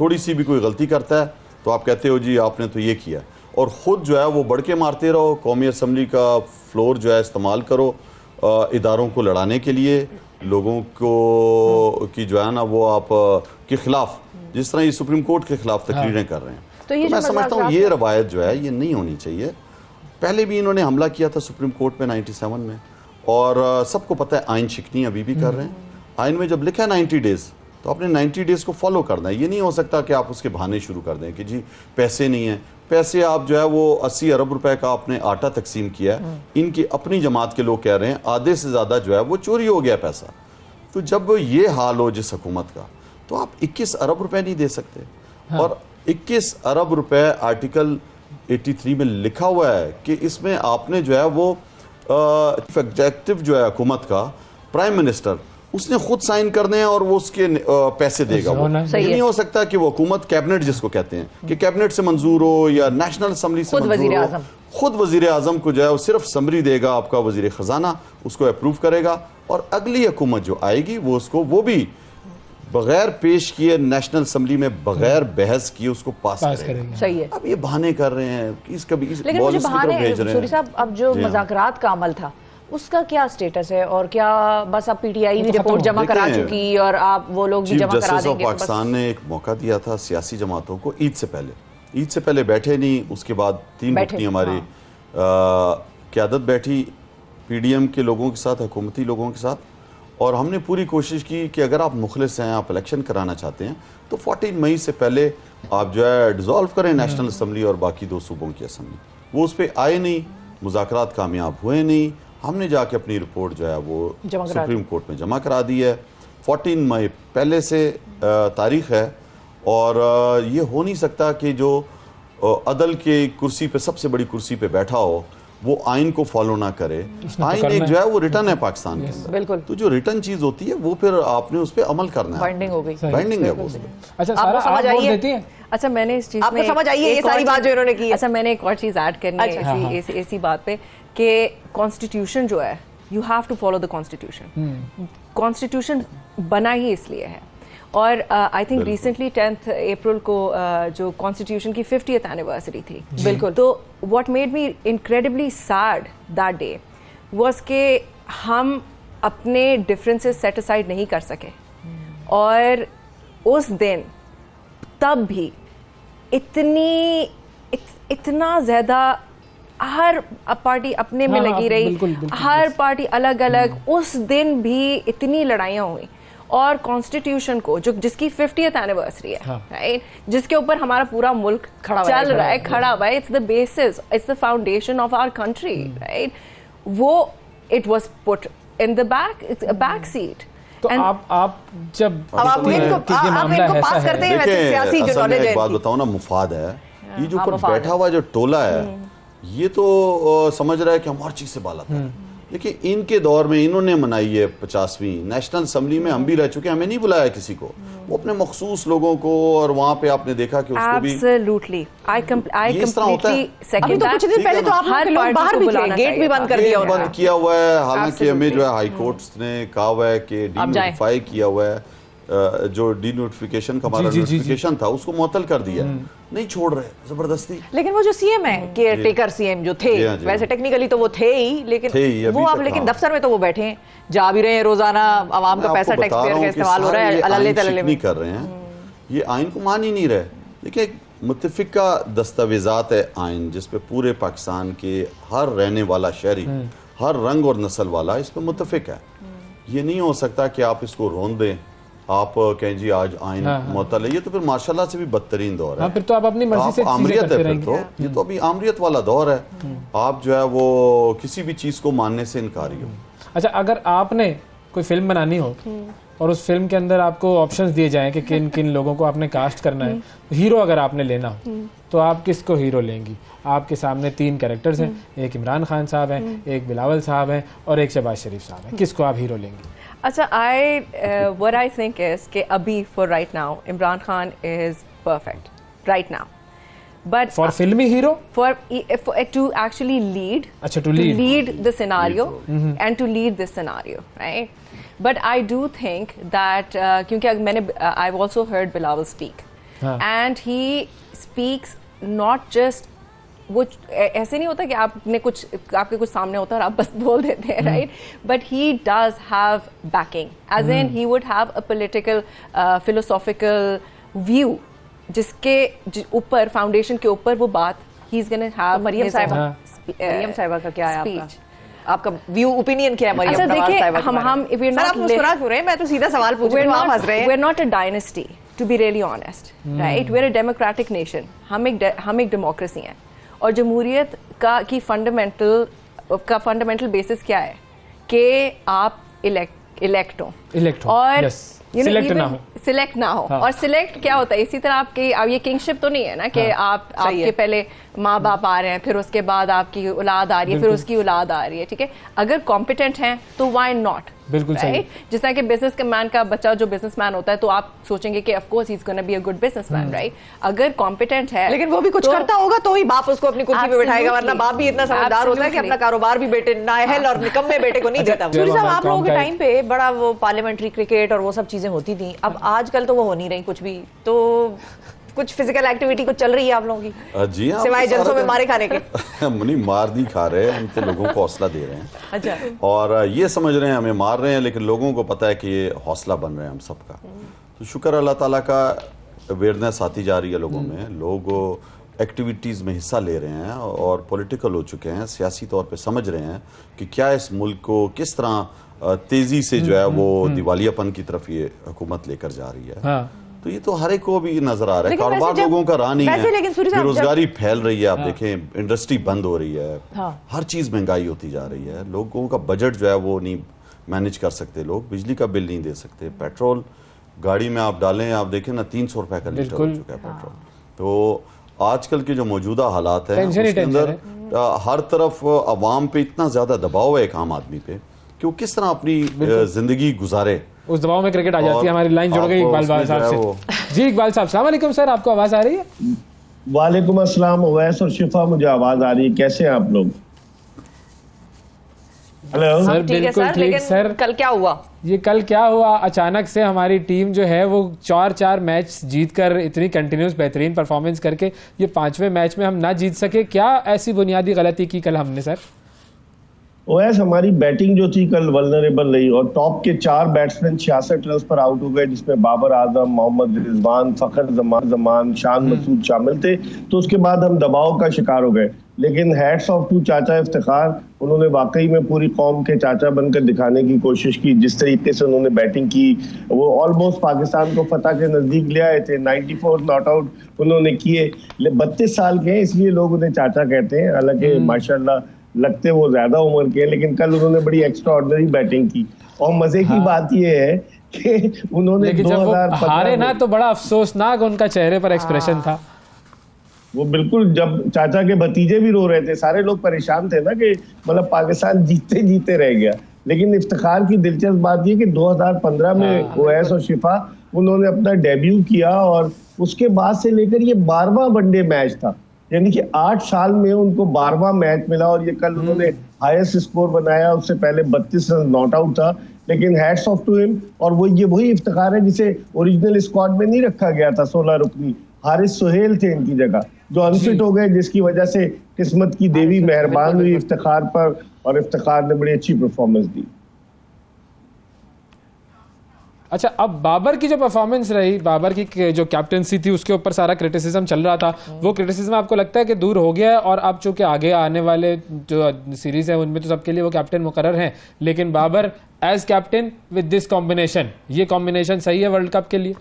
थोड़ी सी भी कोई गलती करता है तो आप कहते हो जी आपने तो ये किया, और ख़ुद जो है वो बढ़ के मारते रहो। कौमी असम्बली का फ्लोर जो है इस्तेमाल करो इदारों को लड़ाने के लिए, लोगों को की जो है ना वो आप के खिलाफ, जिस तरह ये सुप्रीम कोर्ट के खिलाफ तकरीरें कर रहे हैं, तो मैं समझता हूँ ये रवायत जो है ये नहीं होनी चाहिए। पहले भी इन्होंने हमला किया था सुप्रीम कोर्ट में 97 में, और सबको पता है आइन शिकनी अभी भी कर रहे हैं। आइन में जब लिखा है 90 डेज, तो आपने 90 डेज को फॉलो करना है। ये नहीं हो सकता कि आप उसके बहाने शुरू कर दें कि जी पैसे नहीं है, पैसे आप जो है वो 80 अरब रुपए का आपने आटा तकसीम किया है, इनकी अपनी जमात के लोग कह रहे हैं आधे से ज़्यादा जो है वो चोरी हो गया पैसा। तो जब ये हाल हो जिस हुकूमत का, तो आप 21 अरब रुपए नहीं दे सकते। और 21 अरब रुपए आर्टिकल 83 में लिखा हुआ है कि इसमें आपने जो है वो एग्जेक्टिव जो है हुकूमत का, प्राइम मिनिस्टर, उसने खुद साइन करने हैं और वो उसके पैसे देगा। वो ये नहीं हो सकता कि वो हुकूमत, कैबिनेट जिसको कहते हैं कि कैबिनेट से मंजूर हो या नेशनल असम्बली से मंजूर हो, खुद वजीर आजम को जो है वो सिर्फ समरी देगा, आपका वजीर खजाना उसको अप्रूव करेगा, और अगली हुकूमत जो आएगी वो उसको, वो भी बगैर पेश किए नेशनल असम्बली में बगैर बहस किए उसको पास करेगा। सही है। अब ये बहाने कर रहे हैं कि इसका भी लेकिन मुझे बहाने, सूरी साहब, अब जो मुज़ाकरात का अमल था उसका क्या स्टेटस है, और क्या बस अब पीटीआई भी रिपोर्ट जमा करा चुकी और आप वो लोग भी जमा करा देंगे? पाकिस्तान ने एक मौका दिया था सियासी जमातों को ईद से पहले बैठे नहीं, उसके बाद 3 रुकनी हमारी क़यादत बैठी पीडीएम के लोगों के साथ, हुकूमती लोगों के साथ, और हमने पूरी कोशिश की कि अगर आप मुखलिस हैं, आप इलेक्शन कराना चाहते हैं, तो 14 मई से पहले आप जो है डिज़ोल्व करें नेशनल असम्बली और बाकी 2 सूबों की असम्बली। वो उस पर आए नहीं, मुज़ाकरात कामयाब हुए नहीं, हमने जाके अपनी रिपोर्ट जो है वो सुप्रीम कोर्ट में जमा करा दी है। 14 मई पहले से तारीख है, और ये हो नहीं सकता कि जो अदल के कुर्सी पे, सबसे बड़ी कुर्सी पे बैठा हो, वो आइन को फॉलो ना करे। आइन एक जो है वो रिटर्न है पाकिस्तान के अंदर, बिल्कुल, तो जो रिटर्न चीज होती है वो फिर आपने उस पर अमल करना है, बाइंडिंग हो गई, बाइंडिंग है वो। अच्छा, आपको समझ आई है? अच्छा, मैंने इस चीज में समझ आई है ये सारी बात जो इन्होंने की है। अच्छा, मैंने एक और चीज ऐड करनी है इसी बात पे कि कॉन्स्टिट्यूशन जो है, you have to follow the constitution. Constitution बना ही इसलिए है, और आई थिंक रिसेंटली 10 अप्रैल को जो कॉन्स्टिट्यूशन की 50th एनिवर्सरी थी, बिल्कुल, तो what made me incredibly sad that day was के हम अपने डिफरेंसेस सेट असाइड नहीं कर सके, और उस दिन तब भी इतना ज़्यादा हर पार्टी अपने में लगी रही, बिल्कुल, हर पार्टी अलग अलग, उस दिन भी इतनी लड़ाइयाँ हुई, और कॉन्स्टिट्यूशन को जो जिसकी 50th एनिवर्सरी है, राइट, जिसके ऊपर हमारा पूरा मुल्क चल रहा है, खड़ा हुआ है, it's the basis, it's the foundation of our country, right, वो it was put in the back seat. तो आप जब आप इनको पास करते हैं, वैसे सियासी जो नॉलेज है, एक बात बताओ ना, मुफाद है ये जो ऊपर बैठा हुआ जो टोला है, ये तो समझ रहा है कि हम हर चीज से बाला है, देखिए इनके दौर में इन्होंने मनाई है 50वीं नेशनल असम्बली में, हम भी रह चुके हैं, हमें नहीं बुलाया किसी को, वो अपने मखसूस लोगों को, और वहाँ पे आपने देखा कि उसको भी Absolutely. I इस तरह होता है। completely second अभी तो that. कुछ दिन पहले तो आप हर लोग पार्टी बाहर को भी थे, बुलाना गेट भी चाहिए बंद कर ये दिया बंद उन्होंने। किया हुआ है, हालांकि हमें जो है Absolutely. हाई कोर्ट्स ने कहा हुआ है कि आप जाएं। डीनोटिफाई किया हुआ है, जो डी नोटिफिकेशन का हमारा जी, जी, जी, नोटिफिकेशन था उसको मुअत्तल कर दिया है, नहीं छोड़ रहे जबरदस्ती। लेकिन वो जो सीएम है केयर टेकर सीएम जो थे, जी हाँ, जी वैसे हाँ। टेक्निकली तो वो थे ही, लेकिन थे ही, अभी वो अब तक लेकिन हाँ। दफ्तर में तो वो बैठे हैं, जा भी रहे हैं रोजाना, आवाम का मैं पैसा आपको टैक्स बता पेयर रहा का हूँ कि इस्तेमाल हो रहा सारे है अल्ले आइन तल्ले शिकनी में। कर रहे हैं, ये आइन को मान ही नहीं रहे। देखिए एक मुत्तफिका दस्तावेजात है आइन, जिस पे पूरे पाकिस्तान के हर रहने वाला शहरी, हर रंग और नस्ल वाला इस पे मुत्तफिक है। ये नहीं हो सकता कि आप इसको रोन दें, आप कहें जी आज आइन मुअत्तल है, ये तो फिर माशाल्लाह से भी बदतरीन दौर है। हाँ, फिर तो आप अपनी मर्जी आप से चीजें आमरियत करते है फिर रहेंगे। तो, ये तो अभी आमरियत वाला दौर है, आप जो है वो किसी भी चीज को मानने से इनकारी हो। अच्छा, अगर आपने कोई फिल्म बनानी हो और उस फिल्म के अंदर आपको ऑप्शंस दिए जाएं कि किन किन लोगों को आपने कास्ट करना है, हीरो अगर आपने लेना हो तो आप किसको हीरो लेंगी? आपके सामने 3 कैरेक्टर्स हैं, एक इमरान खान साहब हैं, एक बिलावल साहब हैं और एक शहबाज शरीफ साहब हैं, किसको आप हीरो लेंगी? अच्छा, what I think is कि अभी for right now Imran Khan is perfect right now, but for फिल्मी hero? for to actually lead, अच्छा, to lead. the scenario and to lead this scenario, right? But I do think that क्योंकि I've also heard Bilawal speak, हाँ. and he speaks not just वो ऐसे नहीं होता कि आपके कुछ सामने होता है और आप बस बोल देते हैं, right? But he does have backing, as in he would have a political philosophical view, जिसके ऊपर फाउंडेशन के ऊपर वो बात ही is gonna have. Mariam Sahiba का क्या है आपका व्यू, ओपिनियन क्या है मरियम अच्छा, नवाज देखिए, साहिबा के बारे में? if we're सर, not आप मुस्कुरा क्यों रहे हैं? मैं तो सीधा सवाल पूछ रही हूँ, आप हंस रहे हैं। we're not a dynasty, to be really honest, right? We're a democratic nation. हम एक डेमोक्रेसी हैं, और जमहूरियत की फंडामेंटल बेसिस क्या है कि आप इलेक्ट हो और सिलेक्ट ना हो। और सिलेक्ट क्या होता है? इसी तरह आपकी अब ये किंगशिप तो नहीं है ना कि आपके पहले माँ बाप आ रहे हैं, फिर उसके बाद आपकी औलाद आ रही है, फिर उसकी औलाद आ रही है, ठीक है? अगर कॉम्पिटेंट हैं तो व्हाई नॉट, बिल्कुल सही। जिस तरह के बिजनेसमैन का बच्चा जो बिजनेसमैन होता है तो आप सोचेंगे कि of course he is gonna be a good businessman, right? अगर कॉम्पिटेंट है, लेकिन वो भी कुछ करता होगा तो ही बाप उसको अपनी कुर्सी पे बैठाएगा, वरना बाप भी इतना समझदार होता है कि अपना कारोबार भी बेटे नाअहल और निकम्मे बेटे को नहीं देता। सूरी साहब, आप लोगों के टाइम पे बड़ा वो पार्लियामेंट्री क्रिकेट और वो सब चीजें होती थी, अब आजकल तो वो हो नहीं रही कुछ भी, तो कुछ फिजिकल एक्टिविटी कुछ चल रही है आप लोगों की? जी हाँ, सिवाय जलसों में मारे खाने के? नहीं, मार नहीं खा रहे, हम तो लोगों को हौसला दे रहे हैं। अच्छा। और ये समझ रहे हैं हमें मार रहे हैं, लेकिन लोगों को पता है कि ये हौसला बन रहे हैं हम सबका। तो शुक्र अल्लाह ताला का, अवेयरनेस आती जा रही है लोगों में, लोग एक्टिविटीज़ में हिस्सा ले रहे हैं और पॉलिटिकल हो चुके हैं, सियासी तौर पे समझ रहे हैं कि क्या इस मुल्क को किस तरह तेज़ी से जो है वो दिवालियापन की तरफ ये हुकूमत लेकर जा रही है। हाँ। तो ये तो हर एक को भी नजर आ रहा है, कारोबार लोगों का रहा नहीं है, बेरोजगारी फैल रही है, आप देखें इंडस्ट्री बंद हो रही है, हर चीज महंगाई होती जा रही है, लोगों का बजट जो है वो नहीं मैनेज कर सकते, लोग बिजली का बिल नहीं दे सकते, पेट्रोल गाड़ी में आप डालें, आप देखें ना 300 रुपए का लीटर हो चुका है पेट्रोल। तो आजकल के जो मौजूदा हालात हैं उसके अंदर हर तरफ अवाम पे इतना ज्यादा दबाव है एक आम आदमी पे कि वो किस तरह अपनी जिंदगी गुजारे, उस दबाव में क्रिकेट आ जाती है। हमारी लाइन जुड़ गई इकबाल साहब से। जी इकबाल साहब, अस्सलाम वालेकुम सर, आपको आवाज आ रही है? वालेकुम अस्सलाम उवैस और शिफा, मुझे आवाज आ रही है, कैसे हैं आप लोग? हेलो सर, बिल्कुल ठीक सर। कल क्या हुआ? ये कल क्या हुआ, अचानक से हमारी टीम जो है वो 4 मैच जीतकर इतनी कंटिन्यूस बेहतरीन परफॉर्मेंस करके ये 5वें मैच में हम ना जीत सके, क्या ऐसी बुनियादी गलती की कल हमने सर? ओएस, हमारी बैटिंग जो थी कल वल्नरेबल रही और टॉप के 4 बैट्समैन 66 रन पर आउट हो गए, जिसमें बाबर आजम, मोहम्मद रिजवान, फखर जमान, शान मसूद शामिल थे। तो उसके बाद हम दबाव का शिकार हो गए, लेकिन हैट्स ऑफ टू चाचा इफ्तिखार, उन्होंने वाकई में पूरी कौम के चाचा बनकर दिखाने की कोशिश की। जिस तरीके से उन्होंने बैटिंग की, वो ऑलमोस्ट पाकिस्तान को फतह के नजदीक ले आए थे। 94 नॉट आउट उन्होंने किए। 32 साल के हैं, इसलिए लोग उन्हें चाचा कहते हैं, हालांकि माशाल्लाह लगते वो ज्यादा उम्र के हैं, लेकिन कल उन्होंने बड़ी एक्स्ट्राऑर्डिनरी बैटिंग की। और मजे की बात ये है कि उन्होंने 2015 हारे ना तो बड़ा अफसोसनाक उनका चेहरे पर एक्सप्रेशन था। वो बिल्कुल, जब चाचा के भतीजे भी रो रहे थे, सारे लोग परेशान थे ना कि मतलब पाकिस्तान जीते जीते रह गया। लेकिन इफ्तिखार की दिलचस्प बात ये कि 2015 में ओवैस और शिफा उन्होंने अपना डेब्यू किया और उसके बाद से लेकर ये 12वां वनडे मैच था, यानी कि 8 साल में उनको 12वां मैच मिला और ये कल उन्होंने हाईएस्ट स्कोर बनाया। उससे पहले 32 रन नॉट आउट था, लेकिन हैट्स ऑफ टू हिम। और वो ये वही इफ्तिखार है जिसे ओरिजिनल स्क्वाड में नहीं रखा गया था, 16 रुकनी हारिस सुहेल थे इनकी जगह, जो अनफिट हो गए, जिसकी वजह से किस्मत की देवी मेहरबान हुई इफ्तिखार पर और इफ्तिखार ने बड़ी अच्छी परफॉर्मेंस दी। अच्छा, अब बाबर की जो परफॉर्मेंस रही, बाबर की जो कैप्टनसी थी, उसके ऊपर सारा क्रिटिसिज्म चल रहा था, वो क्रिटिसिज्म आपको लगता है कि दूर हो गया है? और अब चूंकि आगे आने वाले जो सीरीज है उनमें तो सबके लिए वो कैप्टन मुकर्रर हैं, लेकिन Babar as captain with this combination, ये कॉम्बिनेशन सही है वर्ल्ड कप के लिए?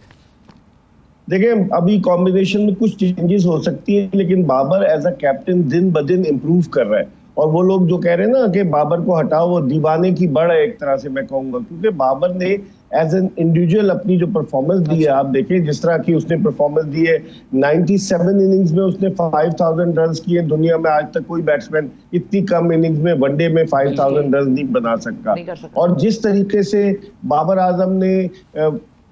देखिए, अभी कॉम्बिनेशन में कुछ चेंजेस हो सकती है, लेकिन बाबर एज अ कैप्टन दिन ब दिन इम्प्रूव कर रहा है। और वो लोग जो कह रहे हैं ना कि बाबर को हटाओ, वो दीवाने की बढ़ है एक तरह से मैं कहूंगा, क्योंकि बाबर ने एज एन इंडिविजुअल अपनी जो परफॉर्मेंस दी है, आप देखें जिस तरह की उसने परफॉर्मेंस दी है, 97 इनिंग्स में उसने 5000 रन किए। दुनिया में आज तक कोई बैट्समैन इतनी कम इनिंग्स में वनडे में 5000 रन नहीं बना सकता। और जिस तरीके से बाबर आजम ने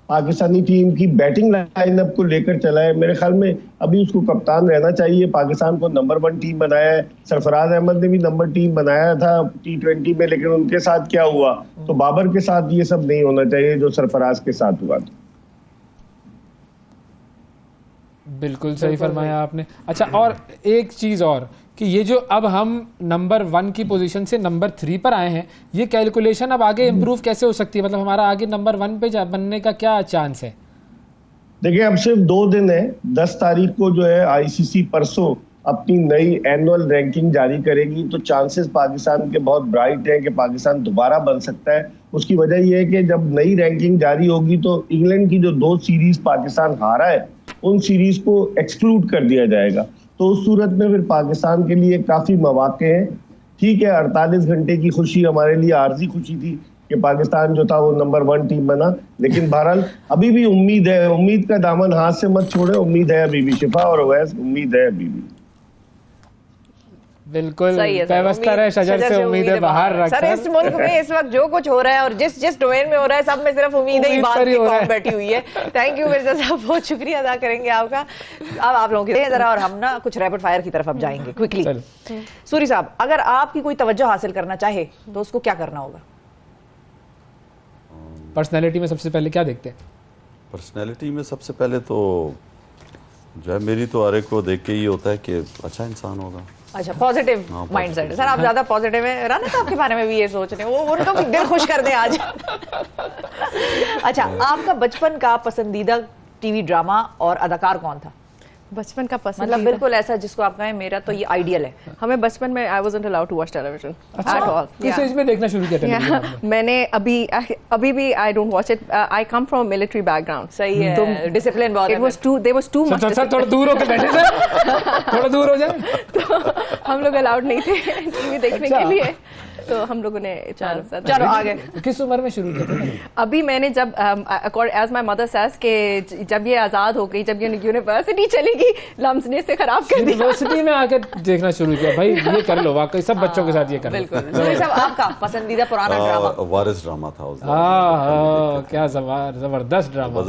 पाकिस्तानी टीम की बैटिंग लाइनअप को लेकर चला है, मेरे ख्याल में अभी उसको कप्तान रहना चाहिए। पाकिस्तान को नंबर 1 टीम बनाया है, सरफराज अहमद ने भी नंबर टीम बनाया था T20 में, लेकिन उनके साथ क्या हुआ, तो बाबर के साथ ये सब नहीं होना चाहिए जो सरफराज के साथ हुआ। बिल्कुल सही फरमाया आपने। अच्छा, और एक चीज और कि ये जो अब हम नंबर 1 की पोजीशन से नंबर 3 पर आए हैं, ये कैलकुलेशन अब आगे इम्प्रूव कैसे हो सकती है? मतलब हमारा आगे नंबर 1 पे बनने का क्या चांस है? देखिए, अब सिर्फ 2 दिन है, 10 तारीख को जो है आईसीसी परसों अपनी नई एनुअल रैंकिंग जारी करेगी, तो चांसेस पाकिस्तान के बहुत ब्राइट हैं कि पाकिस्तान दोबारा बन सकता है। उसकी वजह यह है कि जब नई रैंकिंग जारी होगी तो इंग्लैंड की जो 2 सीरीज पाकिस्तान हारा है, उन सीरीज को एक्सक्लूड कर दिया जाएगा। तो उस सूरत में फिर पाकिस्तान के लिए काफी मौके हैं। ठीक है, 48 घंटे की खुशी हमारे लिए आर्जी खुशी थी कि पाकिस्तान जो था वो नंबर 1 टीम बना, लेकिन बहरहाल अभी भी उम्मीद है, उम्मीद का दामन हाथ से मत छोड़े, उम्मीद है अभी भी। शिफा और अवैस, उम्मीद है अभी भी। बिल्कुल, व्यवस्था रहे शजर से उम्मीदें बाहर रख। सर, इस मुल्क में इस वक्त जो कुछ हो रहा है और जिस डोमेन में हो रहा है, सब में सिर्फ उम्मीदें ही बात की कौम बैठी हुई है। थैंक यू मिर्जा साहब, बहुत शुक्रिया अदा करेंगे आपका। अब आप लोगों के जरा, और हम ना कुछ रैपिड फायर की तरफ अब जाएंगे क्विकली। सूरी साहब, अगर आपकी कोई तवज्जो हासिल करना चाहे तो उसको क्या करना होगा? पर्सनैलिटी में सबसे पहले क्या देखते हैं? पर्सनैलिटी में सबसे पहले तो जो है, मेरी तो आरे को देख के ये होता है कि अच्छा इंसान होगा। अच्छा, पॉजिटिव माइंडसेट। सर, आप ज्यादा पॉजिटिव है। राना साहब के बारे में भी ये सोच रहे हैं, वो उनको भी दिल खुश कर दें आज। अच्छा, आपका बचपन का पसंदीदा टीवी ड्रामा और अदाकार कौन था? बचपन का पसंद, मतलब बिल्कुल ऐसा जिसको आप कहें मेरा तो ये आइडियल है। हमें बचपन में I wasn't allowed to watch television at all. किस एज में देखना शुरू किया टेलीविजन? मैंने अभी भी I don't watch it. I come from military background. सही है, डिसिप्लिन बहुत है। It was too much. Sir, थोड़ा दूर होकर बैठे सर, थोड़ा दूर हो जाए। तो हम लोग अलाउड नहीं थे टीवी देखने के लिए, तो हम लोगों ने चलो आगे। किस उम्र में शुरू किया? अभी मैंने जब एज माय मदर सेज के जब ये आजाद हो गई, जब ये यूनिवर्सिटी चली गई, लम्स ने इसे खराब कर दिया। यूनिवर्सिटी में आकर देखना शुरू किया। भाई ये कर लो, वाकई सब बच्चों के साथ ये कर लो। बिल्कुल। साहब, आपका पसंदीदा पुराना ड्रामा? वारिस ड्रामा था उस क्या जबरदस्त ड्रामा,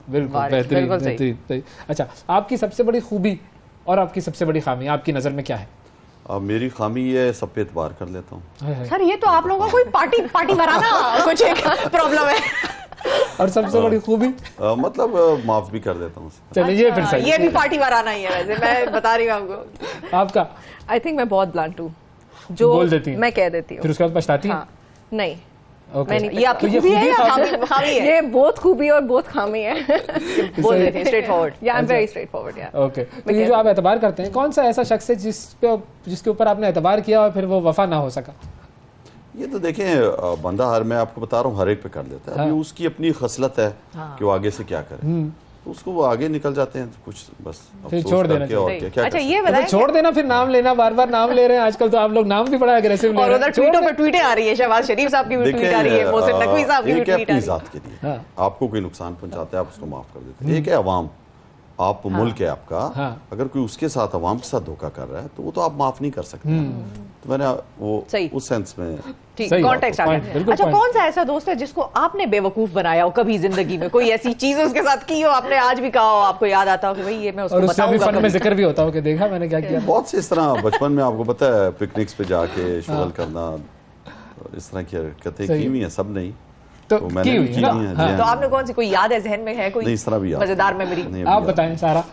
बिल्कुल बेहतरीन। अच्छा, आपकी सबसे बड़ी खूबी और आपकी सबसे बड़ी खामी आपकी नजर में क्या है? मेरी खामी ये सब पे एतबार कर लेता हूँ। सर, ये तो आप लोगों को कोई पार्टी बनाना कुछ एक प्रॉब्लम है। और सबसे बड़ी खूबी? मतलब माफ भी कर देता हूँ। चलिए, फिर सही, ये भी पार्टी बनाना ही है। वैसे मैं बता रही हूँ आपको। आपका? आई थिंक मैं बहुत ब्लंट हूँ, जो बोल देती हैं, मैं कह देती हूँ, फिर उसके बाद पछताती हैं? नहीं, ये आपकी खूबी है या खामी है? ये बहुत खूबी और बहुत खामी है। बोल देते हैं स्ट्रेट फॉरवर्ड। या I am very straight forward. या ओके, तो ये जो आप एतबार करते हैं, कौन सा ऐसा शख्स है जिसके ऊपर आपने एतबार किया और फिर वो वफा ना हो सका? ये तो देखें, बंदा मैं आपको बता रहा हूँ हर एक पे कर लेता है। अभी उसकी अपनी खसलत है कि वो आगे से क्या करे, उसको वो आगे निकल जाते हैं, कुछ बस फिर छोड़ देना चाहिए। अच्छा, ये बताएं, छोड़ देना, फिर नाम लेना, बार बार नाम ले रहे हैं आजकल तो आप लोग, नाम भी बड़ा अग्रेसिव ले रहे हैं। और उधर ट्वीटों पे ट्वीटें आ रही है, शहबाज शरीफ साहब की भी ट्वीट आ रही है, मोहसिन नकवी साहब की भी ट्वीट आ रही है। जात के लिए आपको कोई नुकसान पहुंचाता है, आप उसको माफ कर देते हैं। एक है अवाम, आप मुल्क है आपका, हाँ। अगर कोई उसके साथ अवाम के साथ धोखा कर रहा है तो वो तो आप माफ नहीं कर सकते। तो मैंने वो सही। उस सेंस में ठीक, सही कॉन्टेक्स्ट आ point, गया। बिल्कुल अच्छा, point। कौन सा ऐसा दोस्त है जिसको आपने बेवकूफ बनाया हो कभी जिंदगी में? कोई ऐसी चीज उसके साथ की हो, आपने आज भी कहा हो, आपको याद आता हो कि भाई ये मैं उसको और उससे अभी बताऊंगा फन में कभी। जिक्र भी होता हो कि देखा मैंने क्या किया। बहुत से इस तरह बचपन में आपको पता है पिकनिक्स पे जाके शुगल करना, इस तरह की हरकतें सही। की हुई हैं, सब नहीं तो तो मैंने की भी हुई की है हुई ना? हैं। हाँ। जी तो हाँ। आपने कौन सी, कोई याद है जहन में है कोई नहीं, इस तरह भी याद मजेदार मेमोरी? नहीं, आप अभी बताएं सारा।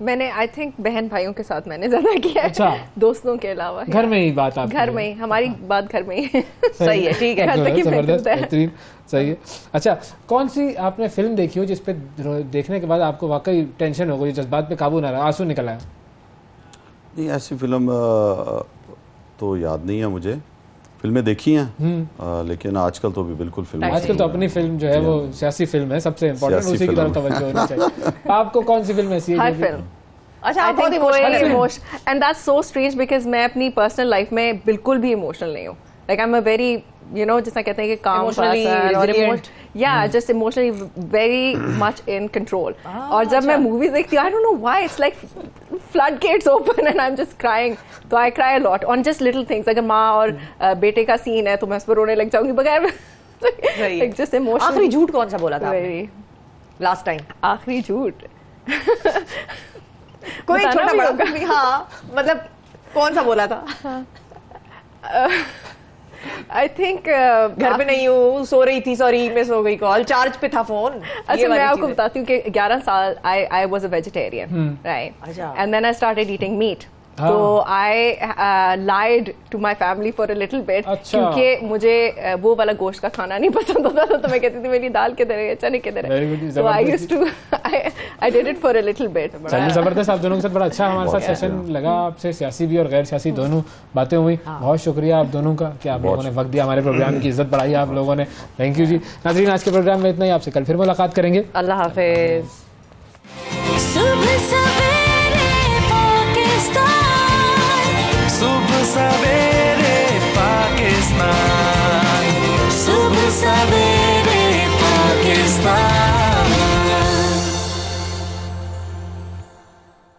मैंने आई थिंक बहन भाइयों के साथ मैंने ज्यादा किया है, अच्छा। दोस्तों के अलावा। घर में ही बात आप घर में ही, हमारी बात घर में ही। सही है, ठीक है। घर तक ही जबरदस्त, महदूद है। बेहतरीन, सही है। अच्छा, कौन सी आपने फिल्म देखी हो जिसपे देखने के बाद आपको वाकई टेंशन हो गई, जज्बात पे काबू ना रहा, आंसू निकल आया? नहीं, ऐसी फिल्म तो याद नहीं है मुझे। फिल्में देखी हैं लेकिन आजकल तो भी बिल्कुल फिल्म आजकल तो अपनी फिल्म जो है वो सियासी फिल्म है, सबसे इम्पोर्टेंट, सियासी उसी की तरफ फिल्म। तवज्जो होनी चाहिए। आपको कौन सी फिल्म ऐसी है? हर जो भी- फिल्म। अच्छा, I आप बहुत think इमोशनल कोई है। emotion and that's so strange because मैं अपनी पर्सनल लाइफ में बिल्कुल भी इमोशनल नहीं हूँ। Like I'm a very, you know, जिसका कहते हैं कि calm Emotionally person और resilient. yeah, just emotionally very much in control. और जब मैं मूवीज देखती हूँ, I don't know why it's like floodgates open and I'm just crying. तो I cry a lot on just little things. अगर माँ और बेटे का सीन है तो मैं उस पर रोने लग जाऊंगी बगैर सही है। like just emotional. आखिरी झूठ कौन सा बोला था आपने? Very लास्ट टाइम आखिरी झूठ। कोई बताना छोटा भी बड़ा होगा। भी, हाँ, मतलब कौन सा बोला था? I think घर पे नहीं हूँ, सो रही थी, सॉरी मिस हो गई कॉल, चार्ज पे था फोन। अच्छा, मैं आपको बताती हूँ कि 11 साल I was a vegetarian, right? अच्छा। And then I started eating meat. हाँ। तो I lied to my family for a little bit अच्छा। क्योंकि मुझे वो वाला गोश्त का खाना नहीं पसंद होता था, तो मैं कहती थी मेरी दाल किधर है, चने किधर Very good, है। So I used to I did it for a little bit. चलिए, जबरदस्त। आप दोनों के साथ बड़ा अच्छा हमारे साथ सेशन लगा, आपसे सियासी भी और गैर सियासी दोनों बातें हुई। बहुत शुक्रिया आप दोनों का कि आप लोगों ने वक्त दिया, हमारे प्रोग्राम की इज्जत बढ़ाई आप लोगों ने। थैंक यू जी। नाज़रीन, आज के प्रोग्राम में इतना ही, आपसे कल फिर मुलाकात करेंगे। अल्लाह हाफिज। सुबह सवेरे पाकिस्तान, सुबह सवेरे पाकिस्तान, सुबह सवेरे